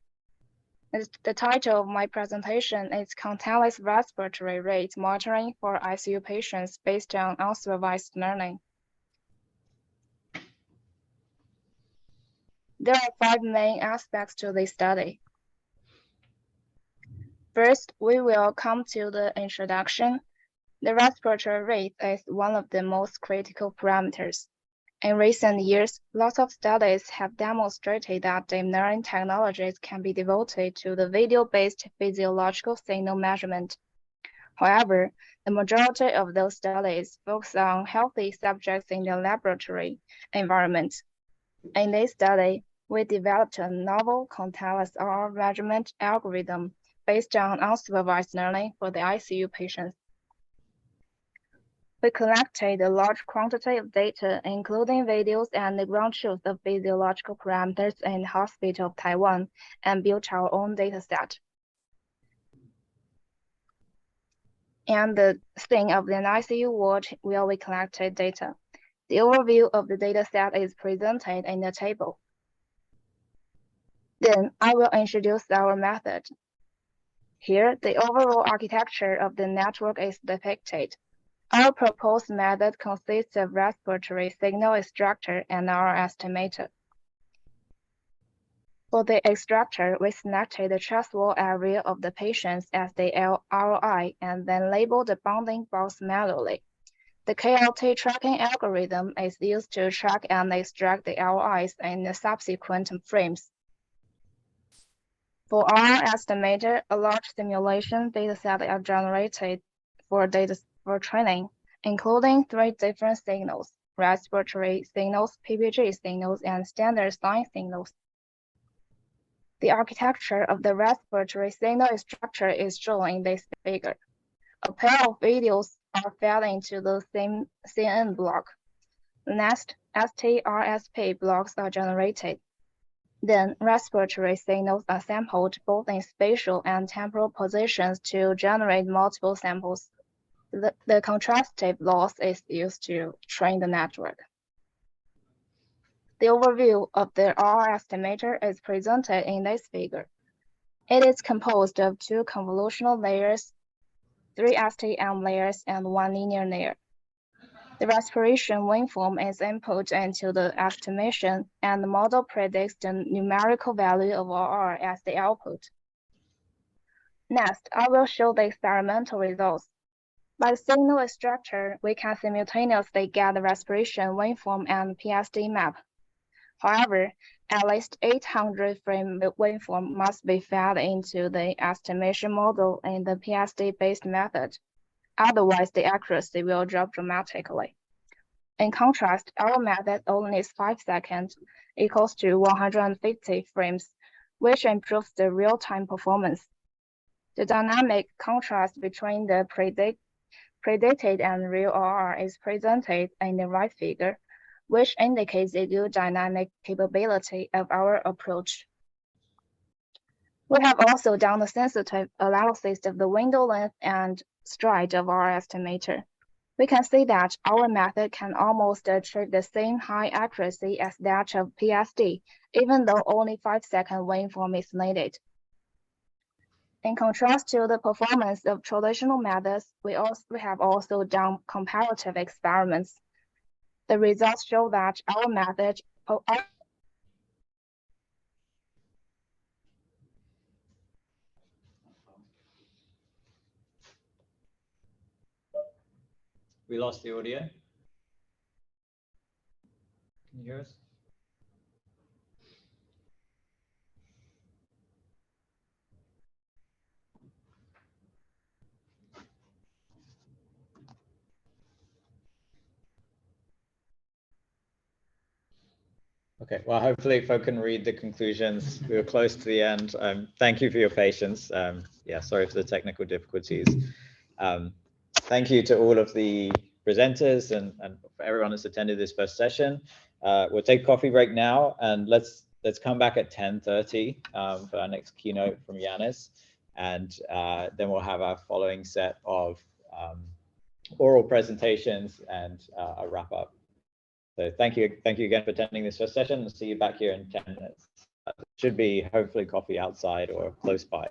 The title of my presentation is Contactless Respiratory Rate Monitoring for ICU Patients based on Unsupervised Learning. There are 5 main aspects to this study. First, we will come to the introduction. The respiratory rate is one of the most critical parameters. In recent years, lots of studies have demonstrated that deep learning technologies can be devoted to the video-based physiological signal measurement. However, the majority of those studies focus on healthy subjects in the laboratory environment. In this study, we developed a novel contactless RR measurement algorithm based on unsupervised learning for the ICU patients. We collected a large quantity of data, including videos and the ground truth of physiological parameters in the Hospital of Taiwan, and built our own dataset. And the scene of an ICU ward where we collected data. The overview of the dataset is presented in the table. Then I will introduce our method. Here, the overall architecture of the network is depicted. Our proposed method consists of respiratory signal extractor and our estimator. For the extractor, we selected the chest wall area of the patients as the ROI and then labeled the bounding box manually. The KLT tracking algorithm is used to track and extract the ROIs in the subsequent frames. For our estimator, a large simulation dataset are generated for training, including 3 different signals: respiratory signals, PPG signals, and standard sign signals. The architecture of the respiratory signal structure is shown in this figure. A pair of videos are fed into the same CNN block. Next, STRSP blocks are generated. Then, respiratory signals are sampled both in spatial and temporal positions to generate multiple samples. The contrastive loss is used to train the network. The overview of the R estimator is presented in this figure. It is composed of 2 convolutional layers, 3 STM layers, and 1 linear layer. The respiration waveform is input into the estimation, and the model predicts the numerical value of RR as the output. Next, I will show the experimental results. By signal extractor, we can simultaneously get the respiration waveform and PSD map. However, at least 800 frame waveform must be fed into the estimation model in the PSD-based method. Otherwise, the accuracy will drop dramatically. In contrast, our method only needs 5 seconds, equals to 150 frames, which improves the real-time performance. The dynamic contrast between the predicted and real RR is presented in the right figure, which indicates the good dynamic capability of our approach. We have also done the sensitive analysis of the window length and stride of our estimator. We can see that our method can almost achieve the same high accuracy as that of PSD, even though only 5-second waveform is needed. In contrast to the performance of traditional methods, we have also done comparative experiments. The results show that our method We lost the audio. Can you hear us? Okay, well, hopefully folk can read the conclusions. We were close to the end. Thank you for your patience. Yeah, sorry for the technical difficulties. Thank you to all of the presenters and for everyone that's attended this first session. We'll take a coffee break now, and let's come back at 10:30 for our next keynote from Yanis, and then we'll have our following set of oral presentations and a wrap up. So thank you again for attending this first session. We'll see you back here in 10 minutes. Should be hopefully coffee outside or close by.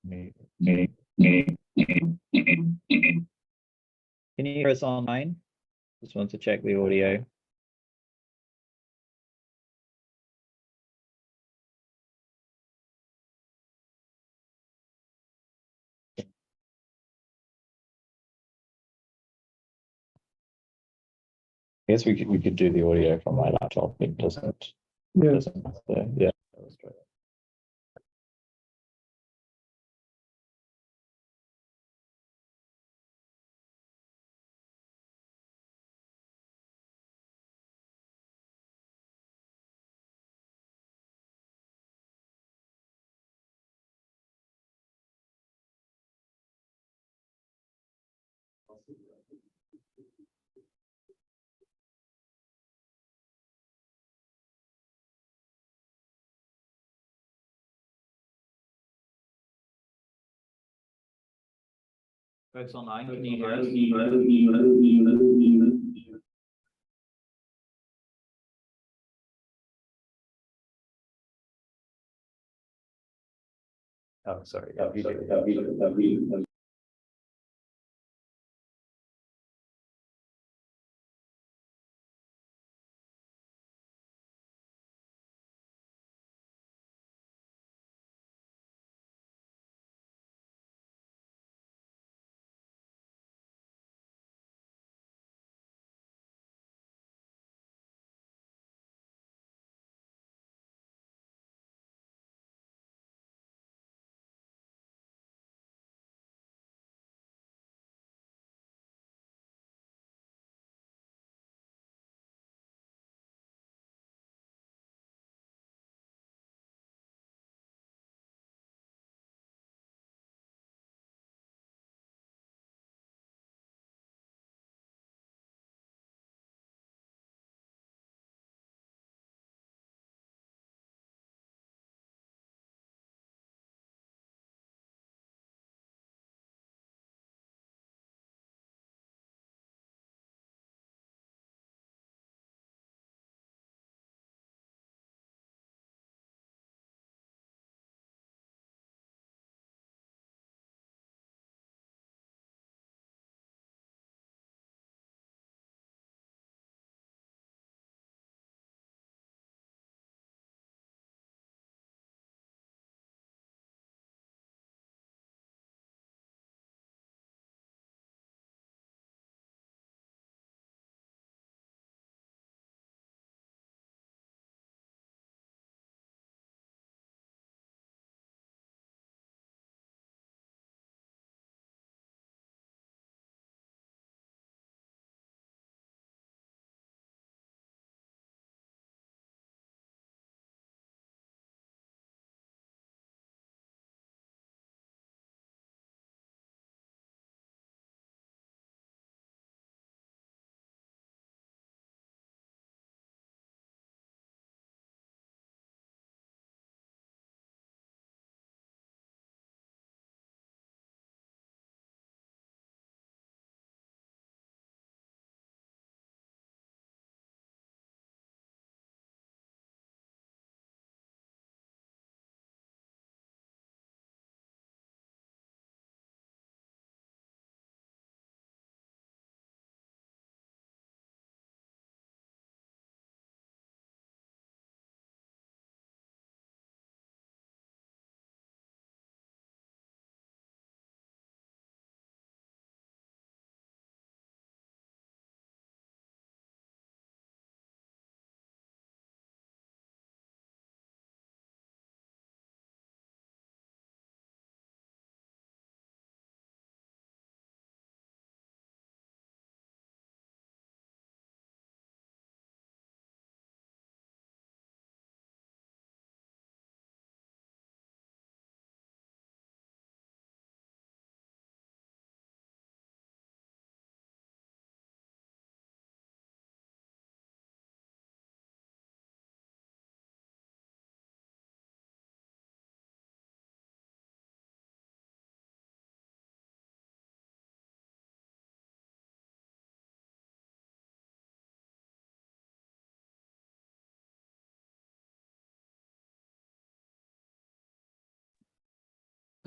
Can you hear us online? Just want to check the audio. I guess we could do the audio from my laptop. It doesn't matter. Yeah, that was great. Folks online, can you hear us? Oh, sorry.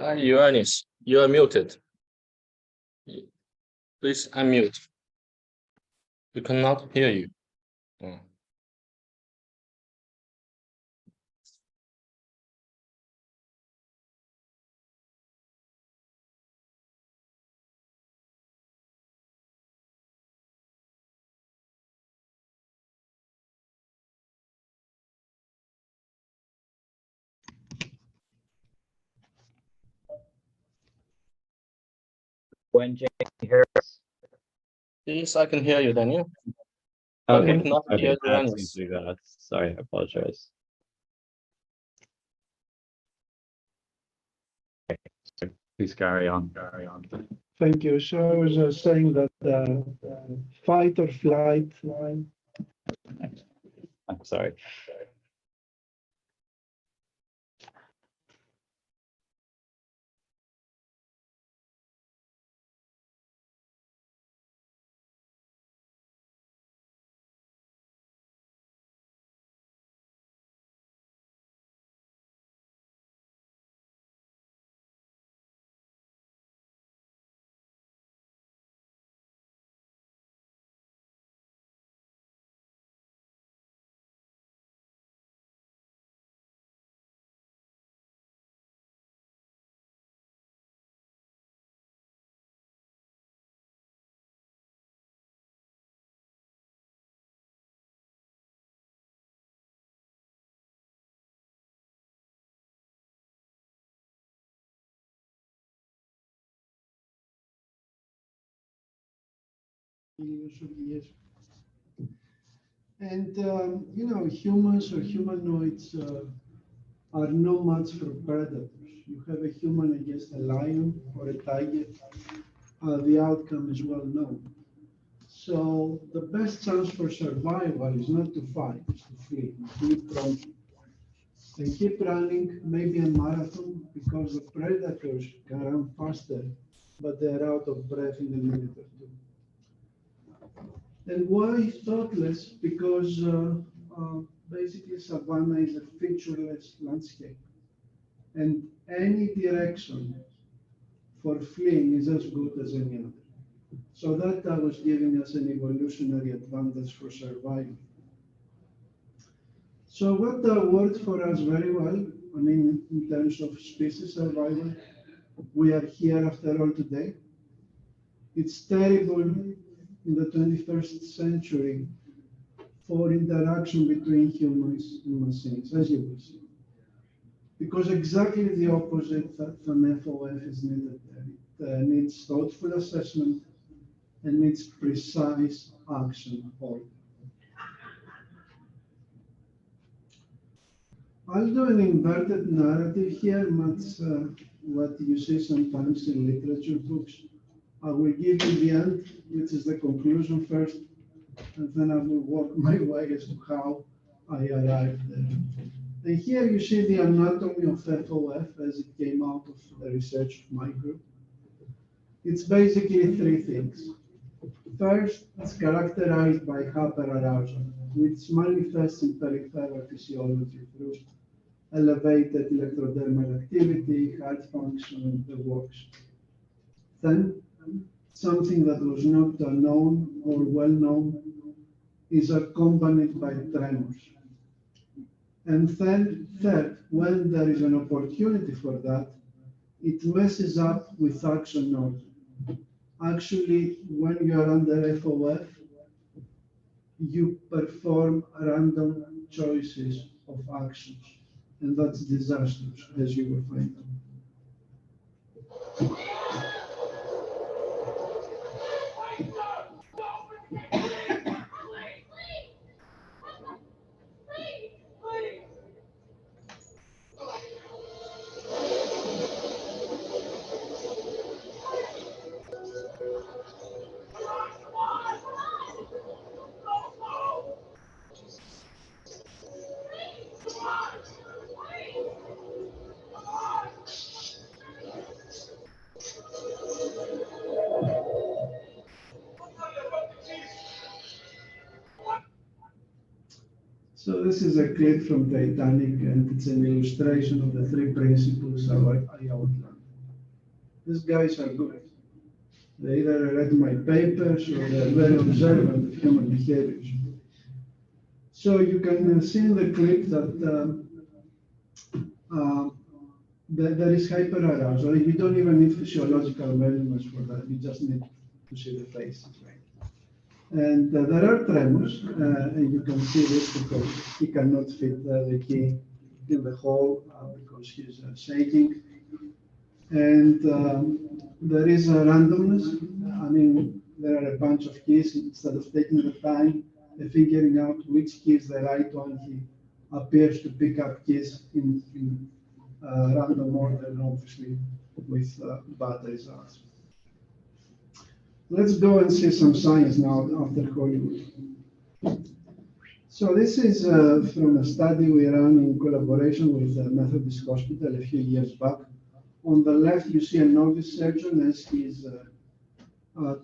Hi, Ioannis, you are muted. Please unmute. We cannot hear you. When Jane hears us? Yes, I can hear you, Daniel. But we cannot hear Ioannis. Sorry, I apologize. So please carry on. Thank you. So I was saying that fight or flight. I'm sorry. Millions of years. And you know, humans or humanoids are no match for predators. You have a human against a lion or a tiger, the outcome is well known. So the best chance for survival is not to fight, it's to flee, keep running. And keep running, maybe a marathon, because the predators can run faster, but they're out of breath in a minute or two. And why thoughtless? Because basically savanna is a featureless landscape. And any direction for fleeing is as good as any other. So that was giving us an evolutionary advantage for survival. So what worked for us very well, I mean, in terms of species survival, we are here after all today. It's terrible in the 21st century for interaction between humans and machines, as you will see. Because exactly the opposite from FOF is needed there. It needs thoughtful assessment and needs precise action order. I'll do an inverted narrative here, much what you see sometimes in literature books. I will give you the end, which is the conclusion first, and then I will work my way as to how I arrived there. And here you see the anatomy of FOF as it came out of the research of my group. It's basically three things. First, it's characterized by hyperarousal, which manifests in peripheral physiology through elevated electrodermal activity, heart function, and the works. Then, something that was not known or well known is accompanied by tremors. And then, third, when there is an opportunity for that, it messes up with action order. Actually, when you are under FOF, you perform random choices of actions, and that's disastrous, as you will find out. So this is a clip from Titanic, and it's an illustration of the three principles I outlined. These guys are good. They either read my papers or they're very observant of human behaviors. So you can see in the clip that there is hyperarousal. You don't even need physiological measurements for that. You just need to see the faces, right? And there are tremors, and you can see this because he cannot fit the key in the hole because he's shaking. And there is a randomness. I mean, there are a bunch of keys. Instead of taking the time and figuring out which key is the right one, he appears to pick up keys in random order, and obviously with bad results. Let's go and see some science now after Hollywood. So this is from a study we ran in collaboration with the Methodist Hospital a few years back. On the left, you see a novice surgeon as he's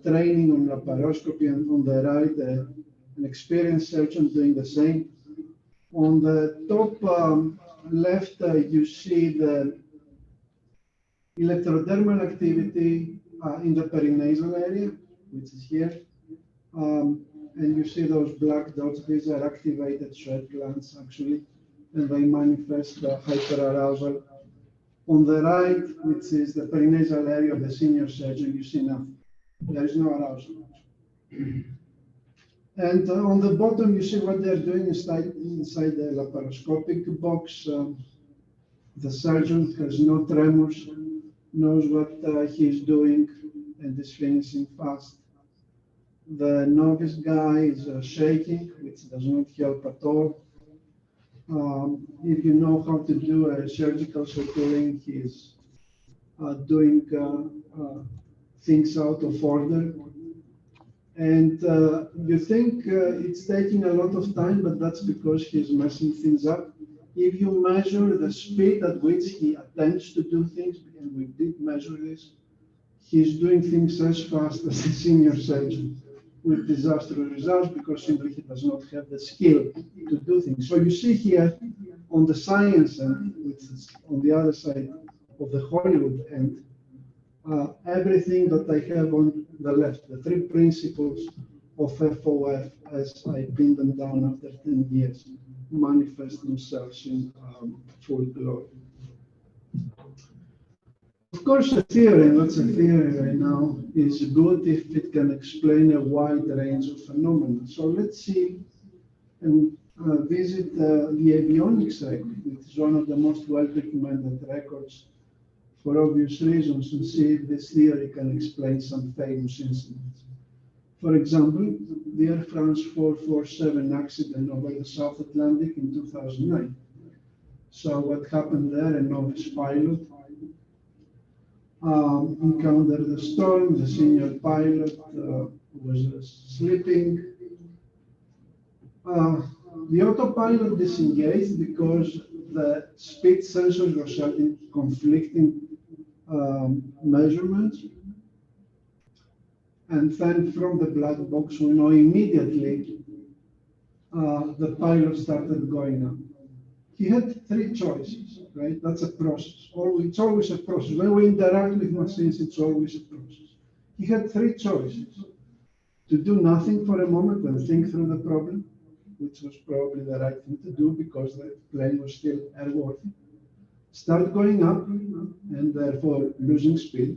training on laparoscopy, and on the right, an experienced surgeon doing the same. On the top left, you see the electrodermal activity in the perinasal area, which is here. And you see those black dots. These are activated sweat glands, actually, and they manifest hyperarousal. On the right, which is the perinasal area of the senior surgeon, you see nothing. There is no arousal. And on the bottom, you see what they're doing inside the laparoscopic box. The surgeon has no tremors, knows what he's doing, and is finishing fast. The novice guy is shaking, which does not help at all. If you know how to do a surgical suturing, he's doing things out of order. And you think it's taking a lot of time, but that's because he's messing things up. If you measure the speed at which he attempts to do things, and we did measure this, he's doing things as fast as a senior surgeon, with disastrous results because simply he does not have the skill to do things. So you see here on the science end, which is on the other side of the Hollywood end, everything that I have on the left, the three principles of FOF as I pin them down after 10 years, manifest themselves in full glory. Of course, a theory, and that's a theory right now, is good if it can explain a wide range of phenomena. So let's see and visit the avionics record, which is one of the most well-documented records for obvious reasons, and see if this theory can explain some famous incidents. For example, the Air France 447 accident over the South Atlantic in 2009. So what happened there, a novice pilot encountered the storm. The senior pilot was sleeping. The autopilot disengaged because the speed sensors were showing conflicting measurements. And then from the black box, we know immediately the pilot started going up. He had three choices, right? That's a process. It's always a process. When we interact with machines, it's always a process. He had three choices: to do nothing for a moment and think through the problem, which was probably the right thing to do because the plane was still airworthy. Start going up and therefore losing speed,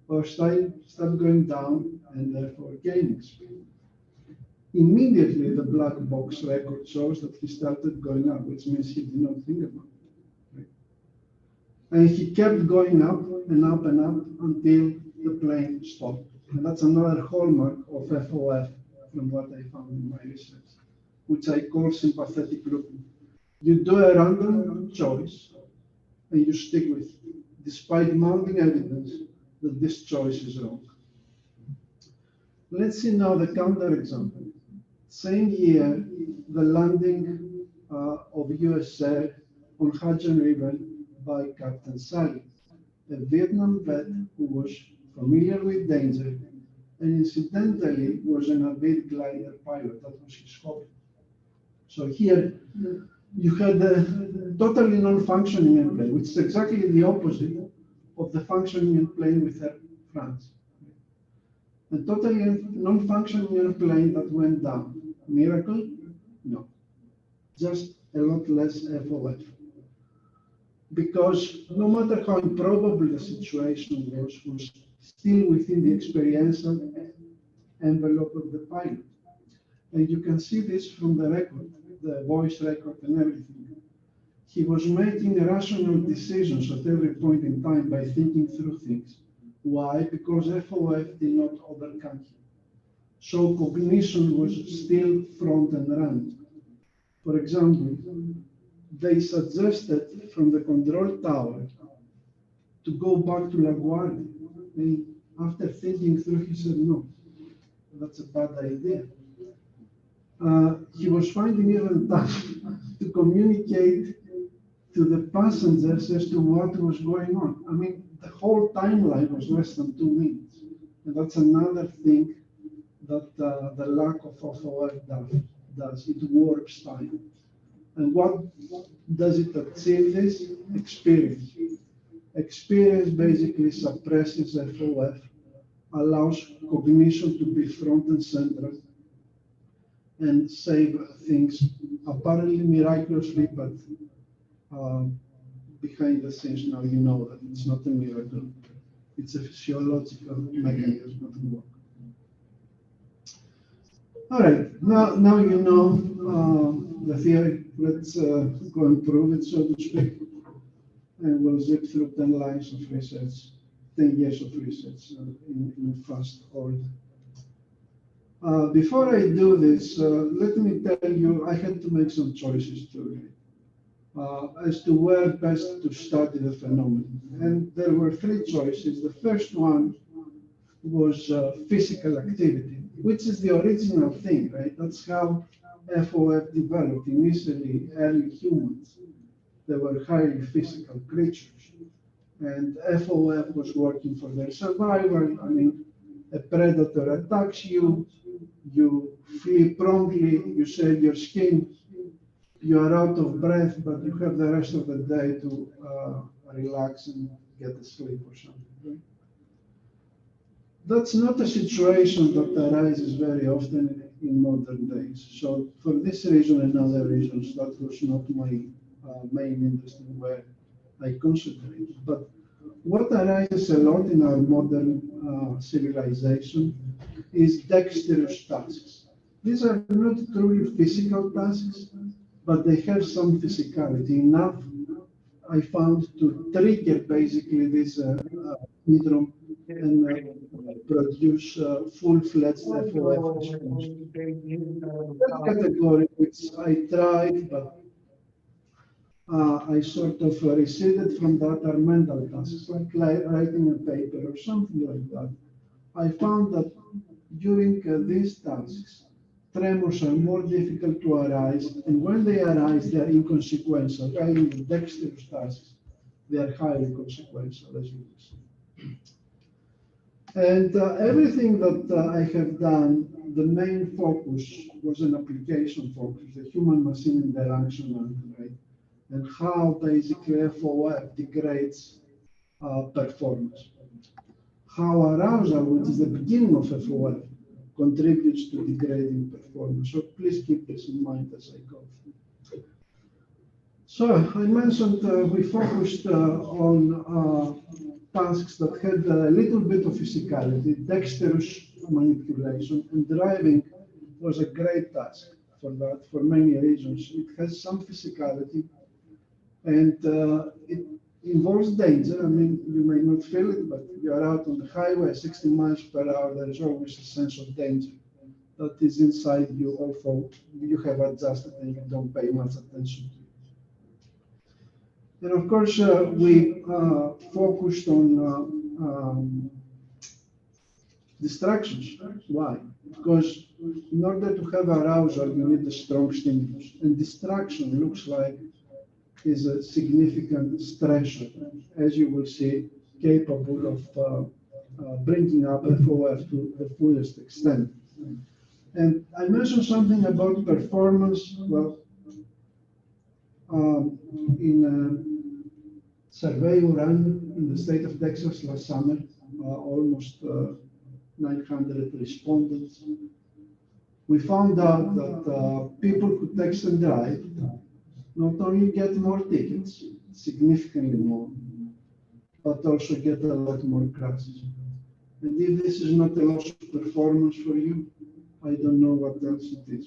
or start going down and therefore gaining speed. Immediately, the black box record shows that he started going up, which means he did not think about it. Right? And he kept going up and up and up until the plane stopped. And that's another hallmark of FOF from what I found in my research, which I call sympathetic looping. You do a random choice and you stick with it, despite mounting evidence that this choice is wrong. Let's see now the counterexample. Same year, the landing of US Air on Hudson River by Captain Sally, a Vietnam vet who was familiar with danger and incidentally was an avid glider pilot. That was his hobby. So here you had a totally non-functioning airplane, which is exactly the opposite of the functioning plane with Air France. A totally non-functioning airplane that went down. Miracle? No. Just a lot less FOF. Because no matter how improbable the situation was still within the experiential envelope of the pilot. And you can see this from the record, the voice record and everything. He was making rational decisions at every point in time by thinking through things. Why? Because FOF did not overcome him. So cognition was still front and running. For example, they suggested from the control tower to go back to LaGuardia. And after thinking through, he said, no, that's a bad idea. He was finding even tough to communicate to the passengers as to what was going on. I mean, the whole timeline was less than 2 minutes. And that's another thing that the lack of FOF does. It warps time. And what does it achieve this? Experience. Experience basically suppresses FOF, allows cognition to be front and center, and save things apparently miraculously, but behind the scenes now you know that it's not a miracle. It's a physiological mechanism of work. All right, now you know the theory. Let's go and prove it, so to speak. And we'll zip through 10 lines of research, 10 years of research in fast order. Before I do this, let me tell you, I had to make some choices too, as to where best to study the phenomenon. And there were 3 choices. The first one was physical activity, which is the original thing, right? That's how FOF developed. Initially, early humans, they were highly physical creatures. And FOF was working for their survival. I mean, a predator attacks you, you flee promptly, you save your skin, you are out of breath, but you have the rest of the day to relax and get a sleep or something. Right? That's not a situation that arises very often in modern days. So for this reason and other reasons, that was not my main interest in where I concentrated. But what arises a lot in our modern civilization is dexterous tasks. These are not truly physical tasks, but they have some physicality enough, I found, to trigger basically this syndrome and produce full-fledged FOF response. That category, which I tried, but I sort of receded from that, are mental tasks, like writing a paper or something like that. I found that during these tasks, tremors are more difficult to arise, and when they arise, they are inconsequential. While in the dexterous tasks, they are highly consequential, as you will see. And everything that I have done, the main focus was an application focus, the human-machine interaction, right? And how basically FOF degrades performance. How arousal, which is the beginning of FOF, contributes to degrading performance. So please keep this in mind as I go through. So I mentioned we focused on tasks that had a little bit of physicality, dexterous manipulation, and driving was a great task for that, for many reasons. It has some physicality, and it involves danger. I mean, you may not feel it, but you are out on the highway, 60 miles per hour, there is always a sense of danger that is inside you, although you have adjusted and you don't pay much attention to it. And of course, we focused on distractions. Why? Because in order to have arousal, you need a strong stimulus. And distraction looks like is a significant stressor, as you will see, capable of bringing up FOF to the fullest extent. And I mentioned something about performance. Well, in survey we ran in the state of Texas last summer, almost 900 respondents. We found out that people who text and drive not only get more tickets, significantly more, but also get a lot more crashes. And if this is not a loss of performance for you, I don't know what else it is.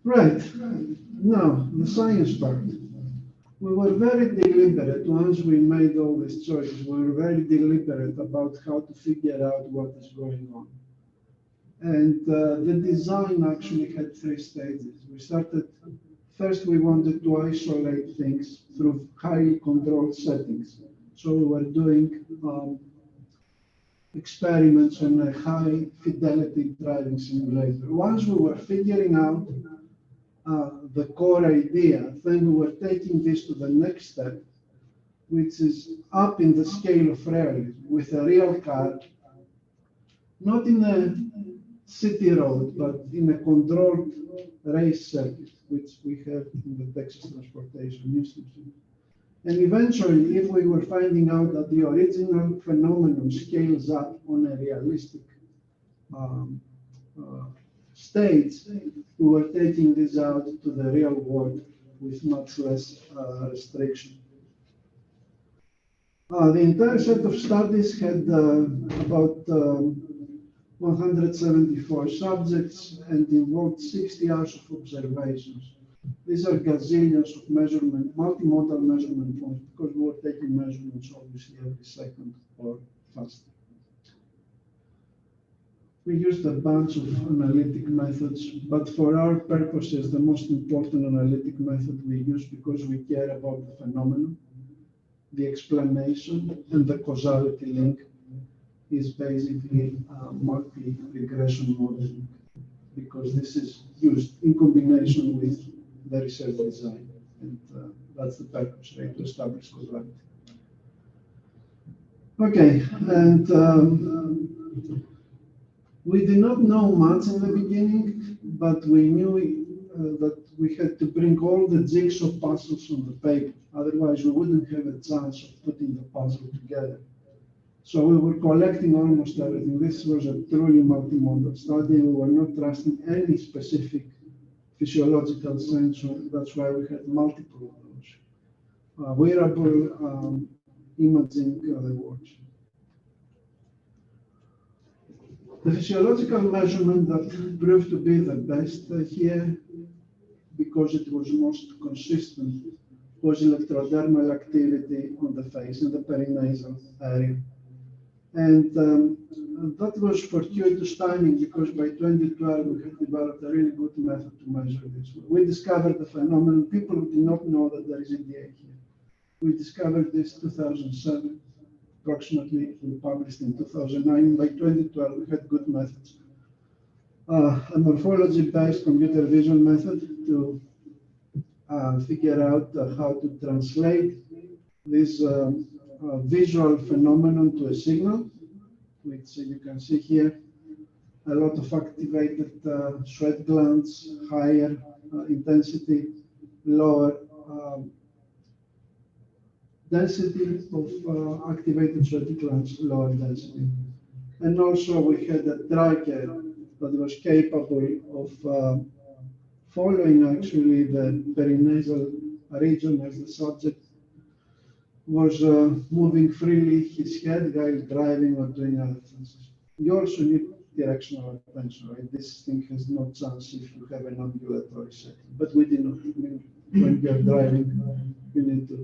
Right, now the science part. We were very deliberate once we made all these choices. We were very deliberate about how to figure out what is going on. And the design actually had 3 stages. We started, first we wanted to isolate things through highly controlled settings. So we were doing experiments on a high fidelity driving simulator. Once we were figuring out the core idea, then we were taking this to the next step, which is up in the scale of realism with a real car, not in a city road, but in a controlled race circuit, which we have in the Texas Transportation Institute. And eventually, if we were finding out that the original phenomenon scales up on a realistic stage, we were taking this out to the real world with much less restriction. The entire set of studies had about 174 subjects and involved 60 hours of observations. These are gazillions of measurement, multimodal measurement points, because we were taking measurements obviously every second or faster. We used a bunch of analytic methods, but for our purposes, the most important analytic method we use, because we care about the phenomenon, the explanation, and the causality link, is basically multi-regression modeling, because this is used in combination with the research design, and that's the purpose, right, to establish causality. Okay, and we did not know much in the beginning, but we knew that we had to bring all the jigsaw puzzles on the paper, otherwise we wouldn't have a chance of putting the puzzle together. So we were collecting almost everything. This was a truly multimodal study. We were not trusting any specific physiological sensor. That's why we had multiple of those. Wearable imaging the words. The physiological measurement that proved to be the best here, because it was most consistent, was electrodermal activity on the face in the perinasal area. And that was fortuitous timing, because by 2012 we had developed a really good method to measure this. We discovered the phenomenon. People did not know that there is EDA here. We discovered this 2007, approximately. We published in 2009. By 2012 we had good methods. A morphology-based computer vision method to figure out how to translate this visual phenomenon to a signal, which you can see here. A lot of activated sweat glands, higher intensity, lower density of activated sweat glands, lower density. And also we had a tracker that was capable of following actually the perinasal region as the subject was moving freely his head while driving or doing other things. You also need directional attention, right? This thing has no chance if you have an ambulatory setting, but we did not. I mean, when you're driving, you need to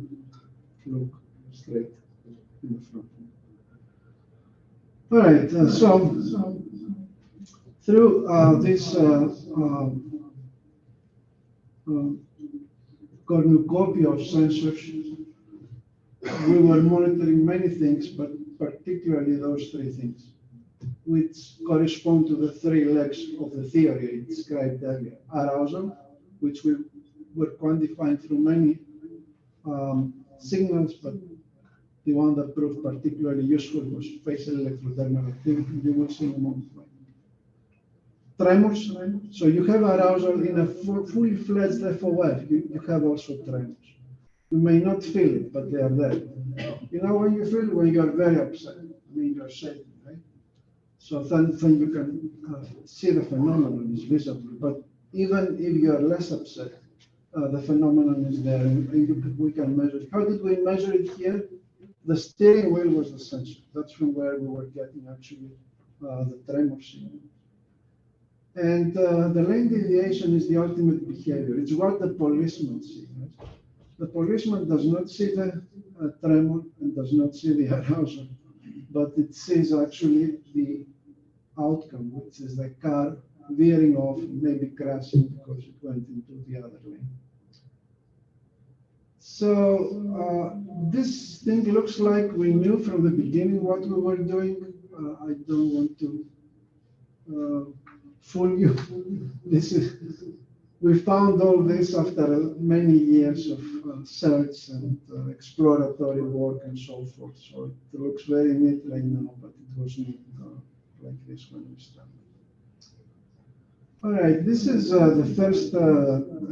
look straight in the front. All right, so through this cornucopia of sensors, we were monitoring many things, but particularly those 3 things, which correspond to the 3 legs of the theory I described earlier. Arousal, which we were quantifying through many signals, but the one that proved particularly useful was facial electrodermal activity. You will see in a moment. Tremors, so you have arousal in a fully fledged FOF. You have also tremors. You may not feel it, but they are there. You know when you feel when you are very upset, I mean you are shaking, right? So then you can see the phenomenon is visible. But even if you are less upset, the phenomenon is there, and we can measure it. How did we measure it here? The steering wheel was the sensor. That's from where we were getting actually the tremor signal. And the lane deviation is the ultimate behavior. It's what the policeman sees. Right? The policeman does not see the tremor and does not see the arousal, but it sees actually the outcome, which is the car veering off, maybe crashing because it went into the other lane. So this thing looks like we knew from the beginning what we were doing. I don't want to fool you. We found all this after many years of search and exploratory work and so forth. So it looks very neat right now, but it was not like this when we started. All right, this is the first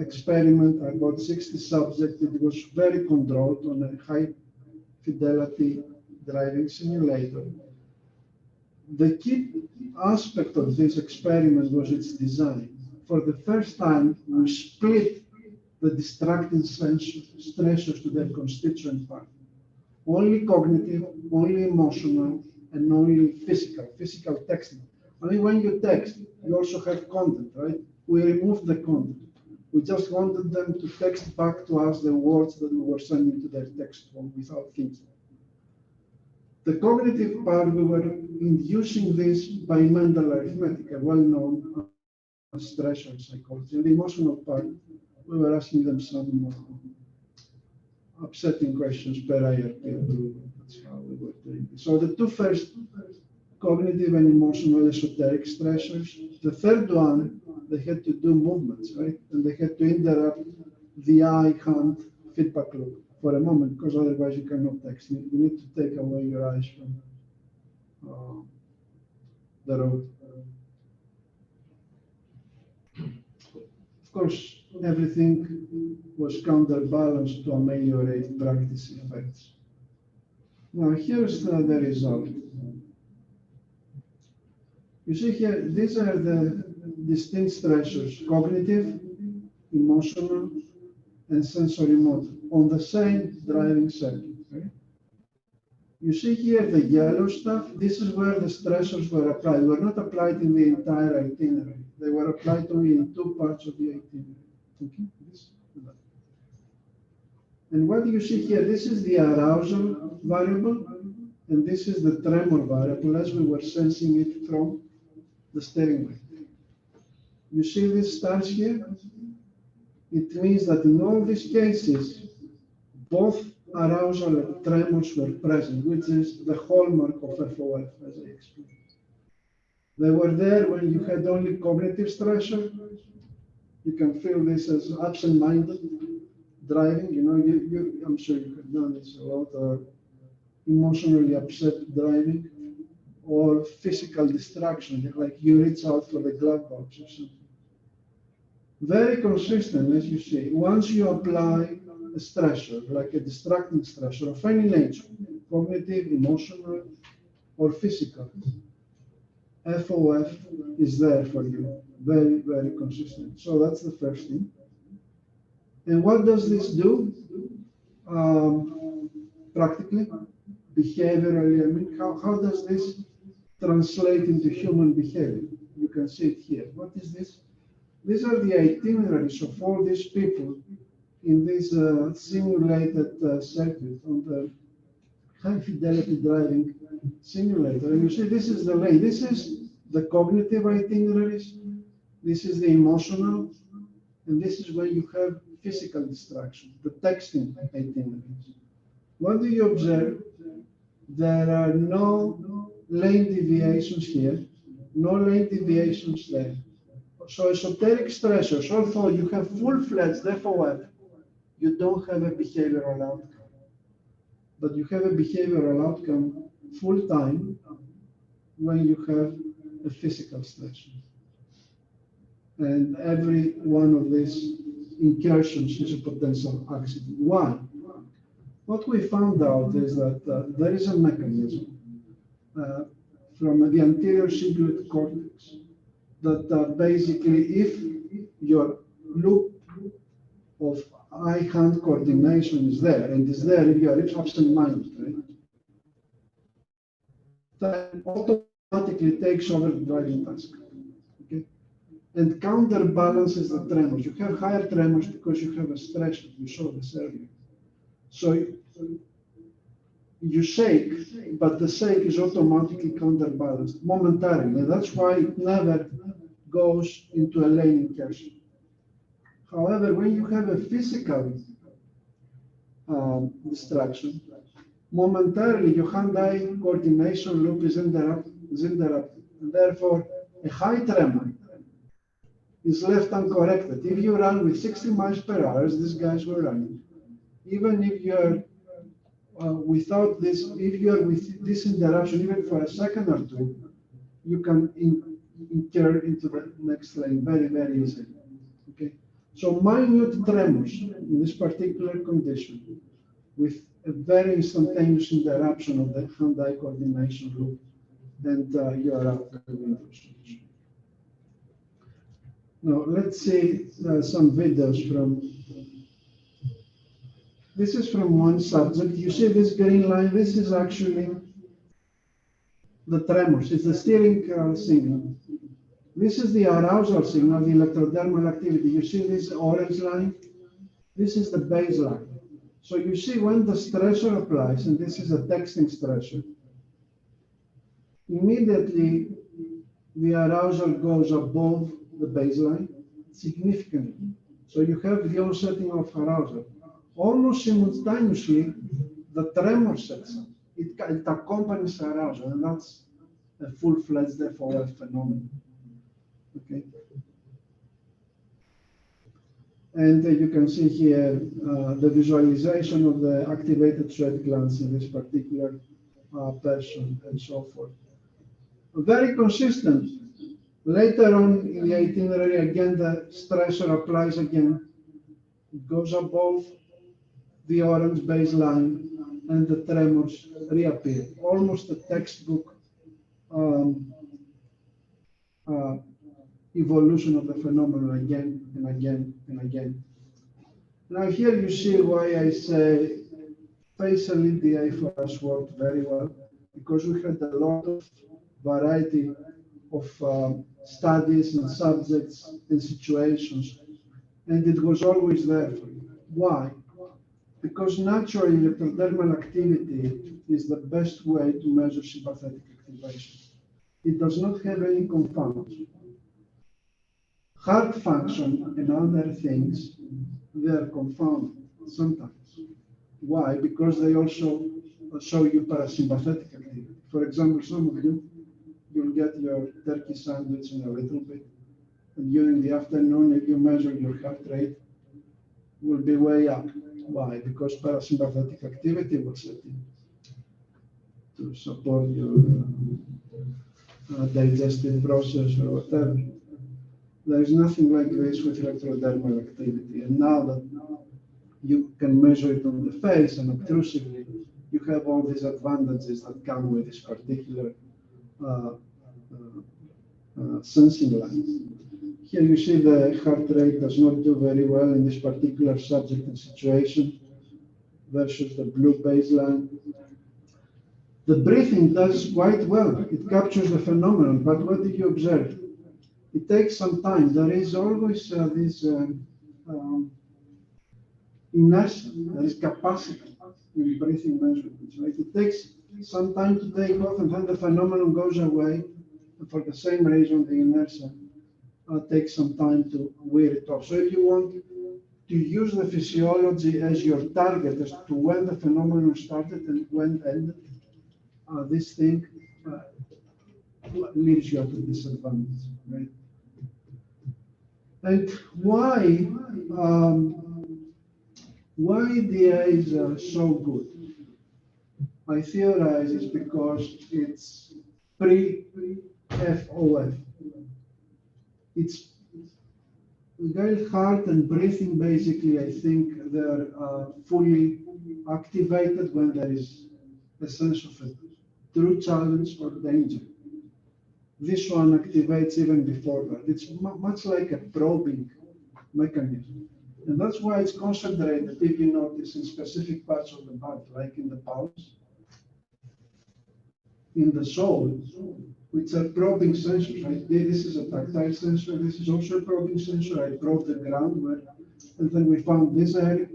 experiment. About 60 subjects. It was very controlled on a high fidelity driving simulator. The key aspect of this experiment was its design. For the first time, we split the distracting stressors to their constituent parts. Only cognitive, only emotional, and only physical texting. I mean, when you text, you also have content, right? We removed the content. We just wanted them to text back to us the words that we were sending to their text form without thinking. The cognitive part, we were inducing this by mental arithmetic, a well-known stressor psychology. And the emotional part, we were asking them some upsetting questions per IRP approval. That's how we were doing this. So the two first, cognitive and emotional esoteric stressors. The third one, they had to do movements, right? And they had to interrupt the eye-hand feedback loop for a moment, because otherwise you cannot text. You need to take away your eyes from the road. Of course, everything was counterbalanced to ameliorate practice effects. Now, here's the result. You see here, these are the distinct stressors, cognitive, emotional, and sensory motor, on the same driving circuit. Right? You see here the yellow stuff, this is where the stressors were applied. They were not applied in the entire itinerary. They were applied only in two parts of the itinerary. Okay? And what do you see here? This is the arousal variable, and this is the tremor variable as we were sensing it from the steering wheel. You see these stars here? It means that in all these cases, both arousal and tremors were present, which is the hallmark of FOF, as I explained. They were there when you had only cognitive stressor. You can feel this as absent-minded driving. You know, I'm sure you have done this a lot, or emotionally upset driving, or physical distraction, like you reach out for the glove box or something. Very consistent, as you see. Once you apply a stressor, like a distracting stressor of any nature, cognitive, emotional, or physical, FOF is there for you. Very, very consistent. So that's the first thing. And what does this do? Practically, behaviorally, I mean, how does this translate into human behavior? You can see it here. What is this? These are the itineraries of all these people in this simulated circuit on the high fidelity driving simulator. And you see, this is the lane. This is the cognitive itineraries. This is the emotional. And this is where you have physical distraction, the texting itineraries. What do you observe? There are no lane deviations here, no lane deviations there. So esoteric stressors, although you have full-fledged FOF, you don't have a behavioral outcome. But you have a behavioral outcome full-time when you have a physical stressor. And every one of these incursions is a potential accident. Why? What we found out is that there is a mechanism from the anterior cingulate cortex that basically, if your loop of eye-hand coordination is there, and is there if you are absent-minded, right? Then automatically takes over the driving task, okay? And counterbalances the tremors. You have higher tremors because you have a stress, you saw this earlier. So you shake, but the shake is automatically counterbalanced momentarily. That's why it never goes into a lane incursion. However, when you have a physical distraction, momentarily your hand-eye coordination loop is interrupted. And therefore, a high tremor is left uncorrected. If you run with 60 miles per hour, as these guys were running, even if you're without this, if you're with this interruption, even for a second or two, you can incur into the next lane very, very easily. Okay, so minute tremors in this particular condition, with a very instantaneous interruption of the hand-eye coordination loop, and you are out of the window solution. Now let's see some videos from. This is from one subject. You see this green line. This is actually the tremors. It's the steering signal. This is the arousal signal, the electrodermal activity. You see this orange line? This is the baseline. So you see when the stressor applies, and this is a texting stressor, immediately the arousal goes above the baseline significantly. So you have the onsetting of arousal. Almost simultaneously, the tremor sets up. It accompanies arousal, and that's a full-fledged FOF phenomenon. Okay. And you can see here the visualization of the activated sweat glands in this particular person, and so forth. Very consistent. Later on in the itinerary, again, the stressor applies again. It goes above the orange baseline, and the tremors reappear. Almost a textbook evolution of the phenomenon again and again and again. Now here you see why I say facial EDA for us worked very well, because we had a lot of variety of studies and subjects and situations, and it was always there for you. Why? Because naturally electrodermal activity is the best way to measure sympathetic activation. It does not have any confounds. Heart function and other things, they are confounded sometimes. Why? Because they also show you parasympathetic activity. For example, some of you, you'll get your turkey sandwich in a little bit, and during the afternoon, if you measure your heart rate, will be way up. Why? Because parasympathetic activity will set in to support your digestive process or whatever. There is nothing like this with electrodermal activity. And now that you can measure it on the face and obtrusively, you have all these advantages that come with this particular sensing line. Here you see the heart rate does not do very well in this particular subject and situation versus the blue baseline. The breathing does quite well. It captures the phenomenon, but what did you observe? It takes some time. There is always this inertia, there is capacity in breathing measurements, right? It takes some time to take off, and then the phenomenon goes away. And for the same reason, the inertia takes some time to wear it off. So if you want to use the physiology as your target as to when the phenomenon started and when ended, this thing leaves you at a disadvantage, right? And why DA is so good? I theorize it's because it's pre-FOF. It's Gail heart and breathing, basically, I think they're fully activated when there is a sense of a true challenge or danger. This one activates even before that. It's much like a probing mechanism. And that's why it's concentrated, if you notice, in specific parts of the body, like in the pulse, in the soul, which are probing sensors. Right? This is a tactile sensor. This is also a probing sensor. I probed the ground where, and then we found this area.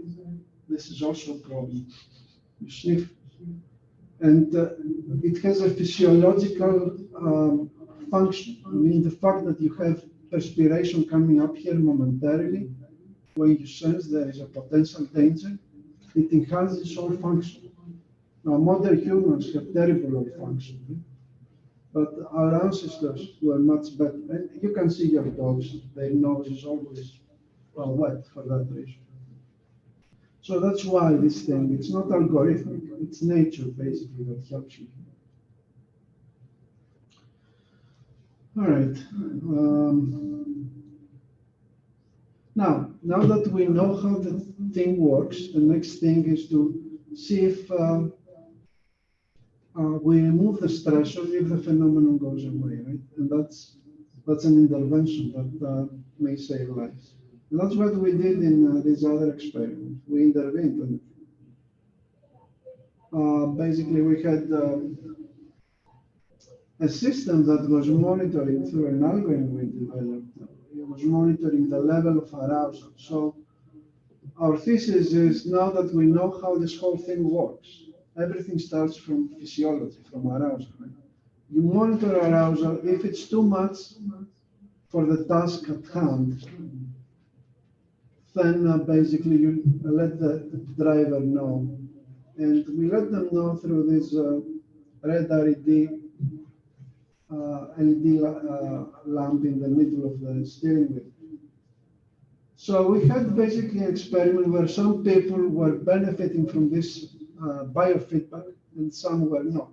This is also probing. You sniff. And it has a physiological function. I mean, the fact that you have perspiration coming up here momentarily, when you sense there is a potential danger, it enhances all function. Now, modern humans have terrible olfaction, but our ancestors were much better. And you can see your dogs, their nose is always wet for that reason. So that's why this thing, it's not algorithmic, it's nature basically that helps you. All right. Now that we know how the thing works, the next thing is to see if we remove the stressor if the phenomenon goes away, right? And that's an intervention that may save lives. And that's what we did in this other experiment. We intervened. And basically, we had a system that was monitoring through an algorithm we developed. It was monitoring the level of arousal. So our thesis is, now that we know how this whole thing works, everything starts from physiology, from arousal. Right? You monitor arousal. If it's too much for the task at hand, then basically you let the driver know. And we let them know through this red LED lamp in the middle of the steering wheel. So we had basically an experiment where some people were benefiting from this biofeedback and some were not.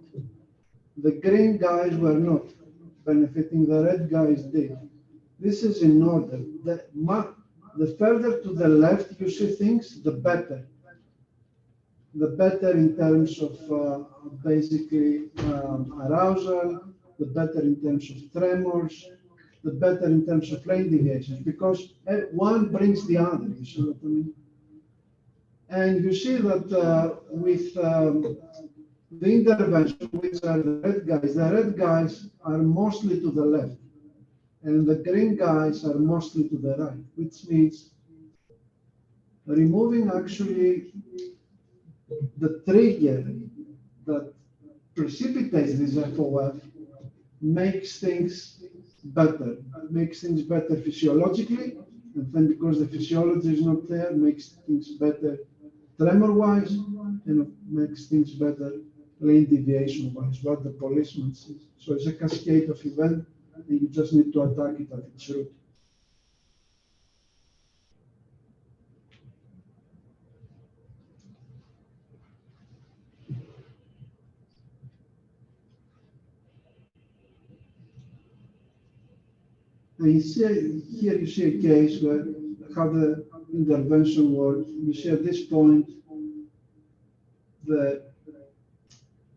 The green guys were not benefiting, the red guys did. This is in order. The further to the left you see things, the better. The better in terms of basically arousal, the better in terms of tremors, the better in terms of lane deviations, because one brings the other, you see what I mean? And you see that with the intervention, which are the red guys are mostly to the left, and the green guys are mostly to the right, which means removing actually the trigger that precipitates this FOF makes things better, physiologically, and then because the physiology is not there, makes things better tremor-wise, and it makes things better lane deviation-wise, what the policeman sees. So it's a cascade of events, and you just need to attack it at its root. And you see, here you see a case where how the intervention works. You see at this point, the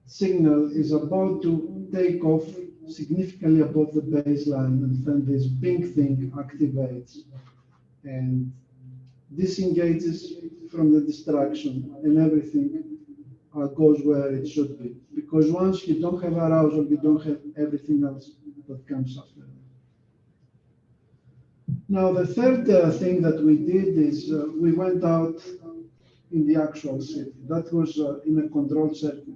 signal is about to take off significantly above the baseline, and then this pink thing activates and disengages from the distraction, and everything goes where it should be. Because once you don't have arousal, you don't have everything else that comes after. Now, the third thing that we did is we went out in the actual city. That was in a controlled circuit.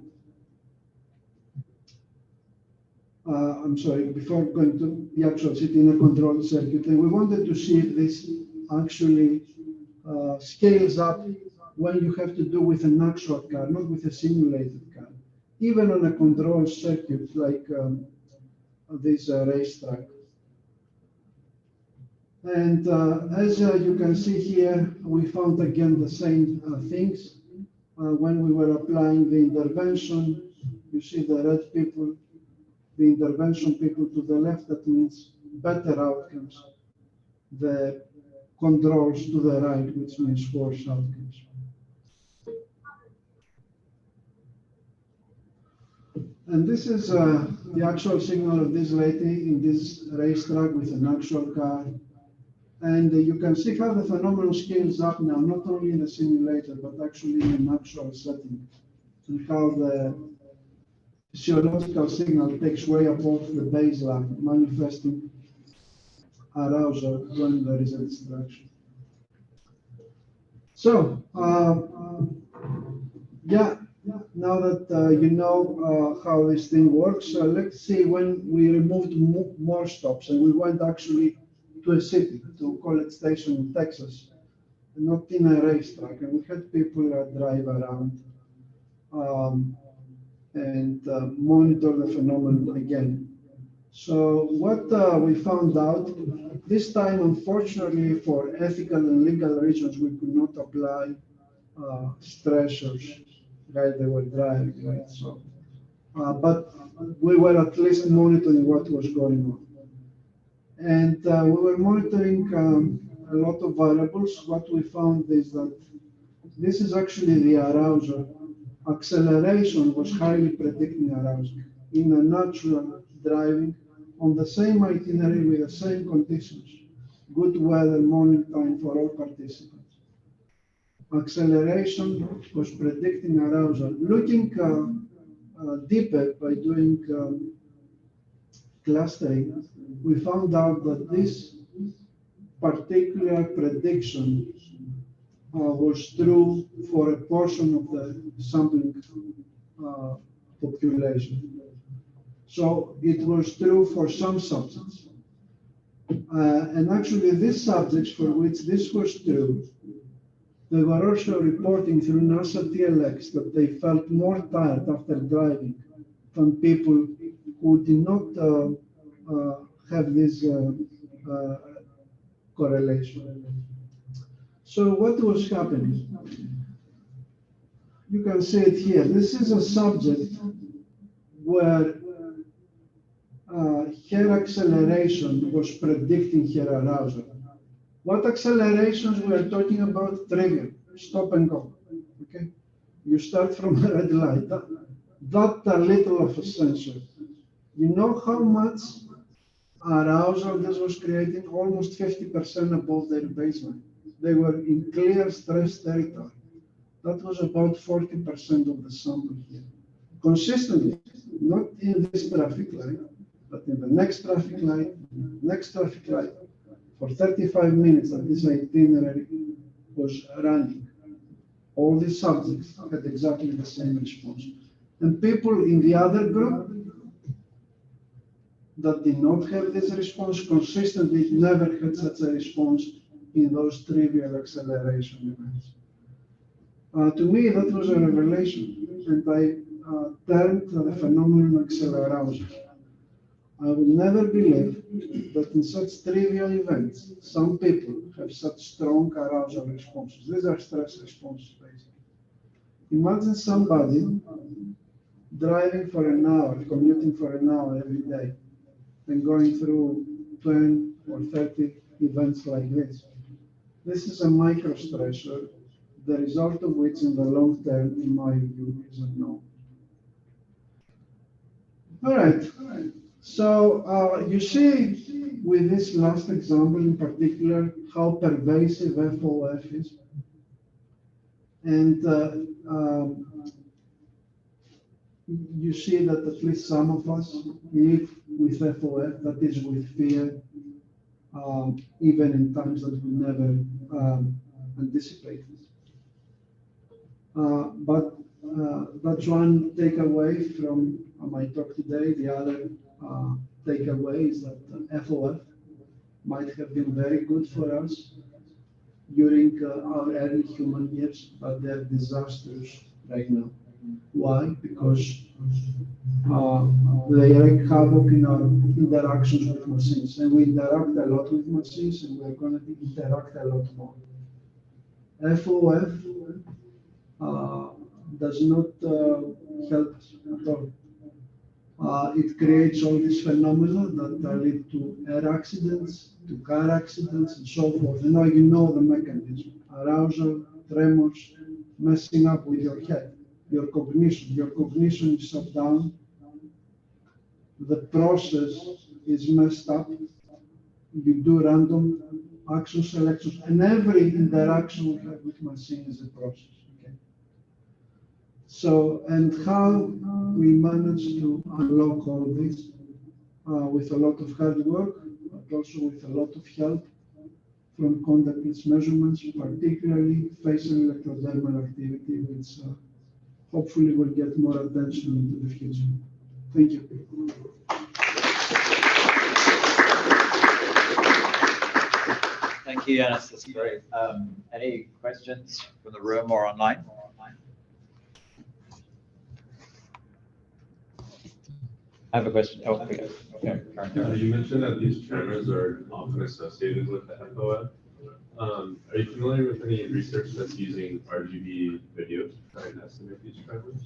I'm sorry, before going to the actual city, in a controlled circuit. And we wanted to see if this actually scales up when you have to do with an actual car, not with a simulated car. Even on a controlled circuit like this racetrack. And as you can see here, we found again the same things. When we were applying the intervention, you see the red people, the intervention people to the left, that means better outcomes. The controls to the right, which means worse outcomes. And this is the actual signal of this lady in this racetrack with an actual car. And you can see how the phenomenon scales up now, not only in the simulator, but actually in an actual setting, and how the physiological signal takes way above the baseline, manifesting arousal when there is a distraction. So, yeah, now that you know how this thing works, let's see when we removed more stops and we went actually to a city, to College Station in Texas, not in a racetrack, and we had people drive around and monitor the phenomenon again. So what we found out, this time, unfortunately, for ethical and legal reasons, we could not apply stressors while they were driving, right? So, but we were at least monitoring what was going on. And we were monitoring a lot of variables. What we found is that this is actually the arousal. Acceleration was highly predicting arousal in a natural driving on the same itinerary with the same conditions, good weather, morning time for all participants. Acceleration was predicting arousal. Looking deeper by doing clustering, we found out that this particular prediction was true for a portion of the sampling population. So it was true for some subjects. And actually these subjects for which this was true, they were also reporting through NASA TLX that they felt more tired after driving than people who did not have this correlation. So what was happening? You can see it here. This is a subject where her acceleration was predicting her arousal. What accelerations we are talking about? Trivial, stop and go. Okay, you start from a red light. That little of a sensor. You know how much arousal this was creating? Almost 50% above their baseline. They were in clear stress territory. That was about 40% of the sample here. Consistently, not in this traffic light, but in the next traffic light, next traffic light, for 35 minutes that this itinerary was running. All these subjects had exactly the same response. And people in the other group that did not have this response consistently never had such a response in those trivial acceleration events. To me, that was a revelation, and I turned the phenomenon acceleration. I would never believe that in such trivial events, some people have such strong arousal responses. These are stress responses, basically. Imagine somebody driving for an hour, commuting for an hour every day, and going through 20 or 30 events like this. This is a micro stressor, the result of which in the long term, in my view, is unknown. All right. So you see with this last example in particular how pervasive FOF is. And you see that at least some of us live with FOF, that is with fear, even in times that we never anticipated. But that's one takeaway from my talk today. The other takeaway is that FOF might have been very good for us during our early human years, but they're disastrous right now. Why? Because they wreak havoc in our interactions with machines, and we interact a lot with machines, and we're going to interact a lot more. FOF does not help us at all. It creates all these phenomena that lead to air accidents, to car accidents, and so forth. And now you know the mechanism: arousal, tremors, messing up with your head, your cognition. Your cognition is shut down. The process is messed up. You do random action selections, and every interaction we have with machine is a process. Okay. So, and how we manage to unlock all this with a lot of hard work, but also with a lot of help from contactless measurements, particularly facial electrodermal activity, which hopefully will get more attention into the future. Thank you. Thank you, Yanis. That's great. Any questions from the room or online? I have a question. Oh, okay. You mentioned that these cameras are often associated with the FOF. Are you familiar with any research that's using RGB video to try and estimate these tremors?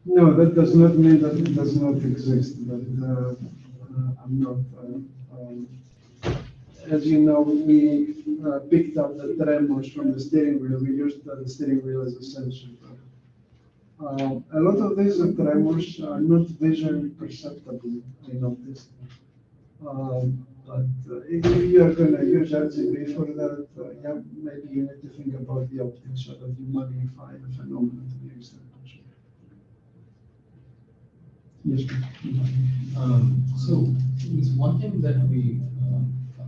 No, that does not mean that it does not exist, but I'm not. As you know, we picked up the tremors from the steering wheel. We used the steering wheel as a sensor. A lot of these tremors are not visually perceptible, I noticed. But if you are going to use RGB for that, yeah, maybe you need to think about the optics so that you magnify the phenomenon to the extent possible. Yes. So it's one thing that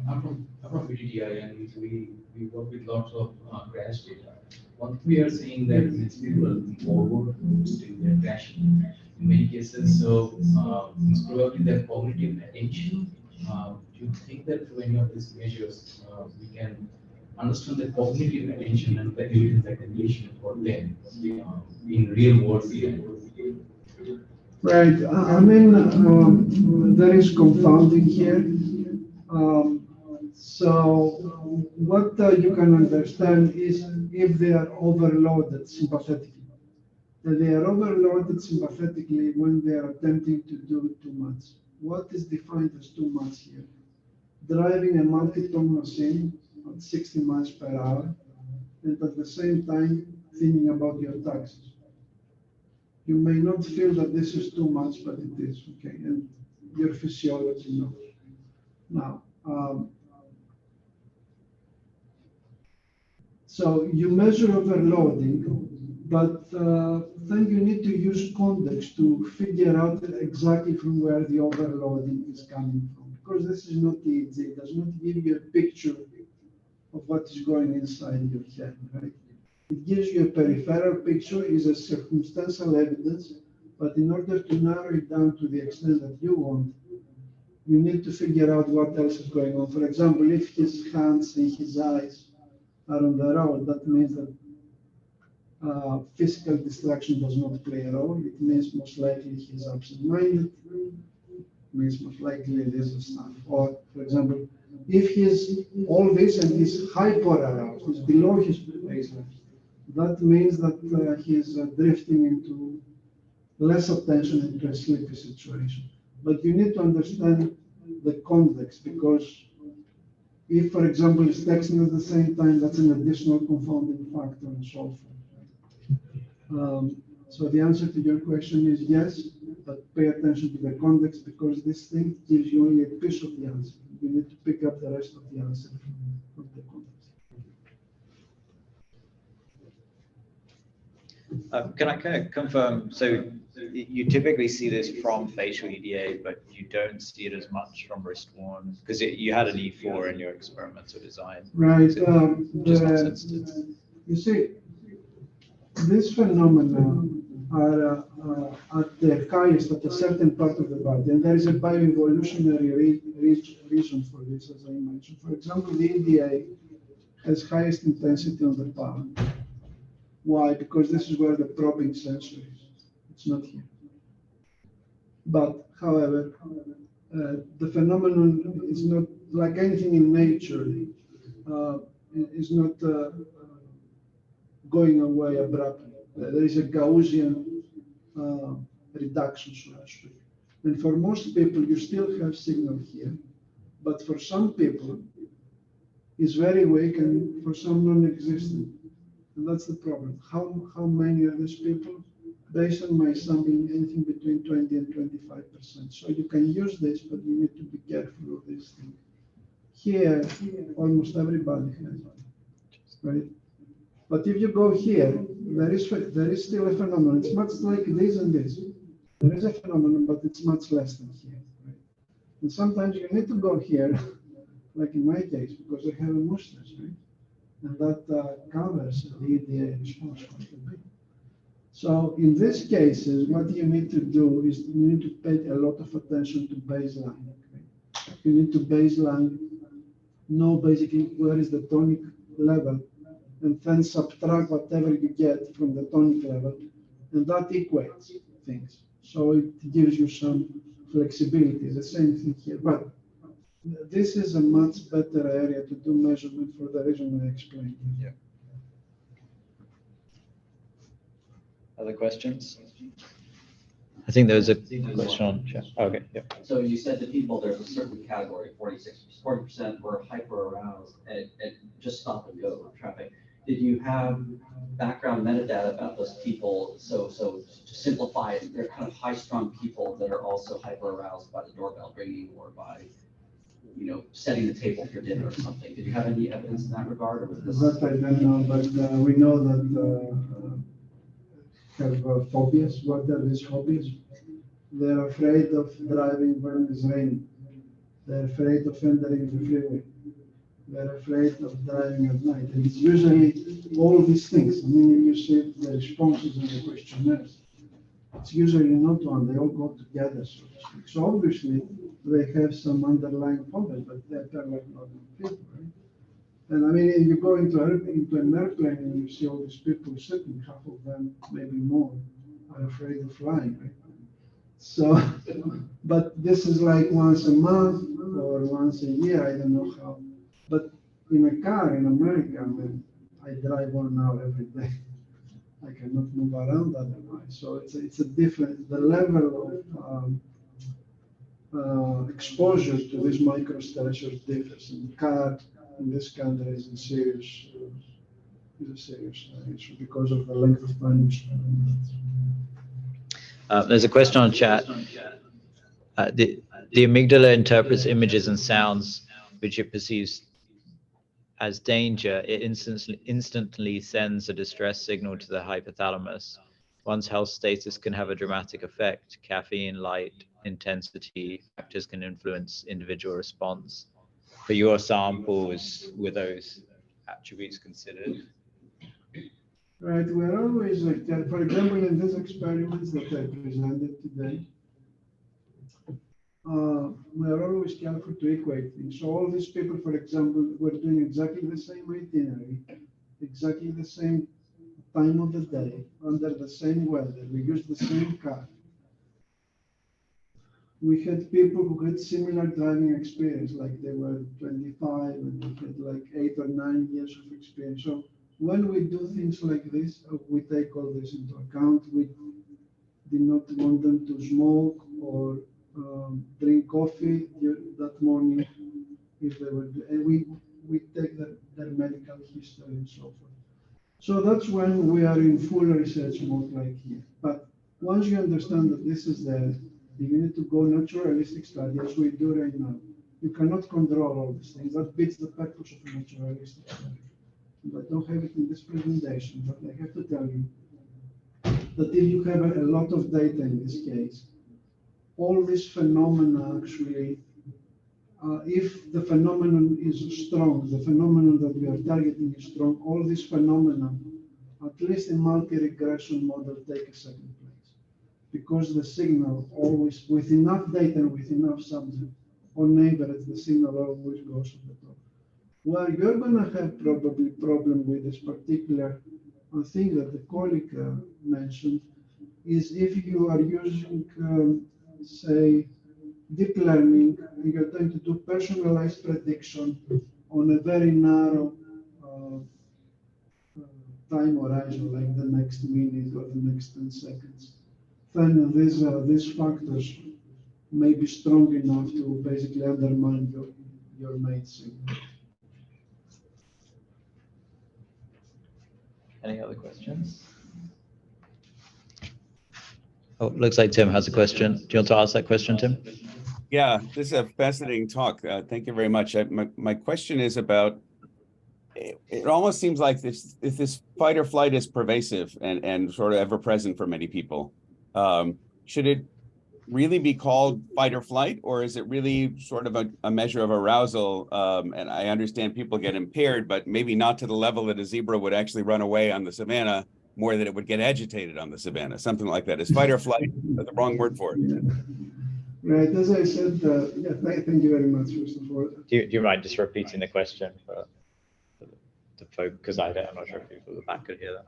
I'm from VTTI, and we work with lots of crash data. What we are seeing that means people are looking forward to their crashing in many cases. So it's probably their cognitive attention. Do you think that through any of these measures we can understand the cognitive attention and the evidence aggregation for them in real world scenario? Right. I mean, there is confounding here. So what you can understand is if they are overloaded sympathetically. They are overloaded sympathetically when they are attempting to do too much. What is defined as too much here? Driving a multi-ton machine at 60 miles per hour and at the same time thinking about your taxes. You may not feel that this is too much, but it is, okay? And your physiology knows. Now, so you measure overloading, but then you need to use context to figure out exactly from where the overloading is coming from. Because this is not easy, it does not give you a picture of what is going inside your head, right? It gives you a peripheral picture, is a circumstantial evidence, but in order to narrow it down to the extent that you want, you need to figure out what else is going on. For example, if his hands and his eyes are on the road, that means that physical distraction does not play a role. It means most likely he's absent-minded. It means most likely this is stuff. Or, for example, if he's all this and he's hyper-aroused, he's below his baseline, that means that he's drifting into less attention into a sleepy situation. But you need to understand the context, because if, for example, he's texting at the same time, that's an additional confounding factor and so forth. So the answer to your question is yes, but pay attention to the context, because this thing gives you only a piece of the answer. You need to pick up the rest of the answer from the context. Can I kind of confirm, so you typically see this from facial EDA, but you don't see it as much from wrist worn, because you had an E4 in your experimental design. Right. Just not sensitive. You see, these phenomena are at their highest at a certain part of the body, and there is a bioevolutionary reason for this, as I mentioned. For example, the EDA has highest intensity on the palm. Why? Because this is where the probing sensor is. It's not here. But, however, the phenomenon is not like anything in nature. Is not going away abruptly. There is a Gaussian reduction, so to speak. And for most people, you still have signal here, but for some people, it's very weak, and for some non-existent. And that's the problem. How many of these people? Based on my sampling, anything between 20 and 25%. So you can use this, but you need to be careful of this thing. Here, almost everybody has it, right? But if you go here, there is still a phenomenon. It's much like this and this. There is a phenomenon, but it's much less than here, right? And sometimes you need to go here, like in my case, because I have a mustache, right? And that covers the EDA response quite a bit. So in these cases, what you need to do is you need to pay a lot of attention to baseline. Okay? You need to baseline, know basically where is the tonic level, and then subtract whatever you get from the tonic level, and that equates things. So it gives you some flexibility. The same thing here, but this is a much better area to do measurement for the reason I explained. Yeah. Other questions? I think there was a question on chat. Okay, yeah. So you said that people, there's a certain category, 40% were hyper aroused at just stop and go traffic. Did you have background metadata about those people? So to simplify it, they're kind of high-strung people that are also hyper aroused by the doorbell ringing or by, setting the table for dinner or something. Did you have any evidence in that regard, or was this? That I don't know, but we know that have phobias. What are these phobias? They're afraid of driving when it's raining. They're afraid of entering the freeway. They're afraid of driving at night. And it's usually all these things. I mean, you see the responses in the questionnaires. It's usually not one, they all go together, so to speak. So obviously, they have some underlying problem, but they're like normal people, right? And I mean, if you go into an airplane and you see all these people sitting, half of them, maybe more, are afraid of flying, right? So, but this is like once a month or once a year, I don't know how. But in a car in America, I mean, I drive 1 hour every day. I cannot move around otherwise. So it's a different, the level of exposure to this microstressors differs. And the car in this country is a serious issue because of the length of time we spend on that. There's a question on chat. The amygdala interprets images and sounds which it perceives as danger. It instantly sends a distress signal to the hypothalamus. One's health status can have a dramatic effect. Caffeine, light, intensity factors can influence individual response. For your samples, were those attributes considered? Right, we're always like that. For example, in these experiments that I presented today, we are always careful to equate things. So all these people, for example, were doing exactly the same itinerary, exactly the same time of the day, under the same weather. We used the same car. We had people who had similar driving experience, like they were 25 and they had like 8 or 9 years of experience. So when we do things like this, we take all this into account. We did not want them to smoke or drink coffee that morning if they were, and we take their medical history and so forth. So that's when we are in full research mode like here. But once you understand that this is there, you need to go naturalistic study as we do right now. You cannot control all these things. That beats the purpose of naturalistic study. And I don't have it in this presentation, but I have to tell you that if you have a lot of data in this case, all these phenomena actually, if the phenomenon is strong, the phenomenon that we are targeting is strong, all these phenomena, at least in multi-regression model, take a second place. Because the signal always, with enough data and with enough subject, on average, the signal always goes to the top. Where you're going to have probably problem with this particular thing that the colleague mentioned is if you are using, say, deep learning, you're going to do personalized prediction on a very narrow time horizon, like the next minute or the next 10 seconds. then these factors may be strong enough to basically undermine your main signal. Any other questions? Oh, looks like Tim has a question. Do you want to ask that question, Tim? Yeah, this is a fascinating talk. Thank you very much. My question is about, it almost seems like if this fight or flight is pervasive and sort of ever present for many people, should it really be called fight or flight, or is it really sort of a measure of arousal? And I understand people get impaired, but maybe not to the level that a zebra would actually run away on the savannah, more than it would get agitated on the savannah, something like that. Is fight or flight the wrong word for it? Yeah. Right, as I said, yeah, thank you very much, first of all. Do you mind just repeating the question for the folk, because I'm not sure if people at the back could hear that.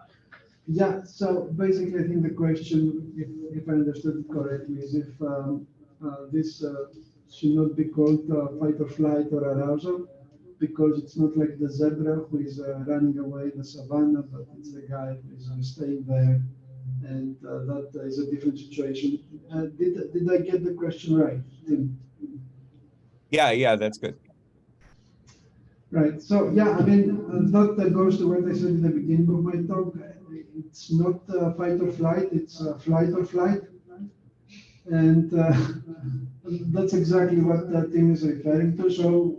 Yeah, so basically, I think the question, if I understood it correctly, is if this should not be called fight or flight or arousal, because it's not like the zebra who is running away in the savannah, but it's the guy who is staying there, and that is a different situation. Did I get the question right, Tim? Yeah, that's good. Right. So yeah, I mean that goes to what I said in the beginning of my talk. It's not fight or flight; it's flight or flight, and that's exactly what that Tim is referring to. So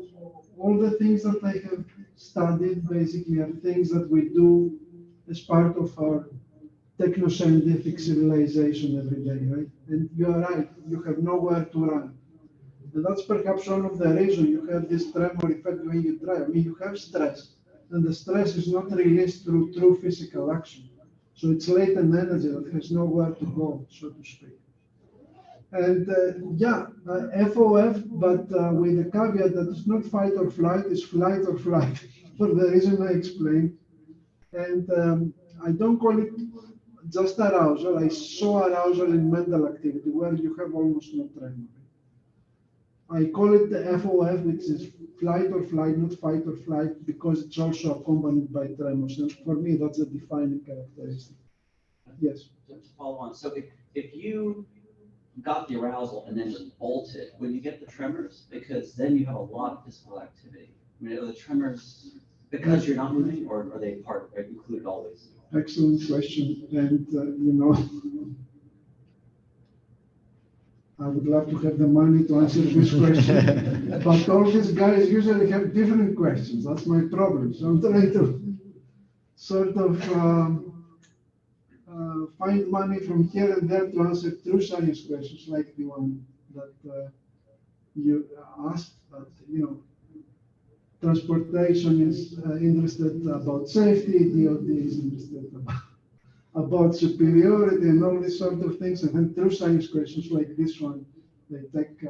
all the things that I have studied basically are things that we do as part of our techno-scientific civilization every day, right? And you are right; you have nowhere to run. And that's perhaps one of the reasons you have this tremor effect when you drive. I mean, you have stress, and the stress is not released through true physical action. So it's latent energy that has nowhere to go, so to speak. And yeah, FOF, but with the caveat that it's not fight or flight, it's flight or flight, for the reason I explained. And I don't call it just arousal. I saw arousal in mental activity where you have almost no tremor. I call it the FOF, which is flight or flight, not fight or flight, because it's also accompanied by tremors. And for me, that's a defining characteristic. Yes. Just to follow on, so if you got the arousal and then just bolted, would you get the tremors? Because then you have a lot of physical activity. I mean, are the tremors because you're not moving, or are they included always? Excellent question. And, you know, I would love to have the money to answer this question, but all these guys usually have different questions. That's my problem. So I'm trying to sort of find money from here and there to answer true science questions like the one that you asked. But, you know, transportation is interested about safety, DOD is interested about superiority and all these sort of things. And then true science questions like this one, they take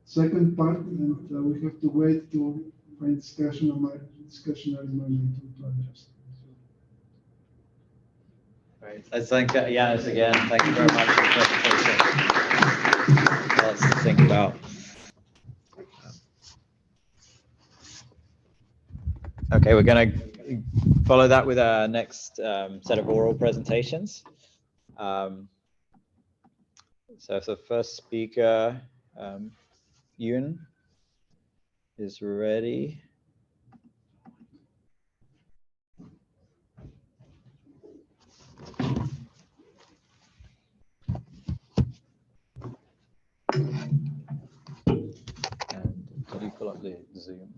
second part, and we have to wait to find discussionary money to address. Great. Let's thank Yanis again. Thank you very much for the presentation. Lots to think about. Okay, we're going to follow that with our next set of oral presentations. So if the first speaker, Yoon, is ready. And did you pull up the Zoom?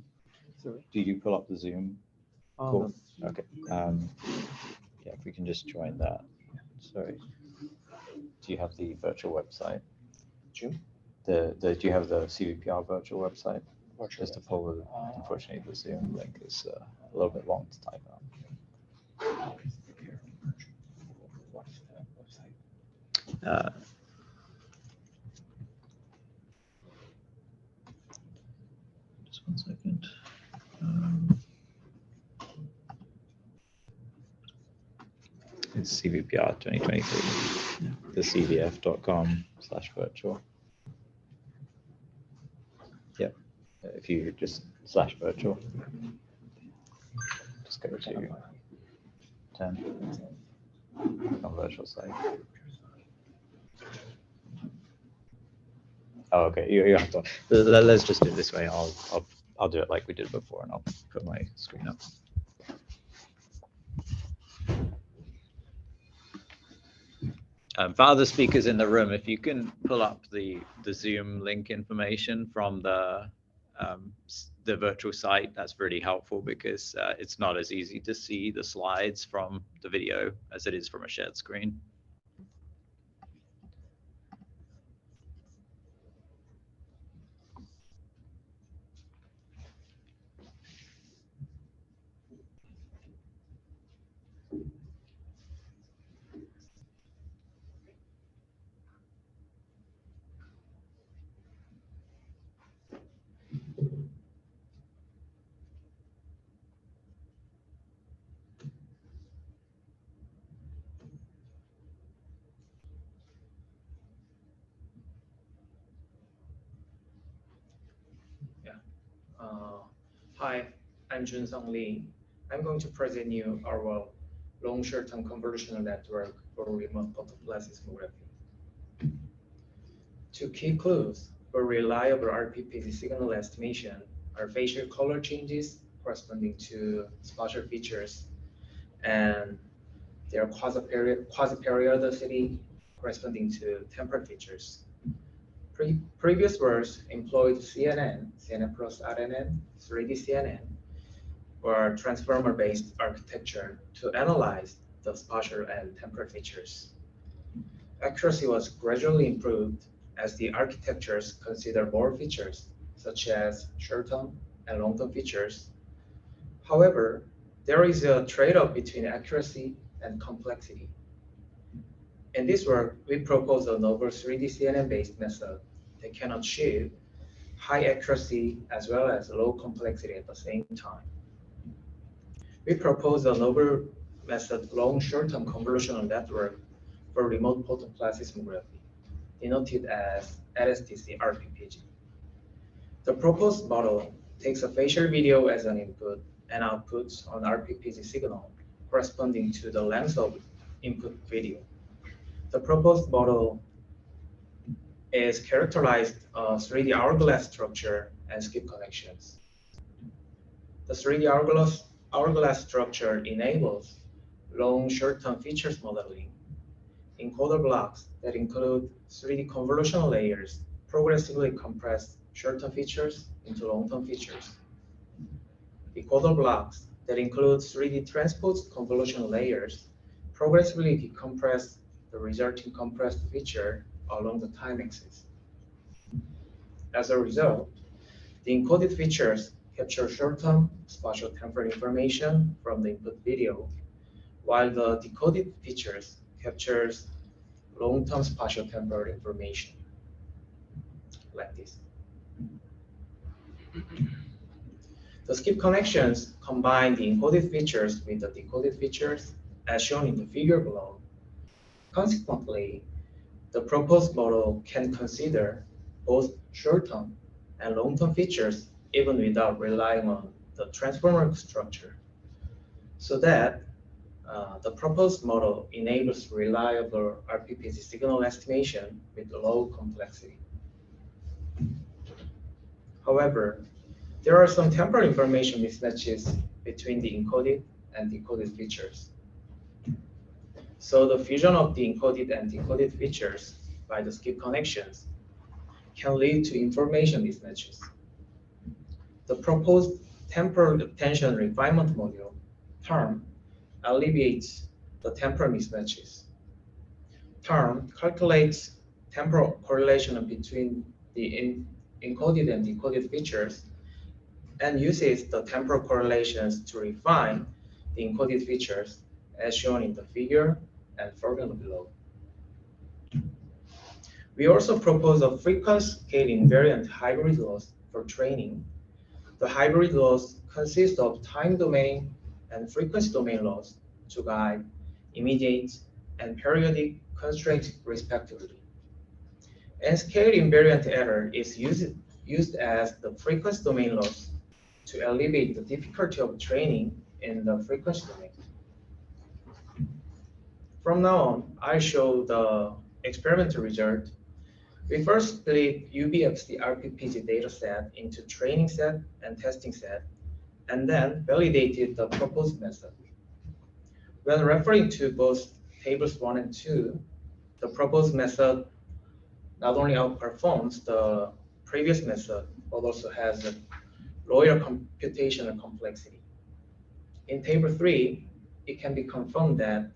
Sorry? Did you pull up the Zoom? Cool. Okay. Yeah, if we can just join that. Sorry. Do you have the virtual website? Zoom? Do you have the CVPR virtual website? Just to pull the, unfortunately, the Zoom link is a little bit long to type out. Just 1 second. It's CVPR 2023, the cvf.com/virtual. Yep, if you just /virtual, just go to 10 on virtual site. Oh, okay. You have to. Let's just do it this way. I'll do it like we did before, and I'll put my screen up. For other speakers in the room, if you can pull up the Zoom link information from the virtual site, that's really helpful because it's not as easy to see the slides from the video as it is from a shared screen. Hi, I'm Junsung Lee. I'm going to present you our long short-term convolutional network for remote photoplastic tomography. Two key clues for reliable RPPZ signal estimation are facial color changes corresponding to spatial features and their quasi-periodicity corresponding to temporal features. Previous works employed CNN plus RNN, 3D CNN, or transformer-based architecture to analyze the spatial and temporal features. Accuracy was gradually improved as the architectures consider more features, such as short-term and long-term features. However, there is a trade-off between accuracy and complexity. In this work, we propose a novel 3D CNN-based method that can achieve high accuracy as well as low complexity at the same time. We propose a novel method, long short-term convolutional network for remote photoplastic tomography, denoted as LSTC RPPG. The proposed model takes a facial video as an input and outputs an RPPG signal corresponding to the length of input video. The proposed model is characterized 3D hourglass structure and skip connections. The 3D hourglass structure enables long short-term features modeling. Encoder blocks that include 3D convolutional layers progressively compress short-term features into long-term features. Decoder blocks that include 3D transposed convolutional layers progressively decompress the resulting compressed feature along the time axis. As a result, the encoded features capture short-term spatial temporal information from the input video, while the decoded features captures long-term spatial temporal information, like this. The skip connections combine the encoded features with the decoded features, as shown in the figure below. Consequently, the proposed model can consider both short-term and long-term features even without relying on the transformer structure, so that the proposed model enables reliable RPPZ signal estimation with low complexity. However, there are some temporal information mismatches between the encoded and decoded features. So the fusion of the encoded and decoded features by the skip connections can lead to information mismatches. The proposed temporal attention refinement module, TERM, alleviates the temporal mismatches. TERM calculates temporal correlation between the encoded and decoded features and uses the temporal correlations to refine the encoded features as shown in the figure and formula below. We also propose a frequency scale invariant hybrid loss for training. The hybrid loss consists of time domain and frequency domain loss to guide immediate and periodic constraints respectively. And scale invariant error is used as the frequency domain loss to alleviate the difficulty of training in the frequency domain. From now on, I show the experimental result We first split UBFC RPPG dataset into training set and testing set, and then validated the proposed method. When referring to both tables 1 and 2, the proposed method not only outperforms the previous method, but also has a lower computational complexity. In table 3, it can be confirmed that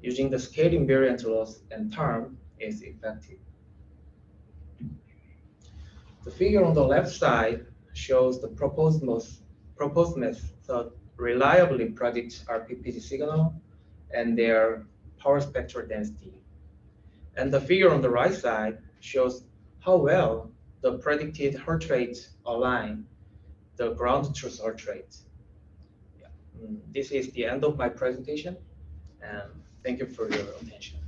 using the scale invariant loss and term is effective. The figure on the left side shows the proposed method reliably predicts RPPG signal and their power spectral density. And the figure on the right side shows how well the predicted heart rate align the ground truth heart rate. Yeah. This is the end of my presentation, and thank you for your attention.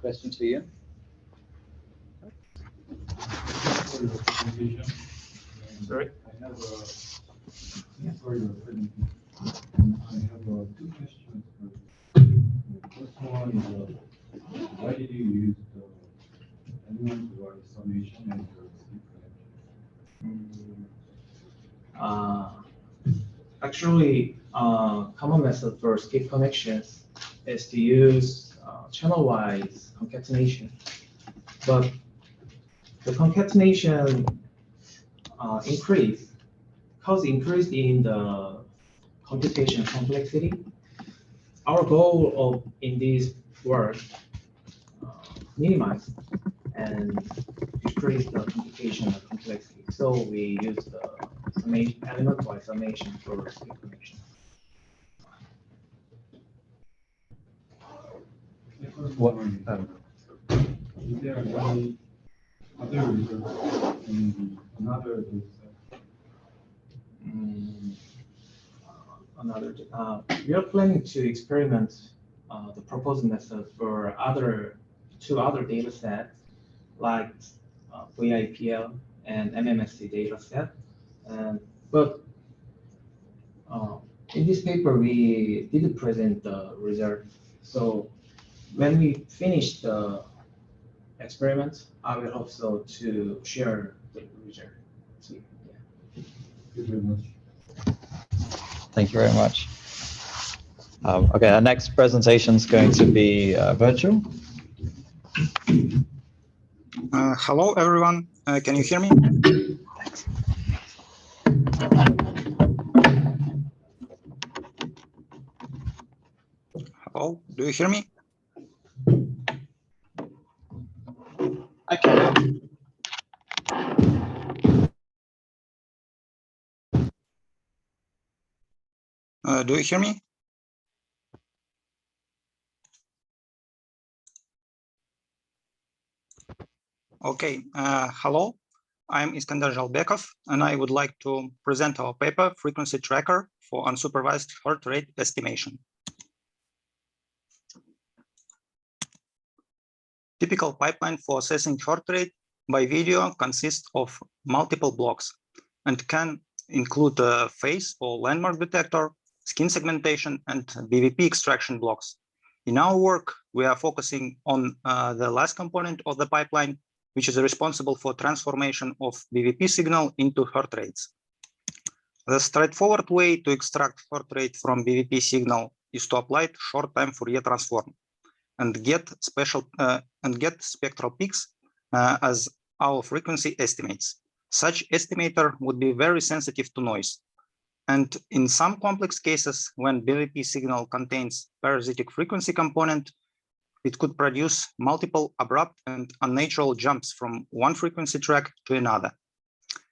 Question to you. Sorry? I have for your presentation. I have two questions. The first one is why did you use the element or summation and your skip connection? Actually, common method for skip connections is to use channel-wise concatenation, but the concatenation increase in the computation complexity. Our goal of in this work minimize and decrease the computation complexity. So we use the summation, element-wise summation for skip connection. What? Is there any other results in another dataset? We are planning to experiment the proposed method for two other data sets like VIPL and MMSC data set. But in this paper, we didn't present the result. So when we finish the experiment, I will hope so to share the result. So, yeah. Thank you very much. Thank you very much. Okay, our next presentation is going to be virtual. Hello, everyone. Can you hear me? Thanks. Hello, do you hear me? I can. Do you hear me? Okay, hello, I'm Iskandar Zhalbekov, and I would like to present our paper, Frequency Tracker for Unsupervised Heart Rate Estimation. Typical pipeline for assessing heart rate by video consists of multiple blocks and can include a phase or landmark detector, skin segmentation, and BVP extraction blocks. In our work, we are focusing on the last component of the pipeline, which is responsible for transformation of BVP signal into heart rates. The straightforward way to extract heart rate from BVP signal is to apply short-time Fourier transform and get spectral peaks as our frequency estimates. Such estimator would be very sensitive to noise. And in some complex cases, when BVP signal contains parasitic frequency component, it could produce multiple abrupt and unnatural jumps from one frequency track to another.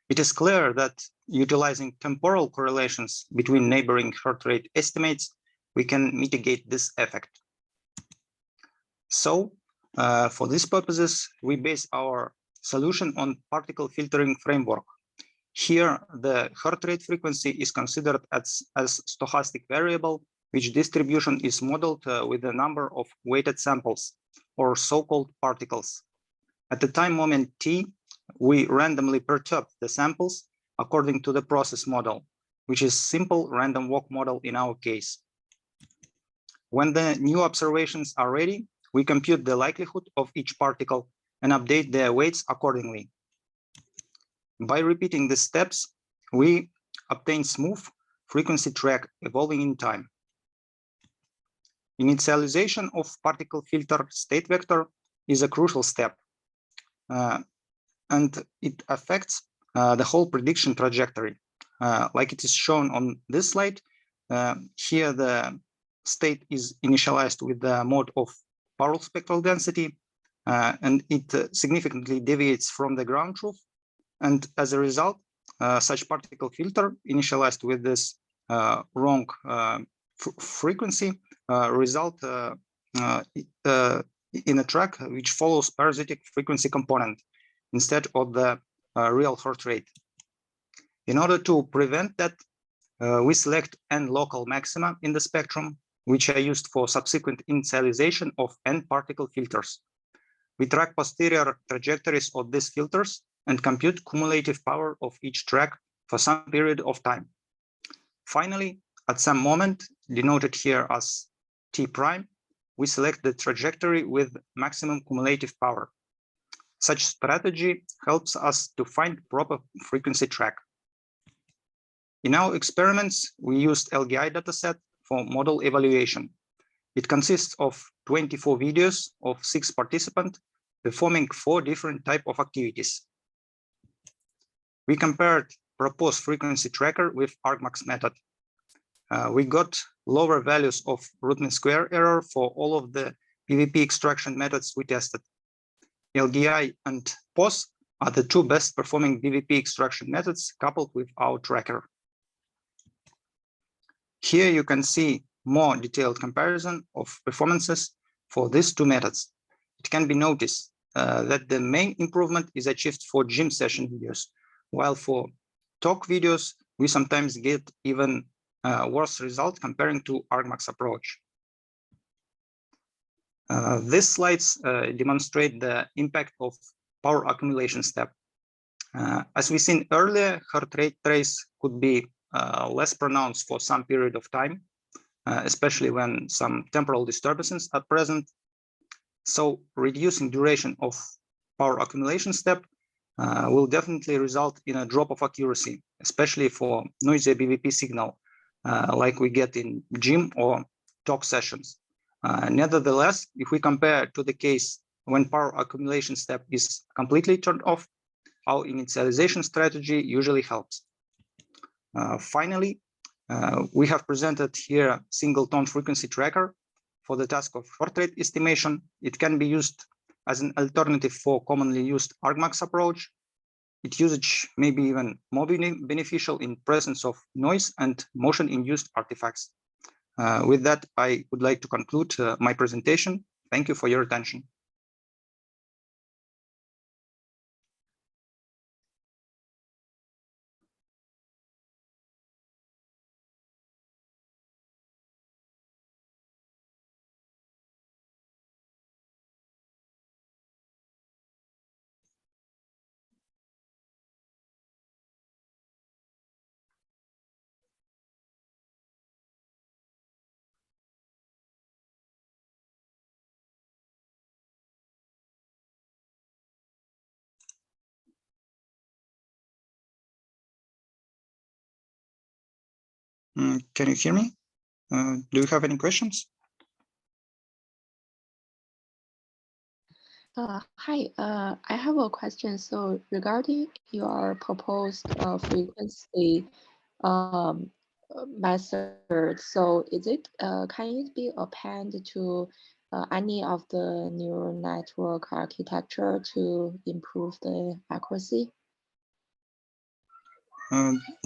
It is clear that utilizing temporal correlations between neighboring heart rate estimates, we can mitigate this effect. So for these purposes, we base our solution on particle filtering framework. Here, the heart rate frequency is considered as stochastic variable, which distribution is modeled with a number of weighted samples, or so-called particles. At the time moment t, we randomly perturb the samples according to the process model, which is simple random walk model in our case. When the new observations are ready, we compute the likelihood of each particle and update their weights accordingly. By repeating these steps, we obtain smooth frequency track evolving in time. Initialization of particle filter state vector is a crucial step, and it affects the whole prediction trajectory. Like it is shown on this slide, here the state is initialized with the mode of Powell spectral density, and it significantly deviates from the ground truth. And as a result, such particle filter initialized with this wrong frequency result in a track which follows parasitic frequency component instead of the real heart rate. In order to prevent that, we select n local maxima in the spectrum, which are used for subsequent initialization of n particle filters. We track posterior trajectories of these filters and compute cumulative power of each track for some period of time. Finally, at some moment, denoted here as t prime, we select the trajectory with maximum cumulative power. Such strategy helps us to find proper frequency track. In our experiments, we used LGI dataset for model evaluation. It consists of 24 videos of 6 participants performing 4 different types of activities. We compared proposed frequency tracker with argmax method. We got lower values of root mean square error for all of the PVP extraction methods we tested. LGI and POS are the 2 best performing PVP extraction methods coupled with our tracker. Here you can see more detailed comparison of performances for these 2 methods. It can be noticed that the main improvement is achieved for gym session videos, while for talk videos, we sometimes get even worse result comparing to argmax approach. These slides demonstrate the impact of power accumulation step. As we seen earlier, heart rate trace could be less pronounced for some period of time, especially when some temporal disturbances are present. So reducing duration of power accumulation step will definitely result in a drop of accuracy, especially for noisy BVP signal, like we get in gym or talk sessions. Nevertheless, if we compare to the case when power accumulation step is completely turned off, our initialization strategy usually helps. Finally, we have presented here single tone frequency tracker for the task of heart rate estimation. It can be used as an alternative for commonly used argmax approach. Its usage may be even more beneficial in presence of noise and motion-induced artifacts. With that, I would like to conclude my presentation. Thank you for your attention. Can you hear me? Do you have any questions? Hi, I have a question. So regarding your proposed frequency method, so is it can it be appended to any of the neural network architecture to improve the accuracy?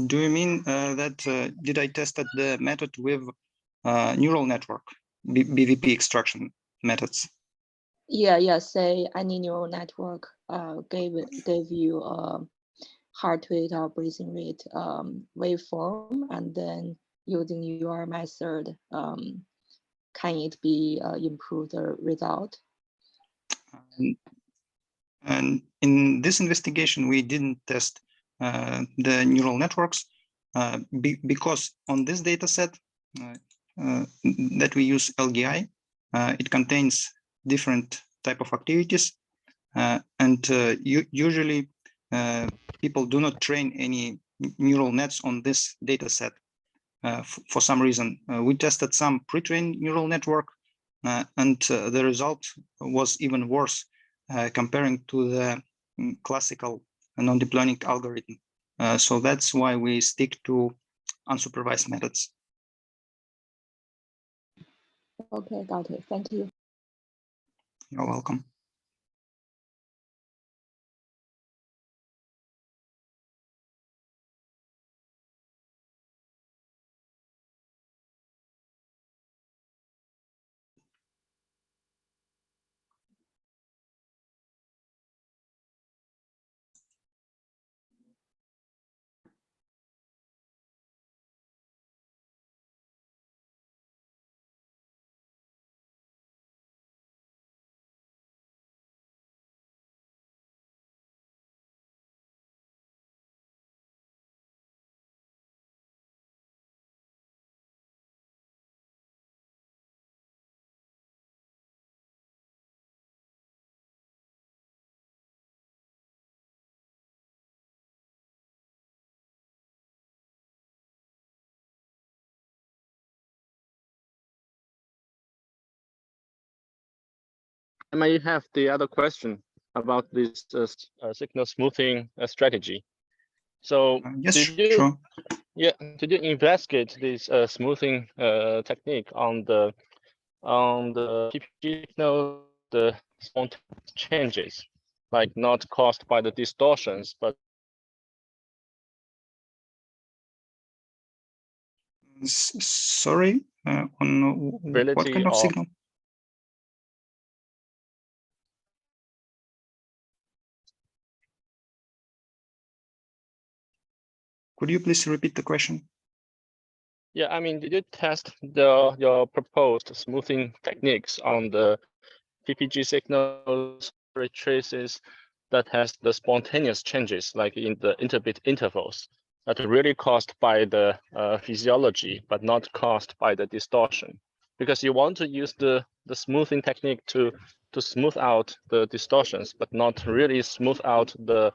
Do you mean that did I tested the method with neural network, BVP extraction methods? Yeah. Say any neural network gave you a heart rate or breathing rate waveform, and then using your method, can it be improve the result? And in this investigation, we didn't test the neural networks because on this data set, that we use LGI. It contains different type of activities, and usually people do not train any neural nets on this data set. For some reason, we tested some pre-trained neural network, and the result was even worse comparing to the classical non-deep learning algorithm. So that's why we stick to unsupervised methods. Okay, got it. Thank you. You're welcome. I may have the other question about this signal smoothing strategy. So yes, sure. Yeah, did you investigate this smoothing technique on the PPG signal, the spontaneous changes, like not caused by the distortions, but sorry, on what kind of signal? Could you please repeat the question? Yeah, I mean, did you test your proposed smoothing techniques on the PPG signals traces that has the spontaneous changes, like in the interbit intervals, that are really caused by the physiology, but not caused by the distortion? Because you want to use the smoothing technique to smooth out the distortions, but not really smooth out the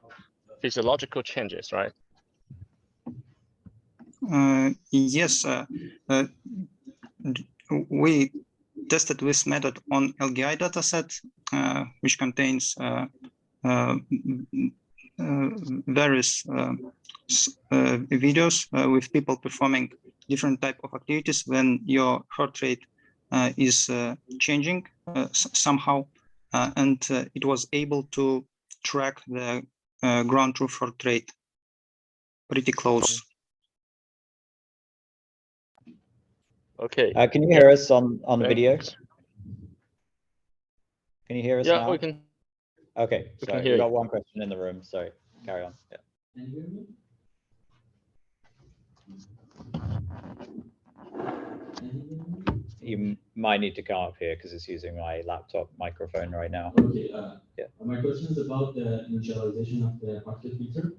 physiological changes, right? Yes, we tested this method on LGI dataset, which contains various videos with people performing different type of activities when your heart rate is changing somehow, and it was able to track the ground truth heart rate pretty close. Okay. Can you hear us on video? Can you hear us now? Yeah, we can. Okay, sorry, we got one question in the room. Sorry, carry on. Yeah. Can you hear me? You might need to come up here because it's using my laptop microphone right now. Okay. Yeah. My question is about the initialization of the particle filter.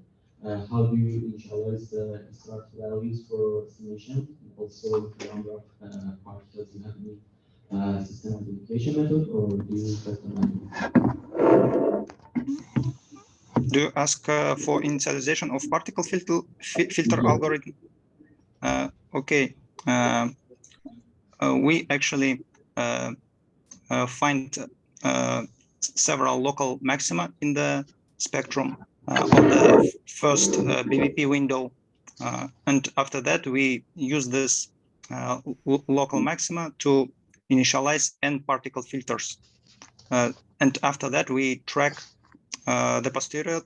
How do you initialize the start values for estimation? And also the number of particles you have any system identification method, or do you use that manually? Do you ask for initialization of particle filter algorithm? Okay. We actually find several local maxima in the spectrum of the first BVP window, and after that we use this local maxima to initialize n particle filters, and after that we track the posterior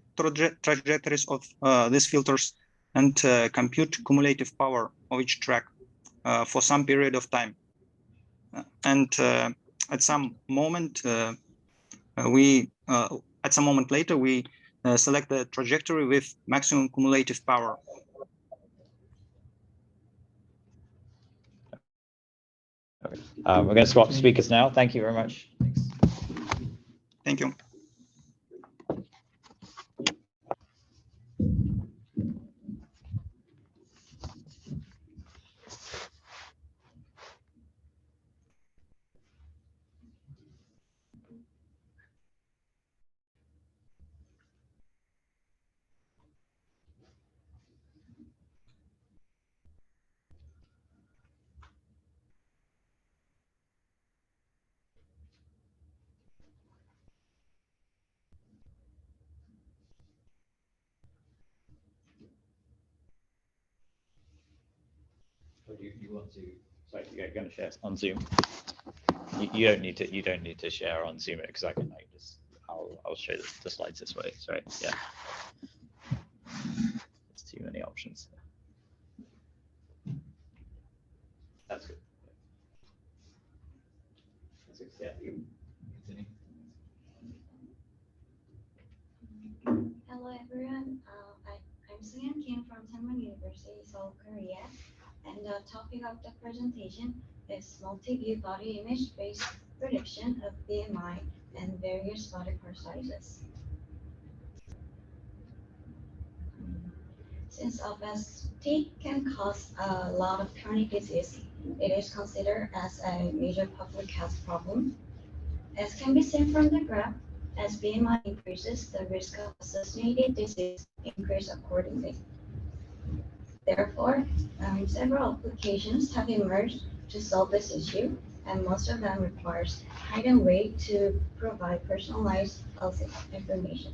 trajectories of these filters and compute cumulative power of each track for some period of time. And at some moment later we select the trajectory with maximum cumulative power. We're going to swap speakers now. Thank you very much. Thanks. Thank you. you want to? Sorry, you're going to share on Zoom. You don't need to share on Zoom because I can just I'll show the slides this way. Sorry, yeah. There's too many options. That's good. That's good. Yeah. Hello everyone, I'm Sung Kim from Sangwon University, Seoul, Korea, and the topic of the presentation is multi-view body image-based prediction of BMI and various body part sizes. Since obesity can cause a lot of chronic disease, it is considered as a major public health problem. As can be seen from the graph, as BMI increases, the risk of associated disease increases accordingly. Therefore, several applications have emerged to solve this issue, and most of them requires height and weight to provide personalized health information.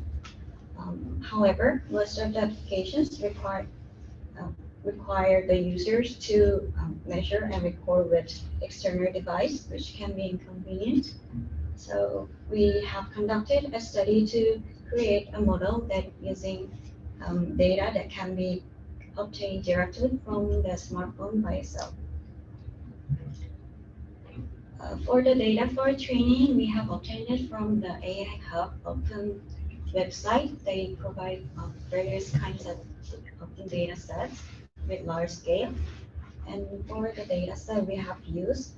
However, most of the applications require the users to measure and record with external device, which can be inconvenient. So we have conducted a study to create a model that using data that can be obtained directly from the smartphone by itself. For the data for training, we have obtained it from the AI Hub Open website. They provide various kinds of open data sets with large scale. And for the data set we have used,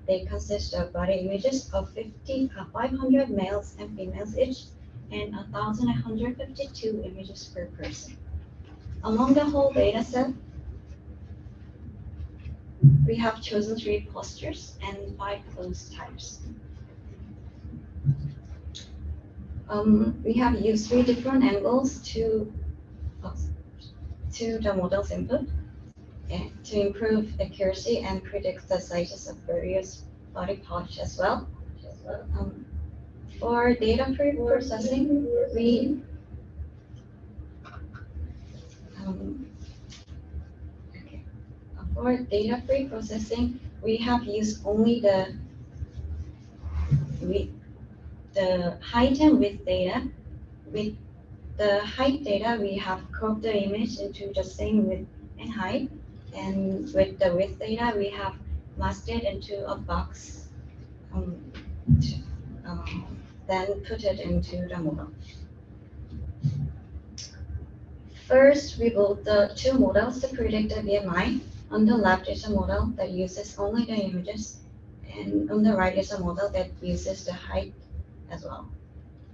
they consist of body images of 500 males and females each, and 1,152 images per person. Among the whole data set, we have chosen 3 postures and 5 pose types. We have used 3 different angles to the model's input to improve accuracy and predict the sizes of various body parts as well. For data pre-processing, we have used only the height and width data. With the height data, we have cropped the image into the same width and height. And with the width data, we have masked it into a box, then put it into the model. First, we built the 2 models to predict the BMI. On the left is a model that uses only the images, and on the right is a model that uses the height as well.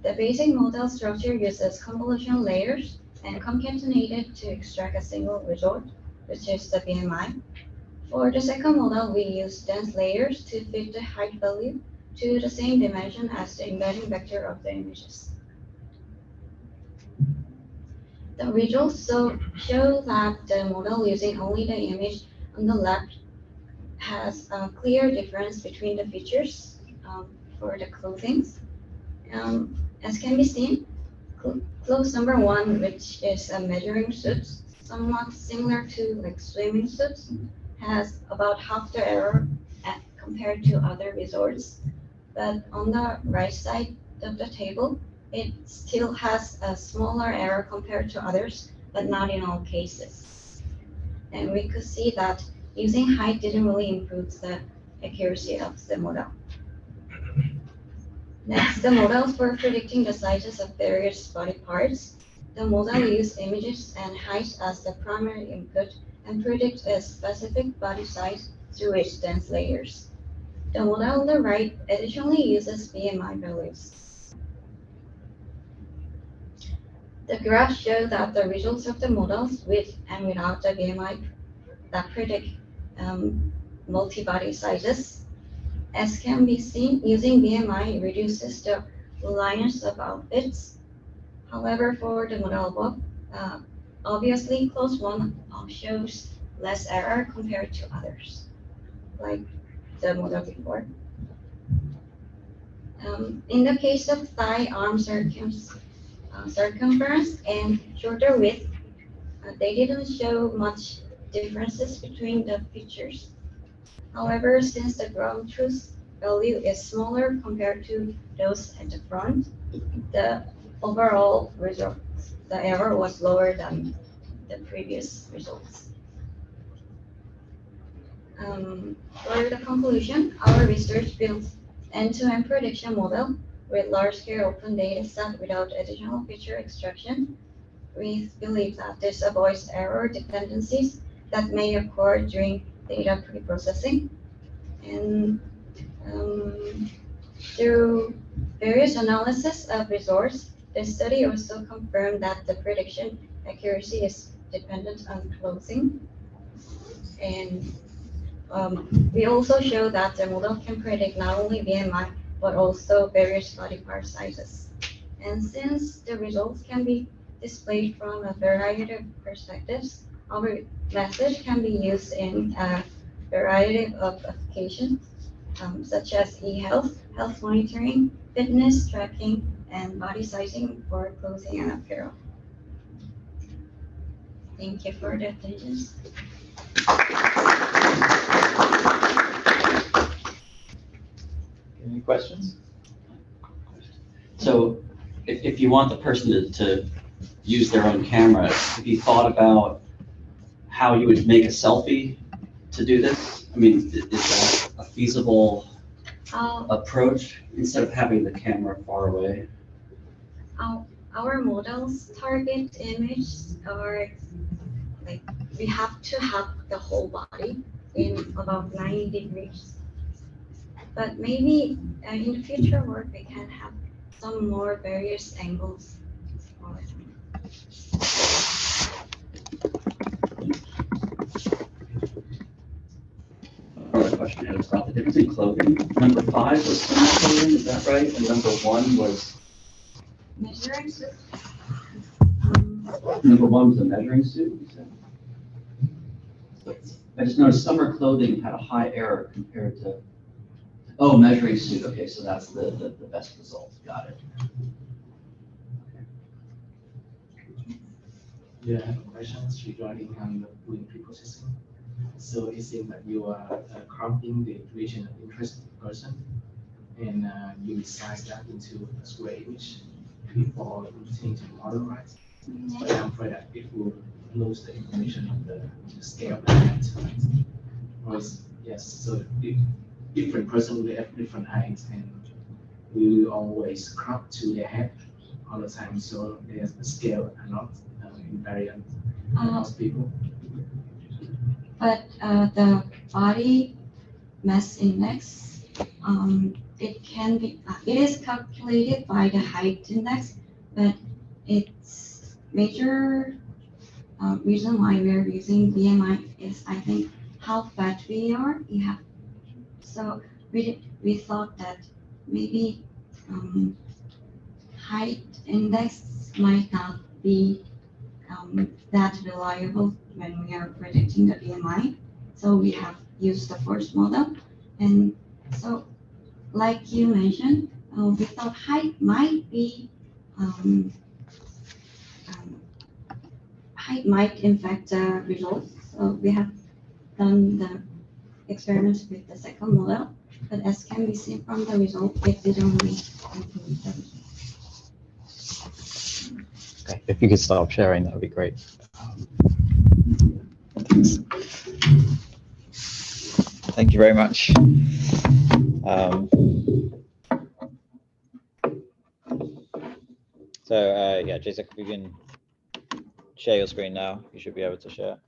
The basic model structure uses convolutional layers and concatenated to extract a single result, which is the BMI. For the second model, we use dense layers to fit the height value to the same dimension as the embedding vector of the images. The results show that the model using only the image on the left has a clear difference between the features for the clothings. As can be seen, clothes number 1, which is a measuring suit, somewhat similar to like swimming suits, has about half the error compared to other resorts. But on the right side of the table, it still has a smaller error compared to others, but not in all cases. And we could see that using height didn't really improve the accuracy of the model. Next, the models for predicting the sizes of various body parts. The model uses images and height as the primary input and predicts a specific body size through its dense layers. The model on the right additionally uses BMI values. The graph shows that the results of the models with and without the BMI that predict multi-body sizes. As can be seen, using BMI reduces the reliance of outfits. However, for the model above, obviously close one shows less error compared to others, like the model before. In the case of thigh, arm circumference and shoulder width, they didn't show much differences between the features. However, since the ground truth value is smaller compared to those at the front, the overall result, the error was lower than the previous results. For the conclusion, our research builds end-to-end prediction model with large-scale open data set without additional feature extraction. We believe that this avoids error dependencies that may occur during data pre-processing. And through various analysis of results, the study also confirmed that the prediction accuracy is dependent on clothing. And we also show that the model can predict not only BMI, but also various body part sizes. And since the results can be displayed from a variety of perspectives, our method can be used in a variety of applications, such as e-health, health monitoring, fitness tracking, and body sizing for clothing and apparel. Thank you for the attention. Any questions? So if you want the person to use their own camera, have you thought about how you would make a selfie to do this? I mean, is that a feasible approach instead of having the camera far away? Our models target image are like, we have to have the whole body in about 90 degrees. But maybe in the future work, we can have some more various angles. Another question is about the difference in clothing. Number 5 was summer clothing, is that right? And number 1 was? Measuring suit. Number 1 was a measuring suit, you said? I just noticed summer clothing had a high error compared to, oh, measuring suit. Okay, so that's the best result. Got it. Yeah, I have questions regarding the doing pre-processing. So it seems that you are cropping the information of interest of the person, and you resize that into a square image before change the model, right? But I'm afraid that it will lose the information of the scale of the head, right? Or yes, so if different person will have different heights, and we will always crop to their head all the time, so there's the scale are not invariant across people. But the body mass index, it can be, it is calculated by the height index, but its major reason why we are using BMI is, I think, how fat we are. So we thought that maybe height index might not be that reliable when we are predicting the BMI. So we have used the first model. And so, like you mentioned, we thought height might be, height might impact the results. So we have done the experiments with the second model, but as can be seen from the result, it didn't really improve the results. Okay, if you could stop sharing, that would be great. Thank you very much. Yeah, Jason, if you can share your screen now, you should be able to share.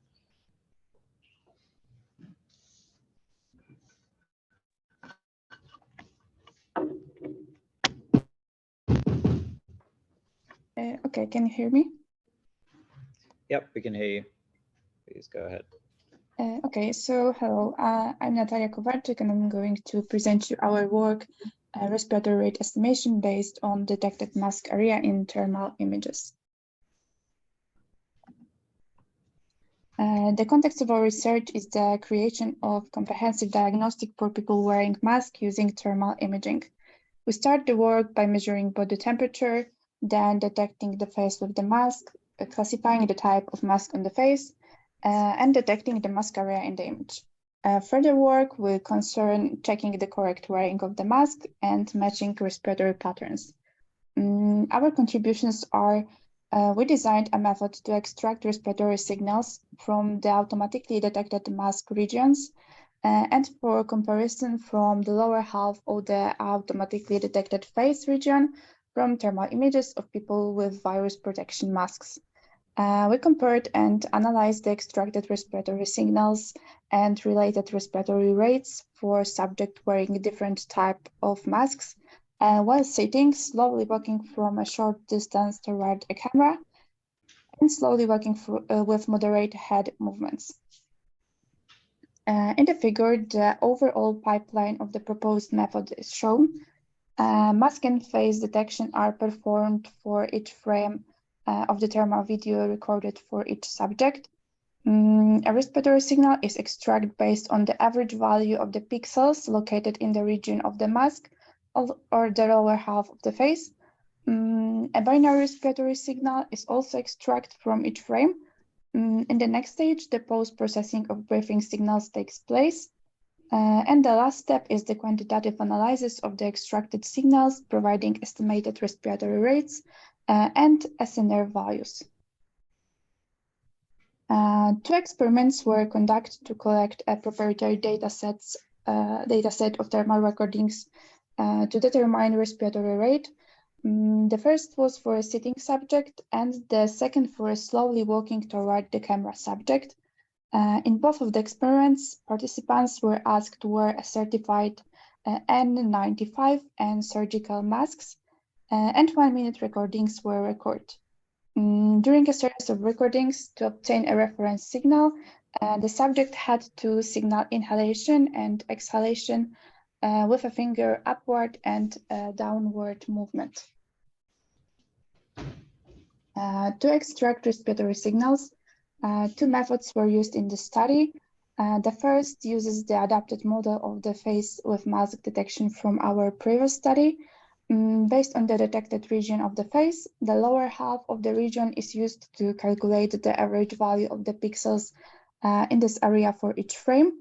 Okay, can you hear me? Yep, we can hear you. Please go ahead. Okay, so hello, I'm Natalia Kowarczyk, and I'm going to present you our work, respiratory rate estimation based on detected mask area in thermal images. The context of our research is the creation of comprehensive diagnostic for people wearing masks using thermal imaging. We start the work by measuring body temperature, then detecting the face with the mask, classifying the type of mask on the face, and detecting the mask area in the image. Further work will concern checking the correct wearing of the mask and matching respiratory patterns. Our contributions are we designed a method to extract respiratory signals from the automatically detected mask regions and for comparison from the lower half of the automatically detected face region from thermal images of people with virus protection masks. We compared and analyzed the extracted respiratory signals and related respiratory rates for subjects wearing different type of masks while sitting, slowly walking from a short distance toward a camera, and slowly walking with moderate head movements. In the figure, the overall pipeline of the proposed method is shown. Mask and face detection are performed for each frame of the thermal video recorded for each subject. A respiratory signal is extracted based on the average value of the pixels located in the region of the mask or the lower half of the face. A binary respiratory signal is also extracted from each frame. In the next stage, the post-processing of breathing signals takes place. And the last step is the quantitative analysis of the extracted signals, providing estimated respiratory rates and SNR values. Two experiments were conducted to collect a proprietary dataset of thermal recordings to determine respiratory rate. The first was for a sitting subject and the second for a slowly walking toward the camera subject. In both of the experiments, participants were asked to wear a certified N95 and surgical masks, and 1-minute recordings were recorded. During a series of recordings, to obtain a reference signal, the subject had to signal inhalation and exhalation with a finger upward and downward movement. To extract respiratory signals, two methods were used in the study. The first uses the adapted model of the face with mask detection from our previous study. Based on the detected region of the face, the lower half of the region is used to calculate the average value of the pixels in this area for each frame.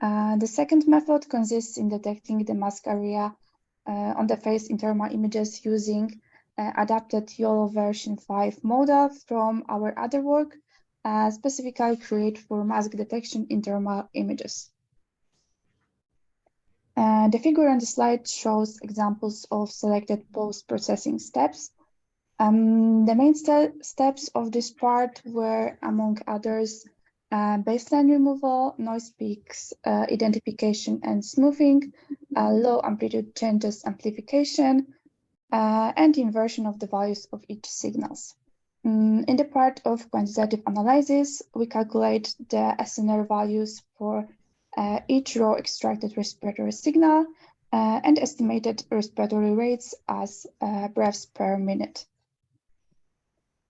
The second method consists in detecting the mask area on the face in thermal images using adapted YOLO version 5 model from our other work, specifically created for mask detection in thermal images. The figure on the slide shows examples of selected post-processing steps. The main steps of this part were, among others, baseline removal, noise peaks, identification and smoothing, low amplitude changes amplification, and inversion of the values of each signals. In the part of quantitative analysis, we calculate the SNR values for each raw extracted respiratory signal and estimated respiratory rates as breaths per minute.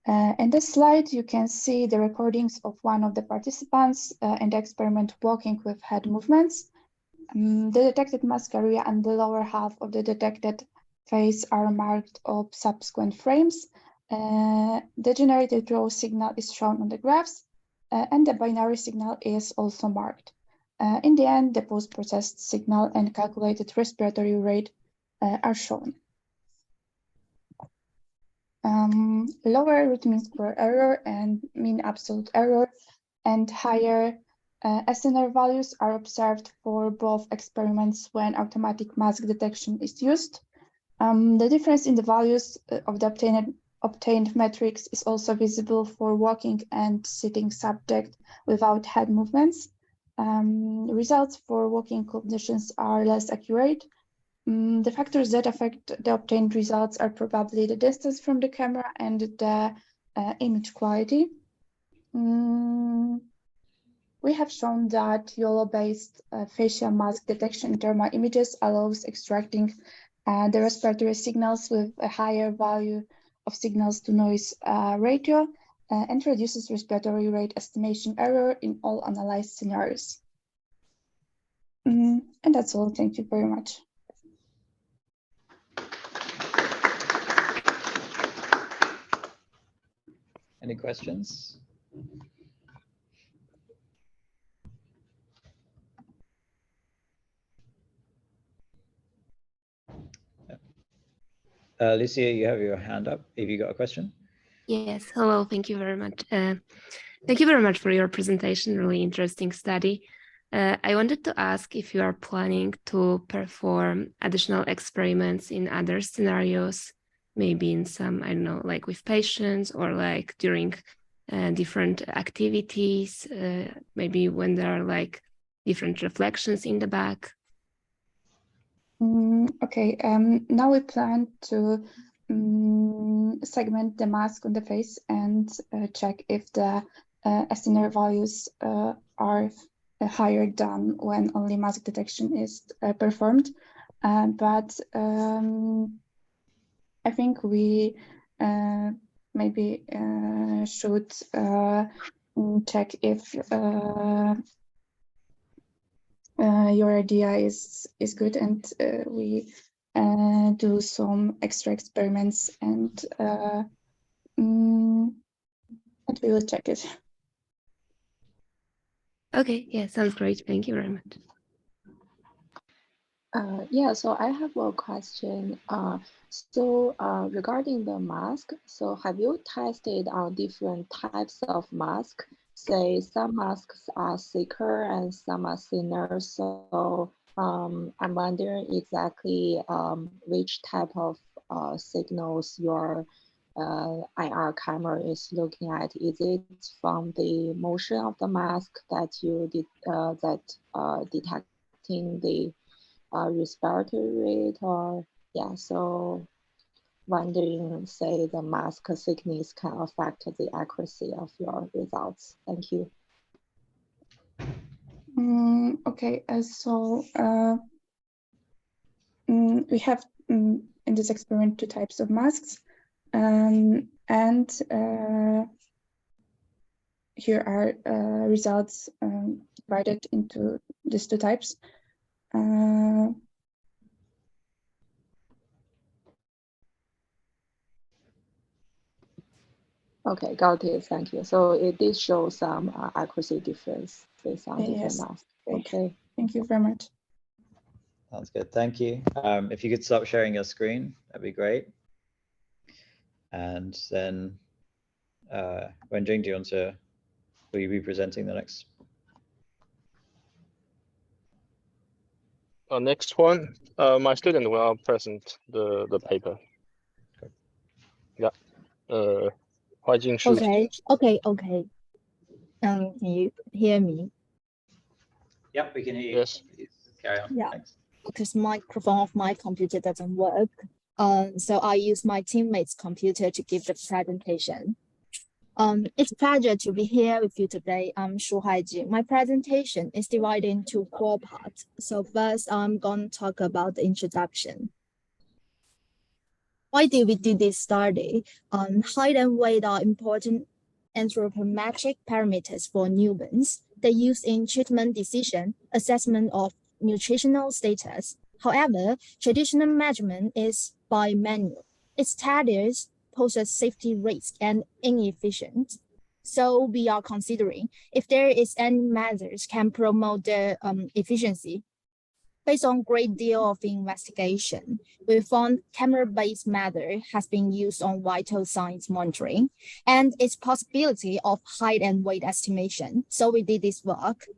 In this slide, you can see the recordings of one of the participants in the experiment walking with head movements. The detected mask area and the lower half of the detected face are marked of subsequent frames. The generated raw signal is shown on the graphs, and the binary signal is also marked. In the end, the post-processed signal and calculated respiratory rate are shown. Lower root mean square error and mean absolute error and higher SNR values are observed for both experiments when automatic mask detection is used. The difference in the values of the obtained metrics is also visible for walking and sitting subject without head movements. Results for walking conditions are less accurate. The factors that affect the obtained results are probably the distance from the camera and the image quality. We have shown that YOLO-based facial mask detection in thermal images allows extracting the respiratory signals with a higher value of signals to noise ratio and reduces respiratory rate estimation error in all analyzed scenarios. And that's all. Thank you very much. Any questions? Lucia, you have your hand up. Have you got a question? Yes, hello, thank you very much. Thank you very much for your presentation, really interesting study. I wanted to ask if you are planning to perform additional experiments in other scenarios, maybe in some, I don't know, like with patients or like during different activities, maybe when there are like different reflections in the back. Okay, now we plan to segment the mask on the face and check if the SNR values are higher than when only mask detection is performed. But I think we maybe should check if your idea is good, and we do some extra experiments, and we will check it. Okay, yeah, sounds great. Thank you very much. Yeah, so I have a question. Regarding the mask, so have you tested on different types of mask? Say some masks are thicker and some are thinner. So I'm wondering exactly which type of signals your IR camera is looking at. Is it from the motion of the mask that you did detecting the respiratory rate, or yeah, so wondering, say, the mask thickness can affect the accuracy of your results. Thank you. Okay, we have in this experiment 2 types of masks, and here are results divided into these 2 types. Okay, got it. Thank you. So it did show some accuracy difference based on different Yes. masks. Okay. Thank you very much. Sounds good. Thank you. If you could stop sharing your screen, that'd be great. And then, Wenjing, do you want to? Will you be presenting the next? Next one, my student will present the paper. Yeah. Huaijing Shu. Okay. Can you hear me? Yep, we can hear you. Yes. Please carry on. Yeah. Thanks. Because microphone of my computer doesn't work. So I use my teammate's computer to give the presentation. It's a pleasure to be here with you today. I'm Shu Haiji. My presentation is divided into 4 parts. So first, I'm going to talk about the introduction. Why did we do this study? Height and weight are important anthropometric parameters for newborns. They're used in treatment decision, assessment of nutritional status. However, traditional measurement is by manual. Its status poses safety risk and inefficient. So we are considering if there is any measures can promote the efficiency. Based on great deal of investigation, we found camera-based method has been used on vital signs monitoring and its possibility of height and weight estimation. So we did this work.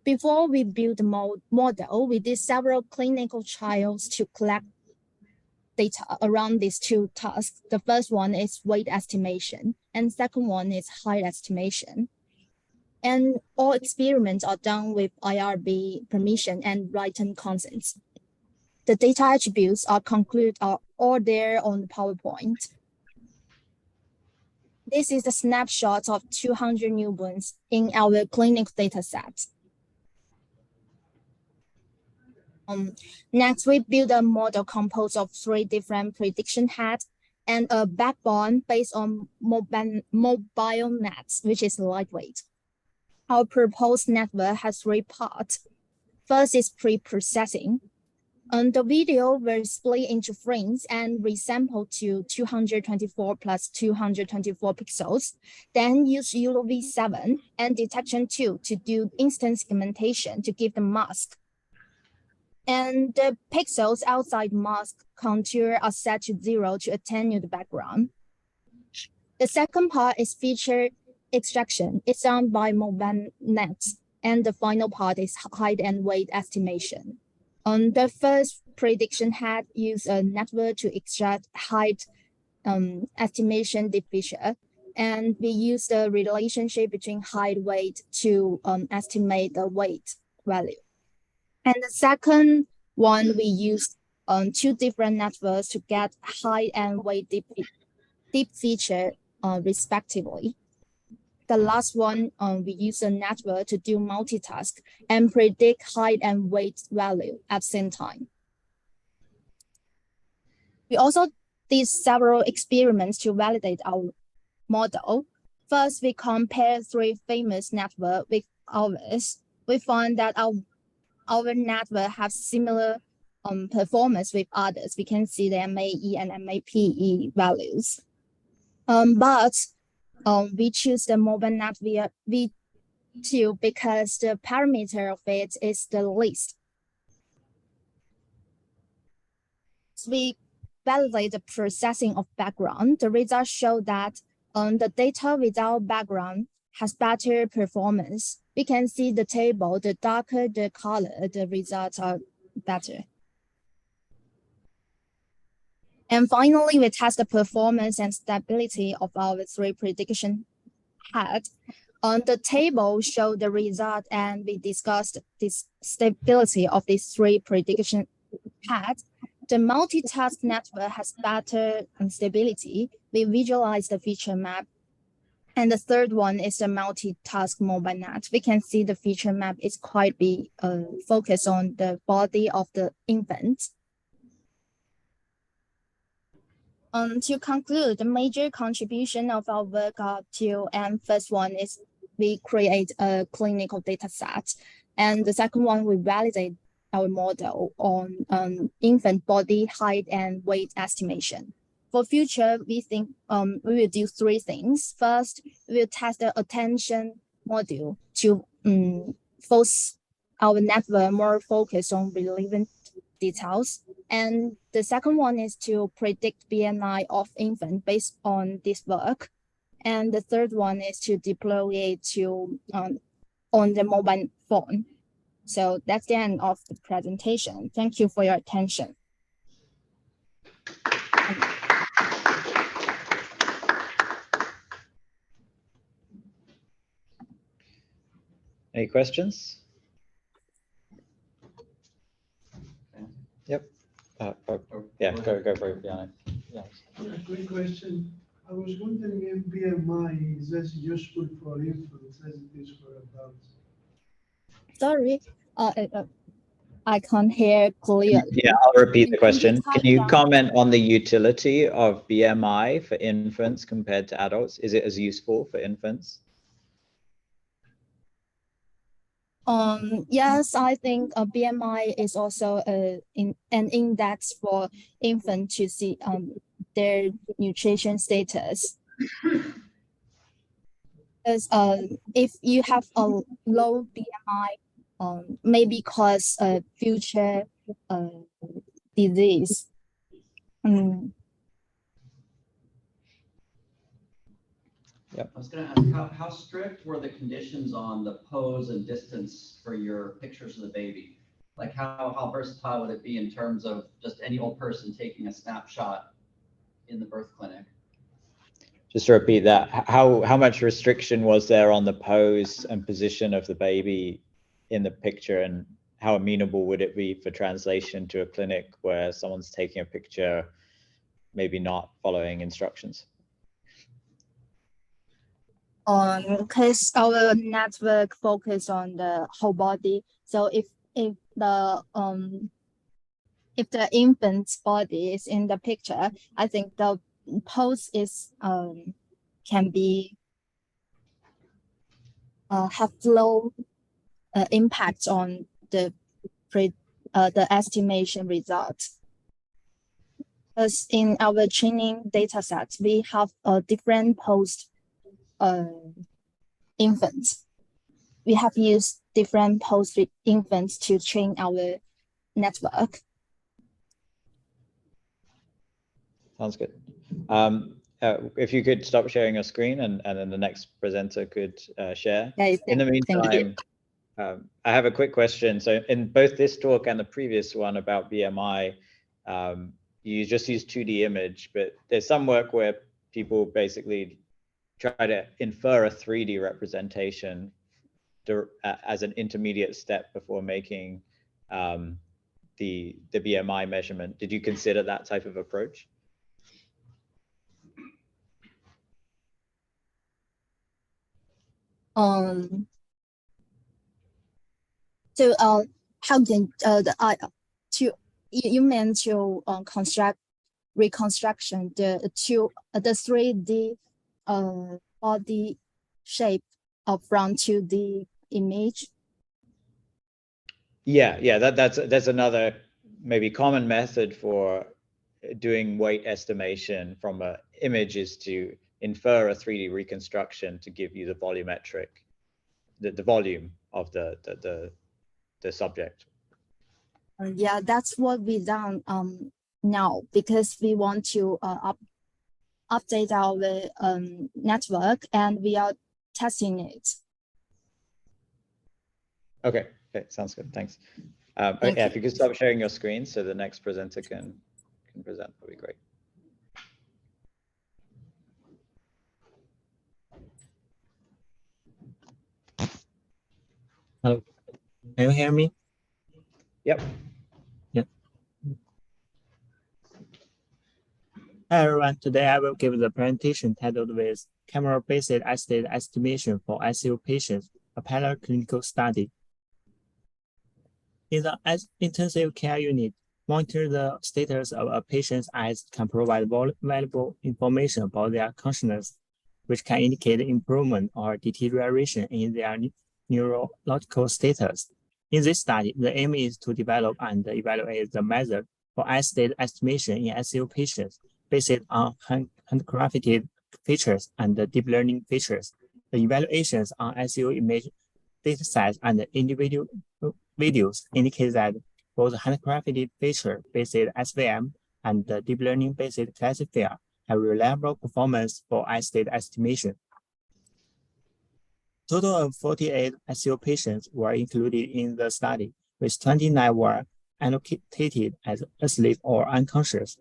Before we built the model, we did several clinical trials to collect data around these 2 tasks. The first one is weight estimation, and second one is height estimation. And all experiments are done with IRB permission and written consents. The data attributes are all there on the PowerPoint. This is a snapshot of 200 newborns in our clinical data set. Next, we build a model composed of 3 different prediction heads and a backbone based on mobile nets, which is lightweight. Our proposed network has 3 parts. First is pre-processing. The video will split into frames and resample to 224 plus 224 pixels. Then use UV7 and detection 2 to do instant segmentation to give the mask. And the pixels outside mask contour are set to 0 to attenuate the background. The second part is feature extraction. It's done by mobile nets. And the final part is height and weight estimation. The first prediction had used a network to extract height estimation feature. And we use the relationship between height weight to estimate the weight value. And the second one, we used 2 different networks to get height and weight deep feature respectively. The last one, we use a network to do multitask and predict height and weight value at the same time. We also did several experiments to validate our model. First, we compared 3 famous networks with ours. We found that our network has similar performance with others. We can see the MAE and MAPE values. But we choose the mobile net V2 because the parameter of it is the least. So we validate the processing of background. The results show that the data without background has better performance. We can see the table, the darker the color, the results are better. And finally, we test the performance and stability of our 3 prediction head. The table showed the result, and we discussed this stability of these 3 prediction heads. The multitask network has better stability. We visualize the feature map. And the third one is the multitask mobile net. We can see the feature map is quite focused on the body of the infant. To conclude, the major contribution of our work up to, and first one is we create a clinical data set. And the second one, we validate our model on infant body height and weight estimation. For future, we think we will do 3 things. First, we will test the attention module to force our network more focused on relevant details. And the second one is to predict BMI of infant based on this work. And the third one is to deploy it to on the mobile phone. So that's the end of the presentation. Thank you for your attention. Any questions? Yep. Yeah, go for it, Biane. Yeah, quick question. I was wondering if BMI is as useful for infants as it is for adults. Sorry, I can't hear clearly. Yeah, I'll repeat the question. Can you comment on the utility of BMI for infants compared to adults? Is it as useful for infants? Yes, I think BMI is also an index for infants to see their nutrition status. Because if you have a low BMI, maybe cause future disease. Yep. I was going to ask, how strict were the conditions on the pose and distance for your pictures of the baby? Like how versatile would it be in terms of just any old person taking a snapshot in the birth clinic? Just to repeat that, how much restriction was there on the pose and position of the baby in the picture, and how amenable would it be for translation to a clinic where someone's taking a picture, maybe not following instructions? Because our network focus on the whole body. So if the infant's body is in the picture, I think the pose is can be have low impact on the estimation results. Because in our training data sets, we have a different pose infants. We have used different pose infants to train our network. Sounds good. If you could stop sharing your screen and then the next presenter could share. Yeah, in the meantime, I have a quick question. So in both this talk and the previous one about BMI, you just use 2D image, but there's some work where people basically try to infer a 3D representation as an intermediate step before making the BMI measurement. Did you consider that type of approach? So how can you meant to reconstruction the 3D body shape from 2D image? Yeah, that's another maybe common method for doing weight estimation from an image is to infer a 3D reconstruction to give you the volumetric, the volume of the subject. Yeah, that's what we done now, because we want to update our network and we are testing it. Okay, sounds good. Thanks. Thank yeah, if you could stop sharing your screen so the next presenter can present, that'd be great. Hello, can you hear me? Yep. Yep. Hi everyone, today I will give the presentation titled with Camera-Based Estate Estimation for ICU Patients, a pilot clinical study. In the intensive care unit, monitor the status of a patient's eyes can provide valuable information about their consciousness, which can indicate improvement or deterioration in their neurological status. In this study, the aim is to develop and evaluate the method for eye state estimation in ICU patients based on handcrafted features and deep learning features. The evaluations on ICU image datasets and individual videos indicate that both handcrafted feature-based SVM and the deep learning-based classifier have reliable performance for eye state estimation. Total of 48 ICU patients were included in the study, with 29 were annotated as asleep or unconscious.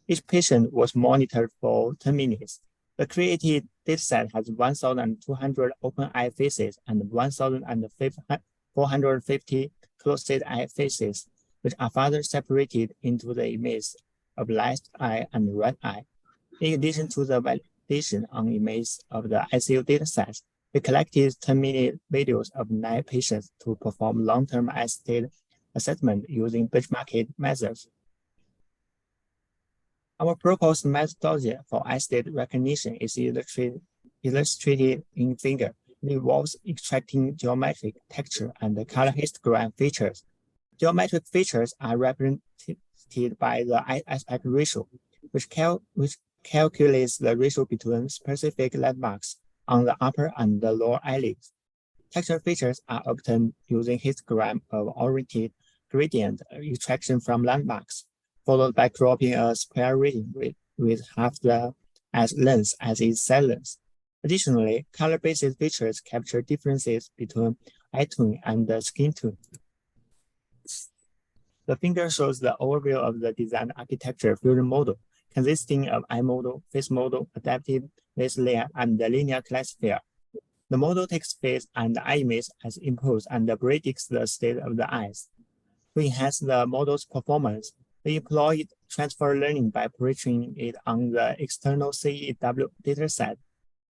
Each patient was monitored for 10 minutes. The created dataset has 1,200 open eye faces and 1,450 closed eye faces, which are further separated into the images of left eye and right eye. In addition to the validation on images of the ICU dataset, we collected 10-minute videos of 9 patients to perform long-term eye state assessment using benchmark methods. Our proposed methodology for eye state recognition is illustrated in figure. It involves extracting geometric, texture, and color histogram features. Geometric features are represented by the eye aspect ratio, which calculates the ratio between specific landmarks on the upper and the lower eyelids. Texture features are obtained using histogram of oriented gradient extraction from landmarks, followed by cropping a square reading with half the eyes length as its side length. Additionally, color-based features capture differences between eye tone and the skin tone. The figure shows the overview of the design architecture fusion model, consisting of eye model, face model, adaptive base layer, and the linear classifier. The model takes face and eye image as inputs and predicts the state of the eyes. To enhance the model's performance, we employed transfer learning by pre-training it on the external CEW dataset.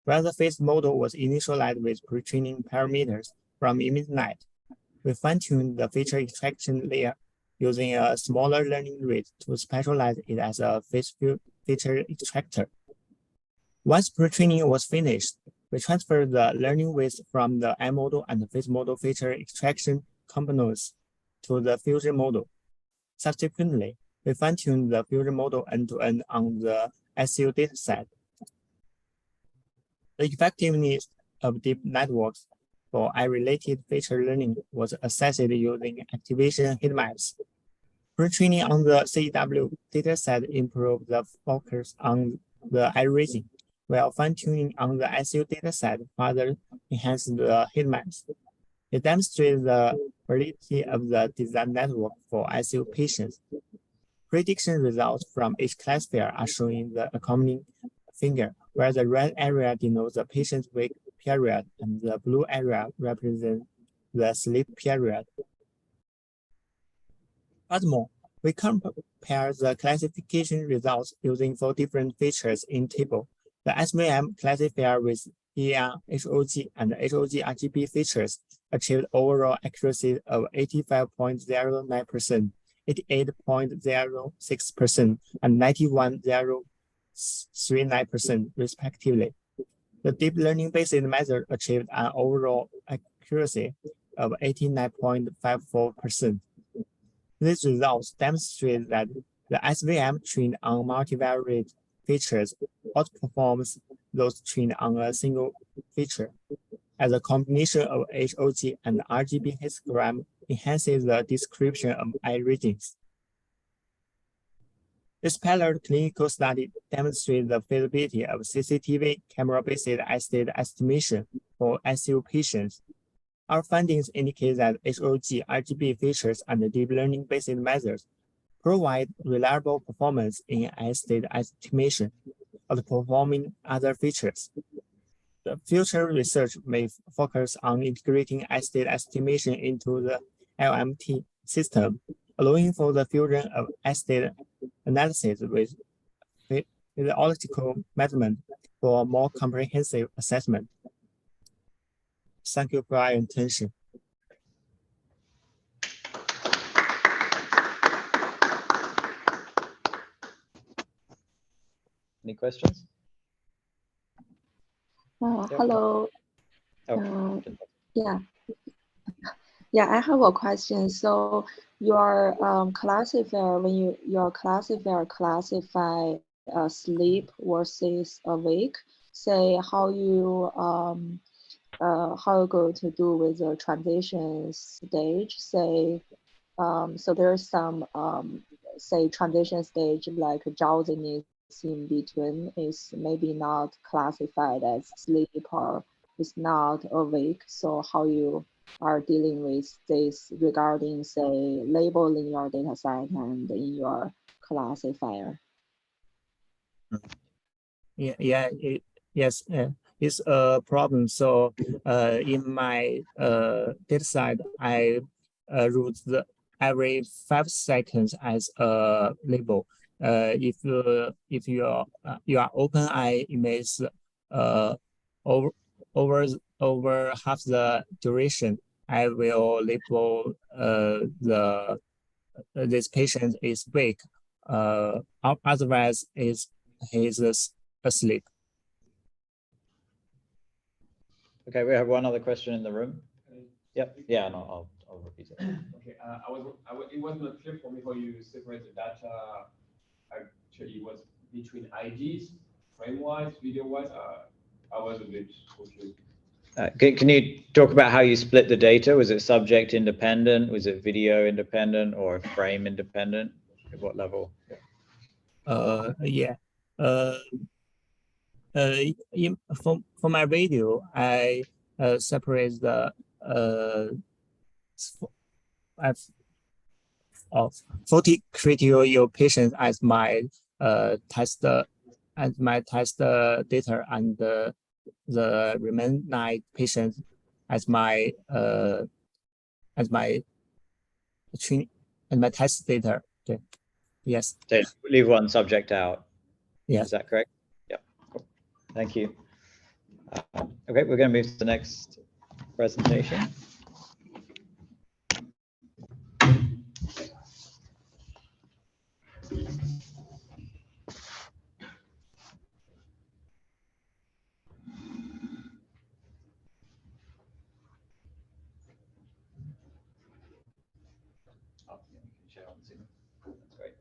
While the face model was initialized with pre-training parameters from ImageNet, we fine-tuned the feature extraction layer using a smaller learning rate to specialize it as a face feature extractor. Once pre-training was finished, we transferred the learning weights from the eye model and the face model feature extraction components to the fusion model. Subsequently, we fine-tuned the fusion model end-to-end on the ICU dataset. The effectiveness of deep networks for eye-related feature learning was assessed using activation heat maps. Pre-training on the CW dataset improved the focus on the eye region, while fine-tuning on the ICU dataset further enhanced the heat maps. It demonstrates the validity of the design network for ICU patients. Prediction results from each classifier are shown in the accompanying figure, where the red area denotes the patient's wake period and the blue area represents the sleep period. Furthermore, we compare the classification results using 4 different features in table. The SVM classifier with ER, HOG, and HOG RGB features achieved overall accuracy of 85.09%, 88.06%, and 91.039% respectively. The deep learning-based method achieved an overall accuracy of 89.54%. These results demonstrate that the SVM trained on multivariate features outperforms those trained on a single feature, as a combination of HOG and RGB histogram enhances the description of eye regions. This parallel clinical study demonstrates the feasibility of CCTV camera-based eye state estimation for ICU patients. Our findings indicate that HOG, RGB features, and deep learning-based methods provide reliable performance in eye state estimation, outperforming other features. The future research may focus on integrating eye state estimation into the LMT system, allowing for the fusion of eye state analysis with physiological measurement for a more comprehensive assessment. Thank you for your attention. Any questions? Hello. Yeah. Yeah, I have a question. So your classifier, when your classifier classify sleep versus awake, say how you go to do with the transition stage, say so there's some say transition stage like drowsiness in between is maybe not classified as sleep or is not awake. So how you are dealing with this regarding, say, labeling your data set and in your classifier? Yes, it's a problem. So in my data set, I route every 5 seconds as a label. If your OpenEye image over half the duration, I will label this patient is awake. Otherwise, he's asleep. Okay, we have one other question in the room. Yep. Yeah, and I'll repeat it. Okay. It was not clear for me how you separate the data. Actually, was between IGs, frame-wise, video-wise. I was a bit confused. Can you talk about how you split the data? Was it subject independent? Was it video independent or frame independent? At what level? Yeah. For my video, I separate the 40 critical ill patients as my test data, and the remaining 9 patients as my test data. Okay. Yes. So leave one subject out. Yes. Is that correct? Yeah. Cool. Thank you. Okay, we're going to move to the next presentation. That's great.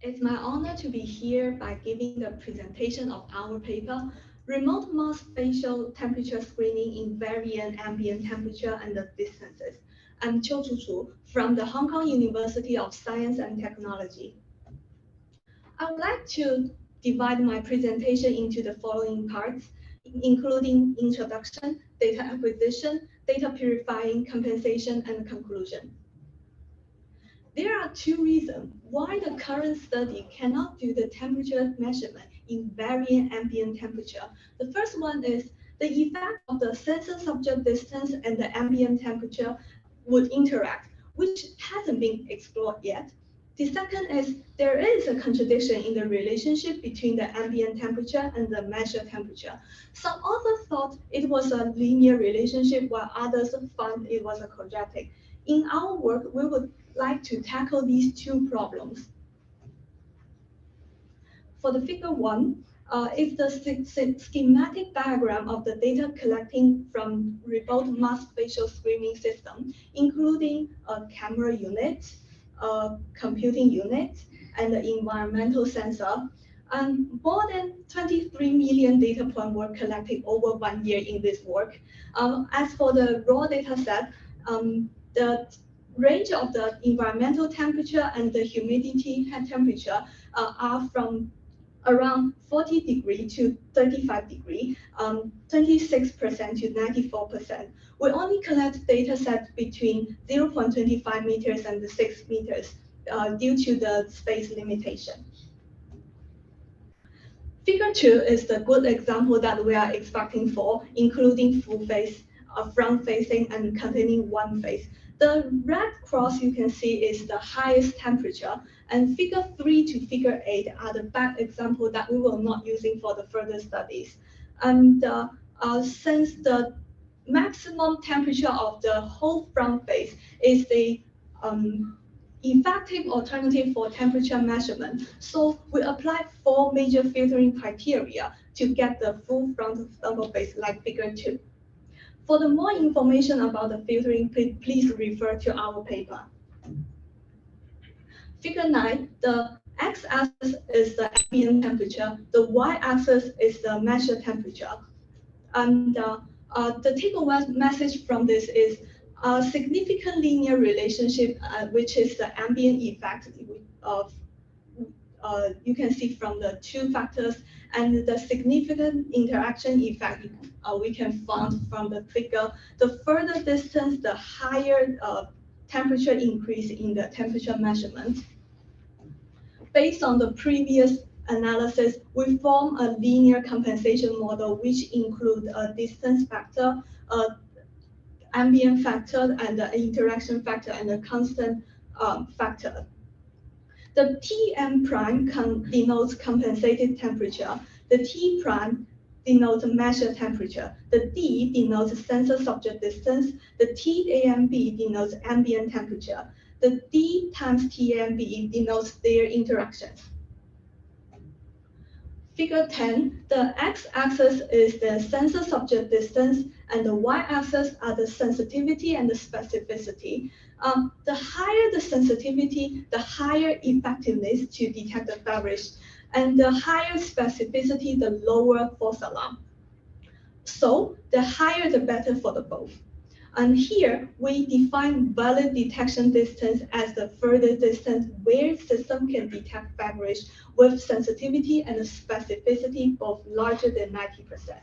It's my honor to be here by giving the presentation of our paper, Remote Mass Spatial Temperature Screening in Varying Ambient Temperature and the Distances. I'm Qiu Chu from the Hong Kong University of Science and Technology. I would like to divide my presentation into the following parts, including introduction, data acquisition, data purifying, compensation, and conclusion. There are two reasons why the current study cannot do the temperature measurement in varying ambient temperature. The first one is the effect of the sensor-subject distance and the ambient temperature would interact, which hasn't been explored yet. The second is there is a contradiction in the relationship between the ambient temperature and the measured temperature. Some authors thought it was a linear relationship, while others found it was a quadratic. In our work, we would like to tackle these two problems. For the figure 1, is the schematic diagram of the data collecting from remote mass spatial screening system, including a camera unit, a computing unit, and the environmental sensor. And more than 23 million data points were collected over 1 year in this work. As for the raw data set, the range of the environmental temperature and the humidity temperature are from around 40 degrees to 35 degrees, 26% to 94%. We only collect data sets between 0.25 meters and 6 meters due to the space limitation. Figure 2 is the good example that we are expecting for, including full face, front facing, and containing one face. The red cross you can see is the highest temperature, and figure 3 to figure 8 are the bad example that we will not using for the further studies. And since the maximum temperature of the whole front face is the effective alternative for temperature measurement, so we applied 4 major filtering criteria to get the full front sample face like figure 2. For the more information about the filtering, please refer to our paper. Figure 9, the x-axis is the ambient temperature, the y-axis is the measured temperature. And the takeaway message from this is a significant linear relationship, which is the ambient effect of you can see from the two factors, and the significant interaction effect we can find from the figure. The further distance, the higher temperature increase in the temperature measurement. Based on the previous analysis, we form a linear compensation model which includes a distance factor, ambient factor, and the interaction factor, and a constant factor. The Tm prime denotes compensated temperature. The T prime denotes measured temperature. The D denotes sensor subject distance. The TAMB denotes ambient temperature. The D times TMB denotes their interactions. Figure 10, the x-axis is the sensor subject distance, and the y-axis are the sensitivity and the specificity. The higher the sensitivity, the higher effectiveness to detect the beverage, and the higher specificity, the lower false alarm. So the higher the better for the both. And here we define valid detection distance as the further distance where system can detect beverage with sensitivity and specificity both larger than 90%.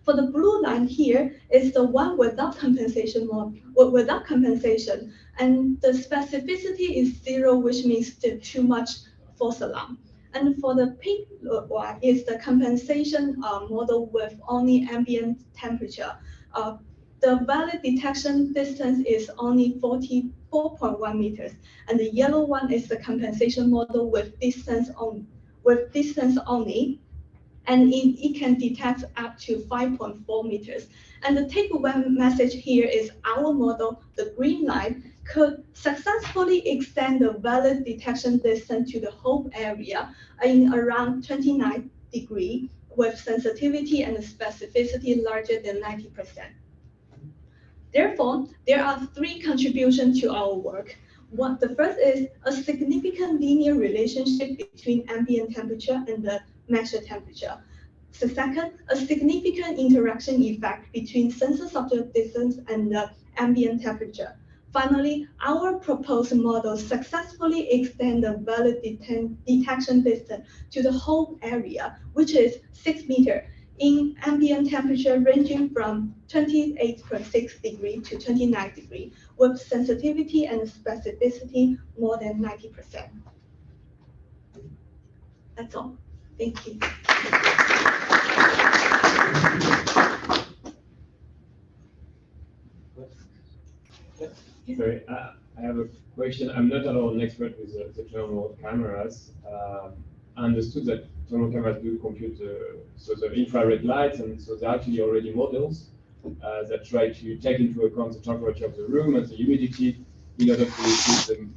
For the blue line here is the one without compensation, and the specificity is 0, which means too much false alarm. And for the pink one is the compensation model with only ambient temperature. The valid detection distance is only 44.1 meters, and the yellow one is the compensation model with distance only, and it can detect up to 5.4 meters. And the takeaway message here is our model, the green line, could successfully extend the valid detection distance to the whole area in around 29 degrees with sensitivity and specificity larger than 90%. Therefore, there are 3 contributions to our work. The first is a significant linear relationship between ambient temperature and the measured temperature. The second, a significant interaction effect between sensor subject distance and the ambient temperature. Finally, our proposed model successfully extend the valid detection distance to the whole area, which is 6 meters, in ambient temperature ranging from 28.6 degrees to 29 degrees, with sensitivity and specificity more than 90%. That's all. Thank you. Sorry, I have a question. I'm not at all an expert with the thermal cameras. I understood that thermal cameras do compute so the infrared lights, and so there are actually already models that try to take into account the temperature of the room and the humidity in order to achieve the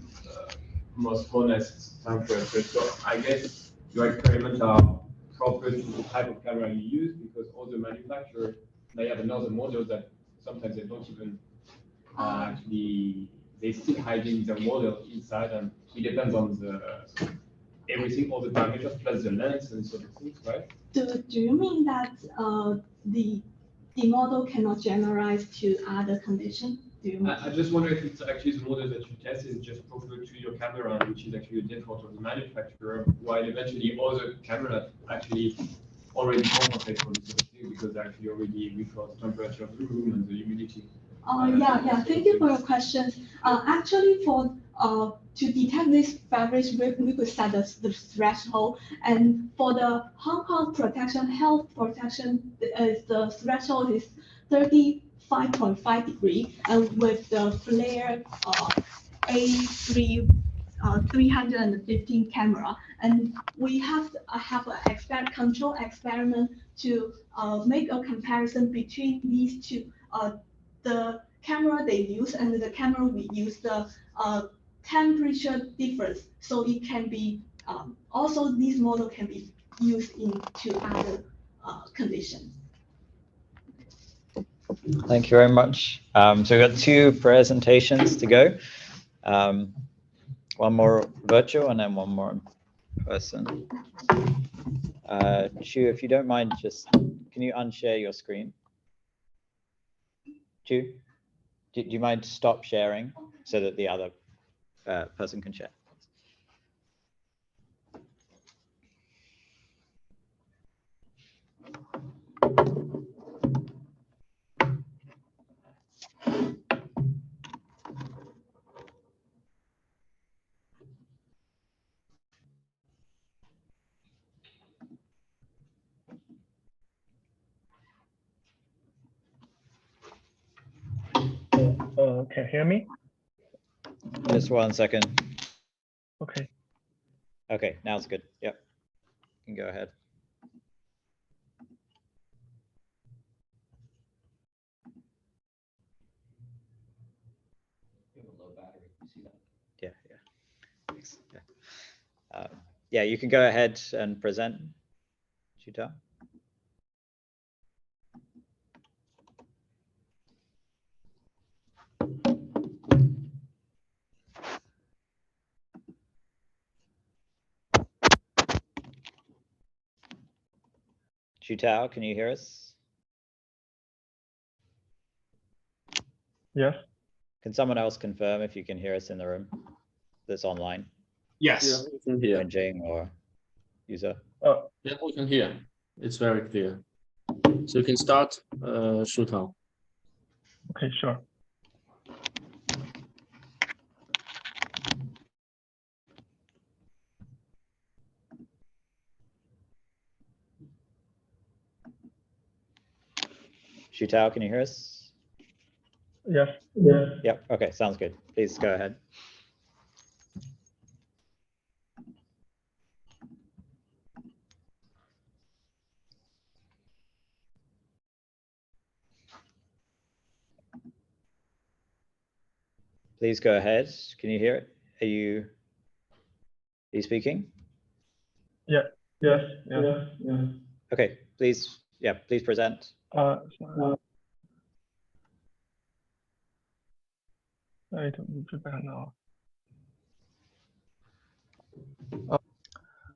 most honest temperature. So I guess your experiments are proper to the type of camera you use, because all the manufacturers, they have another model that sometimes they don't even actually, they still hiding the model inside, and it depends on the everything, all the parameters plus the lens and sort of things, right? Do you mean that the model cannot generalize to other conditions? I just wonder if it's actually the model that you test is just proper to your camera, which is actually a default of the manufacturer, while eventually other cameras actually already compensate for this sort of thing, because they actually already record the temperature of the room and the humidity. Yeah. Thank you for your question. Actually, for to detect this fabrics, we could set the threshold, and for the Hong Kong health protection, the threshold is 35.5 degrees, and with the flare A3 315 camera, and we have a control experiment to make a comparison between these two. The camera they use and the camera we use, the temperature difference, so it can be also this model can be used into other conditions. Thank you very much. So we've got 2 presentations to go. One more virtual and then one more in person. Chu, if you don't mind, just can you unshare your screen? Chu, do you mind stop sharing so that the other person can share? Can you hear me? Just 1 second. Okay. Okay, now it's good. Yep. You can go ahead. Yeah. Thanks. Yeah, you can go ahead and present, Chuta. Chutao, can you hear us? Yes. Can someone else confirm if you can hear us in the room that's online? Yes. Yeah, we can hear. Wenjing or user? Yeah, we can hear. It's very clear. So you can start, Shutao. Okay, sure. Shutao, can you hear us? Yes. Yep. Okay, sounds good. Please go ahead. Please go ahead. Can you hear it? Are you speaking? Yeah. Yes. Okay, please. Yeah, please present. I don't prepare now.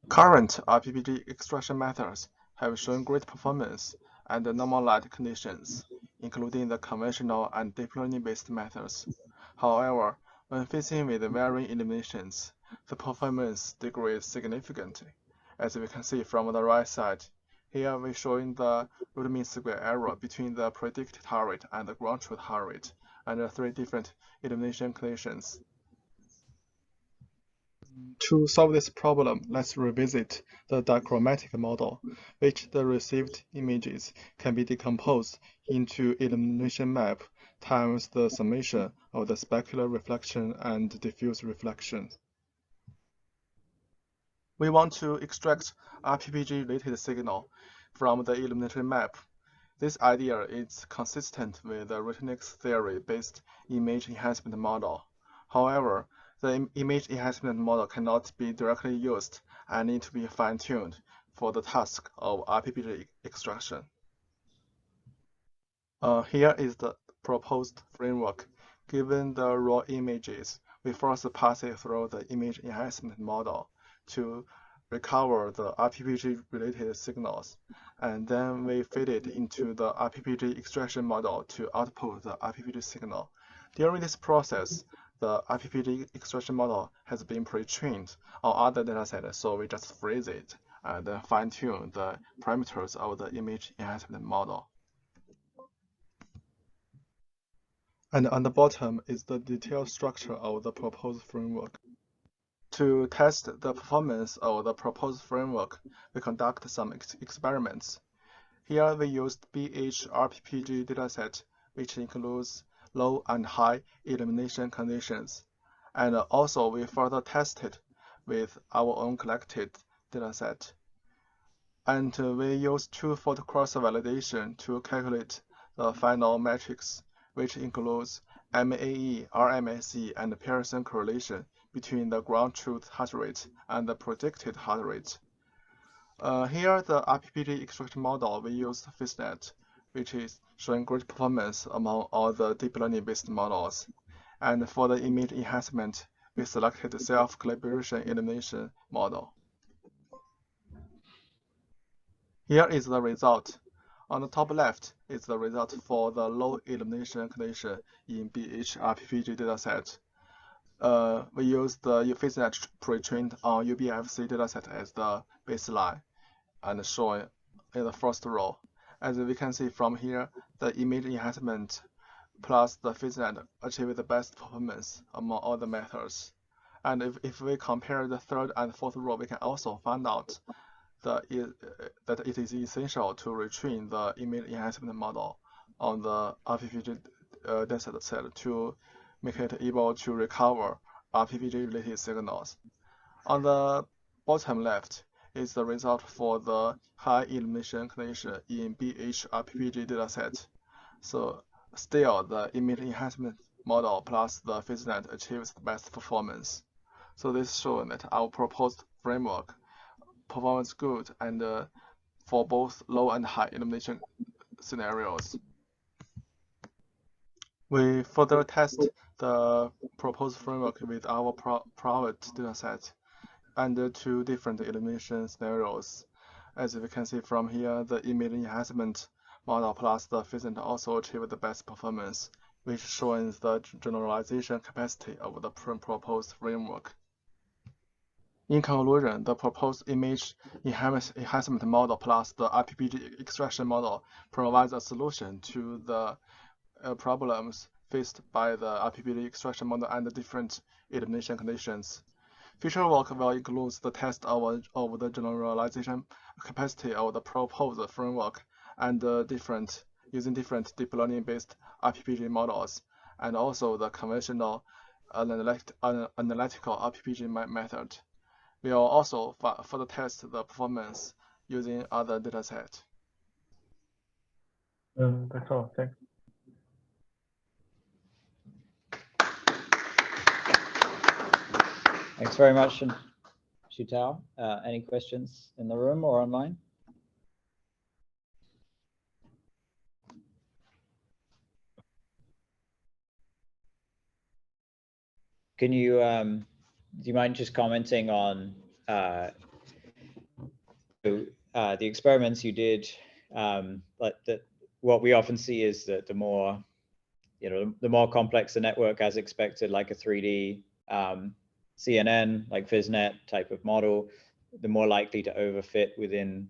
Current RPPG extraction methods have shown great performance under normal light conditions, including the conventional and deep learning-based methods. However, when facing with varying illuminations, the performance degrades significantly. As we can see from the right side, here we're showing the root mean square error between the predicted heart rate and the ground truth heart rate under 3 different illumination conditions. To solve this problem, let's revisit the dichromatic model, which the received images can be decomposed into illumination map times the summation of the specular reflection and diffuse reflection. We want to extract RPPG-related signal from the illumination map. This idea is consistent with the Retinex theory-based image enhancement model. However, the image enhancement model cannot be directly used and need to be fine-tuned for the task of RPPG extraction. Here is the proposed framework. Given the raw images, we first pass it through the image enhancement model to recover the RPPG-related signals, and then we feed it into the RPPG extraction model to output the RPPG signal. During this process, the RPPG extraction model has been pre-trained on other datasets, so we just freeze it and then fine-tune the parameters of the image enhancement model. And on the bottom is the detailed structure of the proposed framework. To test the performance of the proposed framework, we conduct some experiments. Here we used BH-RPPG dataset, which includes low and high illumination conditions. And also we further tested with our own collected dataset. And we used two-fold cross-validation to calculate the final matrix, which includes MAE, RMSE, and Pearson correlation between the ground truth heart rate and the predicted heart rate. Here, the RPPG extraction model, we used FaceNet, which is showing great performance among all the deep learning-based models. And for the image enhancement, we selected the self-calibration illumination model. Here is the result. On the top left is the result for the low illumination condition in BH-RPPG dataset. We use the FaceNet pre-trained on UBFC dataset as the baseline and showing in the first row. As we can see from here, the image enhancement plus the FaceNet achieve the best performance among all the methods. And if we compare the third and fourth row, we can also find out that it is essential to retrain the image enhancement model on the RPPG dataset to make it able to recover RPPG-related signals. On the bottom left is the result for the high illumination condition in BH-RPPG dataset. So still, the image enhancement model plus the FaceNet achieves the best performance. So this shows that our proposed framework performs good and for both low and high illumination scenarios. We further test the proposed framework with our private dataset under 2 different illumination scenarios. As we can see from here, the image enhancement model plus the FaceNet also achieve the best performance, which shows the generalization capacity of the proposed framework. In conclusion, the proposed image enhancement model plus the RPPG extraction model provides a solution to the problems faced by the RPPG extraction model under different illumination conditions. Future work will include the test of the generalization capacity of the proposed framework and using different deep learning-based RPPG models, and also the conventional analytical RPPG method. We will also further test the performance using other datasets. That's all. Thanks. Thanks very much, Shutao. Any questions in the room or online? Can you do you mind just commenting on the experiments you did? Like what we often see is that the more, the more complex the network, as expected, like a 3D CNN, like PhysNet type of model, the more likely to overfit within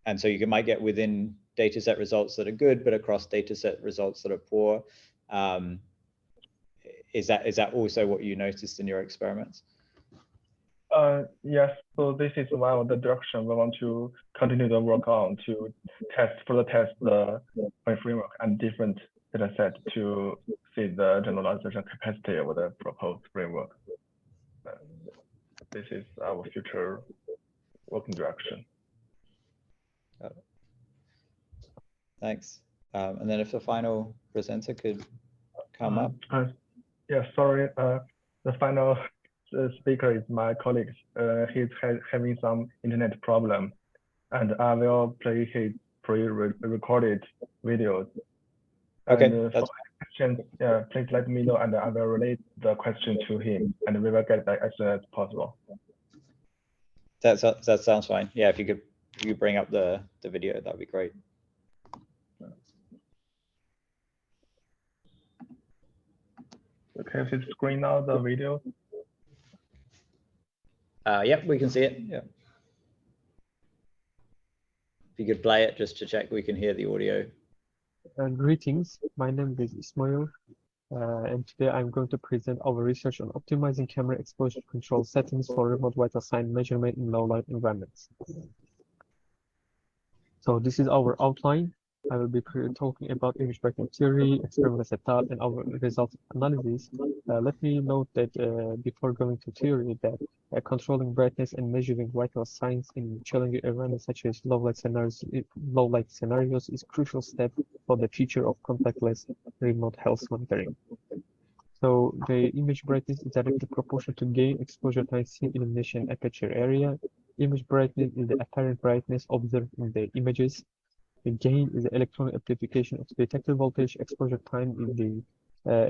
and so you might get within dataset results that are good, but across dataset results that are poor. Is that also what you noticed in your experiments? Yes, so this is one of the direction we want to continue to work on to further test the framework and different data set to see the generalization capacity of the proposed framework. This is our future working direction. Thanks. And then if the final presenter could come up. Yeah, sorry. The final speaker is my colleague. He's having some internet problem, and I will play his pre-recorded videos. Okay. And for questions, yeah, please let me know, and I will relate the question to him, and we will get back as soon as possible. That sounds fine. Yeah, if you could bring up the video, that'd be great. Okay, is it screen now, the video? Yep, we can see it. Yeah. If you could play it just to check we can hear the audio. Greetings, my name is Ismail, and today I'm going to present our research on optimizing camera exposure control settings for remote vital sign measurement in low light environments. So this is our outline. I will be talking about image brightness theory, experimental setup, and our results analysis. Let me note that before going to theory, that controlling brightness and measuring vital signs in challenging environments such as low light scenarios is a crucial step for the future of contactless remote health monitoring. So the image brightness is directly proportional to gain, exposure time, scene illumination, aperture area. Image brightness is the apparent brightness observed in the images. The gain is the electronic amplification of detected voltage. Exposure time is the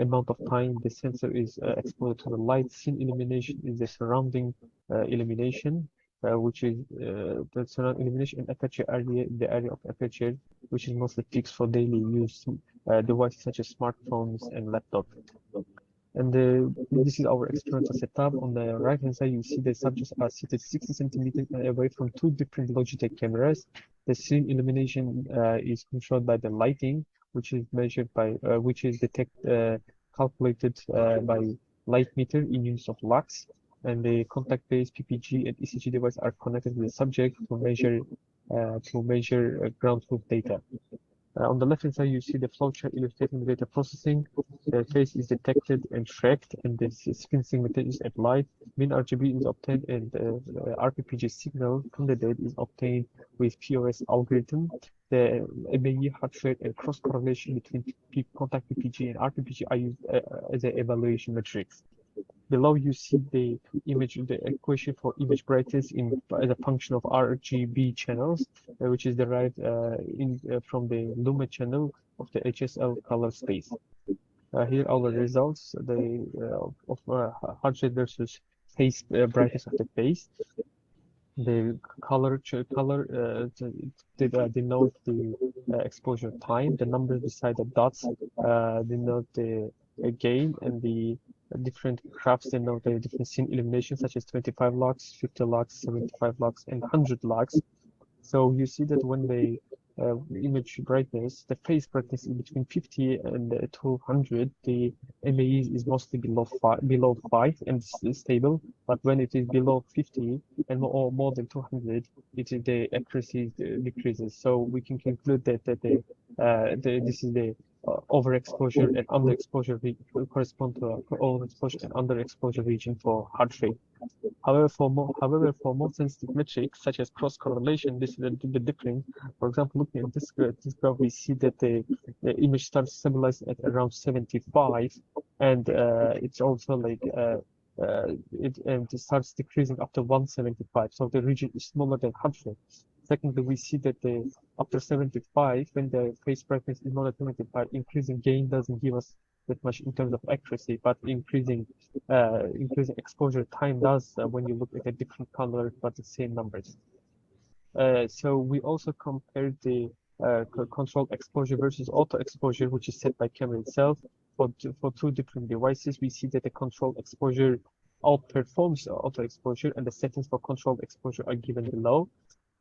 amount of time the sensor is exposed to the light. Scene illumination is the surrounding illumination, which is the surrounding illumination, and aperture area, the area of aperture, which is mostly fixed for daily use devices such as smartphones and laptops. And this is our experimental setup. On the right hand side, you see the subjects are seated 60 centimeters away from two different Logitech cameras. The scene illumination is controlled by the lighting, which is measured by, calculated by light meter in units of lux. And the contact-based PPG and ECG device are connected to the subject to measure ground truth data. On the left-hand side, you see the flowchart illustrating the data processing. The face is detected and tracked, and the screen segmentation is applied. Mean RGB is obtained, and RPPG signal from the data is obtained with POS algorithm. The MAE, heart rate, and cross correlation between contact PPG and RPPG are used as an evaluation metrics. Below, you see the equation for image brightness as a function of RGB channels, which is derived from the Luma channel of the HSL color space. Here are the results of heart rate versus face brightness of the face. The color denote the exposure time. The numbers beside the dots denote the gain, and the different graphs denote the different scene illumination, such as 25 lux, 50 lux, 75 lux, and 100 lux. So you see that when the image brightness, the face brightness is between 50 and 200, the MAE is mostly below 5 and is stable. But when it is below 50 and more than 200, the accuracy decreases. So we can conclude that this is the overexposure and underexposure correspond to overexposure and underexposure region for heart rate. However, for more sensitive metrics such as cross correlation, this is a bit different. For example, looking at this graph, we see that the image starts to stabilize at around 75, and it's also like it starts decreasing after 175. So the region is smaller than 100. Secondly, we see that after 75, when the face brightness is more than 75, increasing gain doesn't give us that much in terms of accuracy, but increasing exposure time does when you look at a different color but the same numbers. So we also compared the controlled exposure versus auto exposure, which is set by camera itself. For two different devices, we see that the controlled exposure outperforms auto exposure, and the settings for controlled exposure are given below.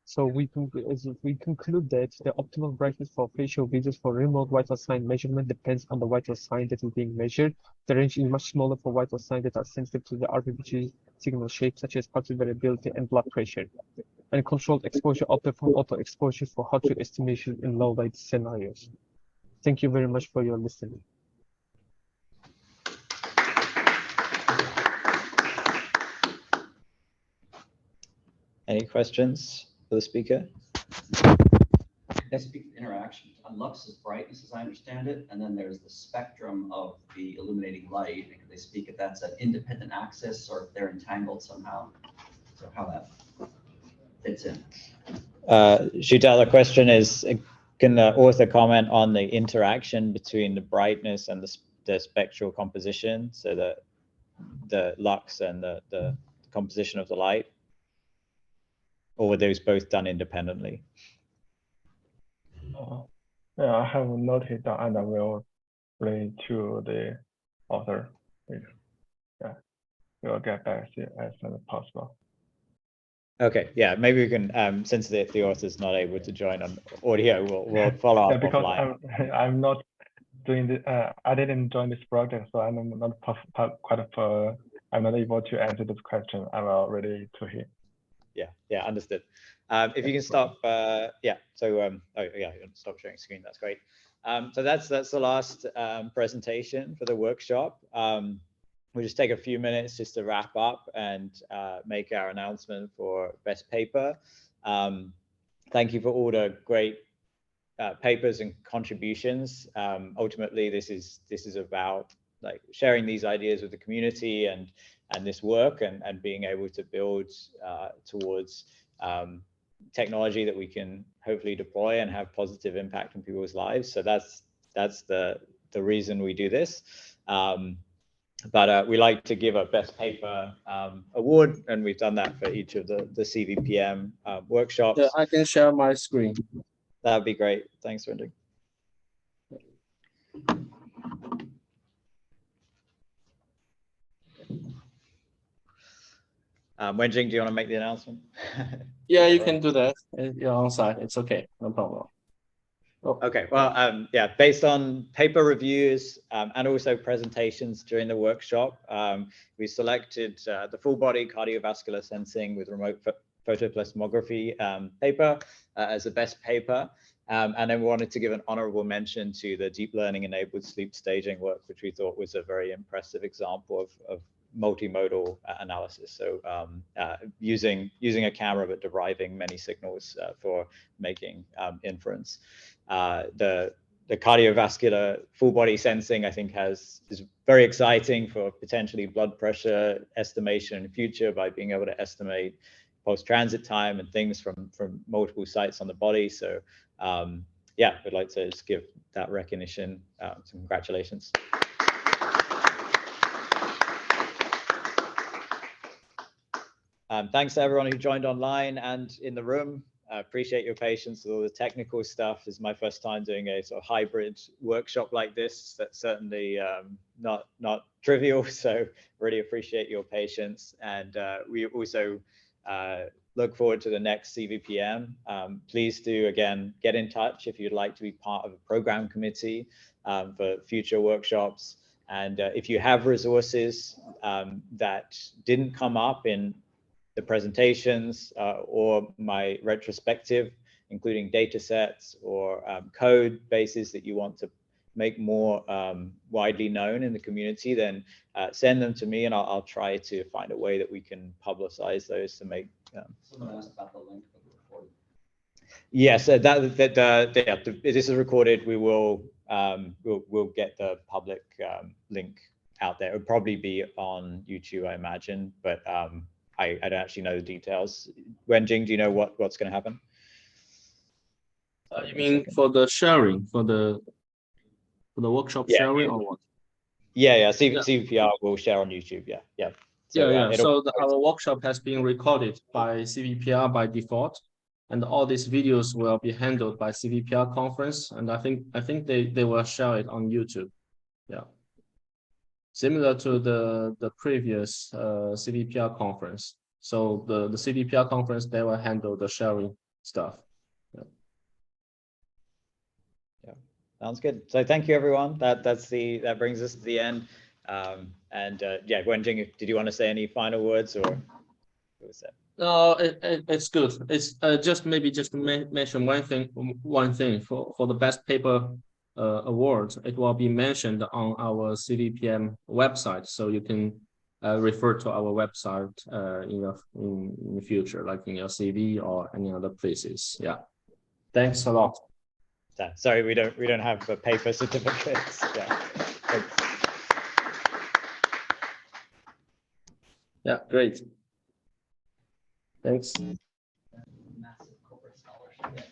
So we conclude that the optimal brightness for facial videos for remote vital sign measurement depends on the vital sign that is being measured. The range is much smaller for vital signs that are sensitive to the RBG signal shape, such as pulse variability and blood pressure. And controlled exposure outperform auto exposure for heart rate estimation in low light scenarios. Thank you very much for your listening. Any questions for the speaker? They speak of interaction. Lux is brightness, as I understand it, and then there's the spectrum of the illuminating light. And they speak if that's an independent axis or if they're entangled somehow. So how that fits in. Shutal, the question is, can the author comment on the interaction between the brightness and the spectral composition, so the lux and the composition of the light? Or were those both done independently? Yeah, I have noted down and I will bring to the author. Yeah, we'll get back to you as soon as possible. Okay, yeah, maybe we can, since the author's not able to join on audio, we'll follow up because offline. I'm not doing the, I didn't join this project, so I'm not I'm not able to answer this question. I'm ready to hear. Yeah, understood. If you can stop, yeah. So, oh yeah, stop sharing screen. That's great. So that's the last presentation for the workshop. We'll just take a few minutes just to wrap up and make our announcement for best paper. Thank you for all the great papers and contributions. Ultimately, this is about like sharing these ideas with the community and this work and being able to build towards technology that we can hopefully deploy and have positive impact on people's lives. So that's the reason we do this. But we like to give a best paper award, and we've done that for each of the CVPM workshops. Yeah, I can share my screen. That'd be great. Thanks, Wenjing. Wenjing, do you want to make the announcement? Yeah, you can do that. You're on site. It's okay. No problem. Oh. Okay. Well, yeah, based on paper reviews and also presentations during the workshop, we selected the full body cardiovascular sensing with remote photoplethysmography paper as the best paper. And then we wanted to give an honorable mention to the deep learning enabled sleep staging work, which we thought was a very impressive example of multimodal analysis. So using a camera but deriving many signals for making inference. The cardiovascular full body sensing, I think, is very exciting for potentially blood pressure estimation in the future by being able to estimate post-transit time and things from multiple sites on the body. So yeah, we'd like to just give that recognition. Some congratulations. Thanks to everyone who joined online and in the room. I appreciate your patience with all the technical stuff. This is my first time doing a sort of hybrid workshop like this. That's certainly not trivial. So really appreciate your patience. And we also look forward to the next CVPM. Please do, again, get in touch if you'd like to be part of a program committee for future workshops. And if you have resources that didn't come up in the presentations or my retrospective, including data sets or code bases that you want to make more widely known in the community, then send them to me and I'll try to find a way that we can publicize those to make. Someone asked about the link of the recording. Yes, this is recorded. We will we'll get the public link out there. It'll probably be on YouTube, I imagine, but I don't actually know the details. Wenjing, do you know what's going to happen? You mean for the sharing, for the workshop sharing or what? Yeah. CVPR will share on YouTube. Yeah. So our workshop has been recorded by CVPR by default, and all these videos will be handled by CVPR conference, and I think they will share it on YouTube. Yeah. Similar to the previous CVPR conference. So the CVPR conference, they will handle the sharing stuff. Yeah, sounds good. So thank you, everyone. That brings us to the end. Yeah, Wenjing, did you want to say any final words, or what was that? No, it's good. It's just to mention one thing for the best paper award. It will be mentioned on our CVPM website, so you can refer to our website in the future, like in your CV or any other places. Yeah, thanks a lot. Sorry, we don't have paper certificates. Yeah. Thanks. Yeah, great. Thanks. Massive corporate scholarship.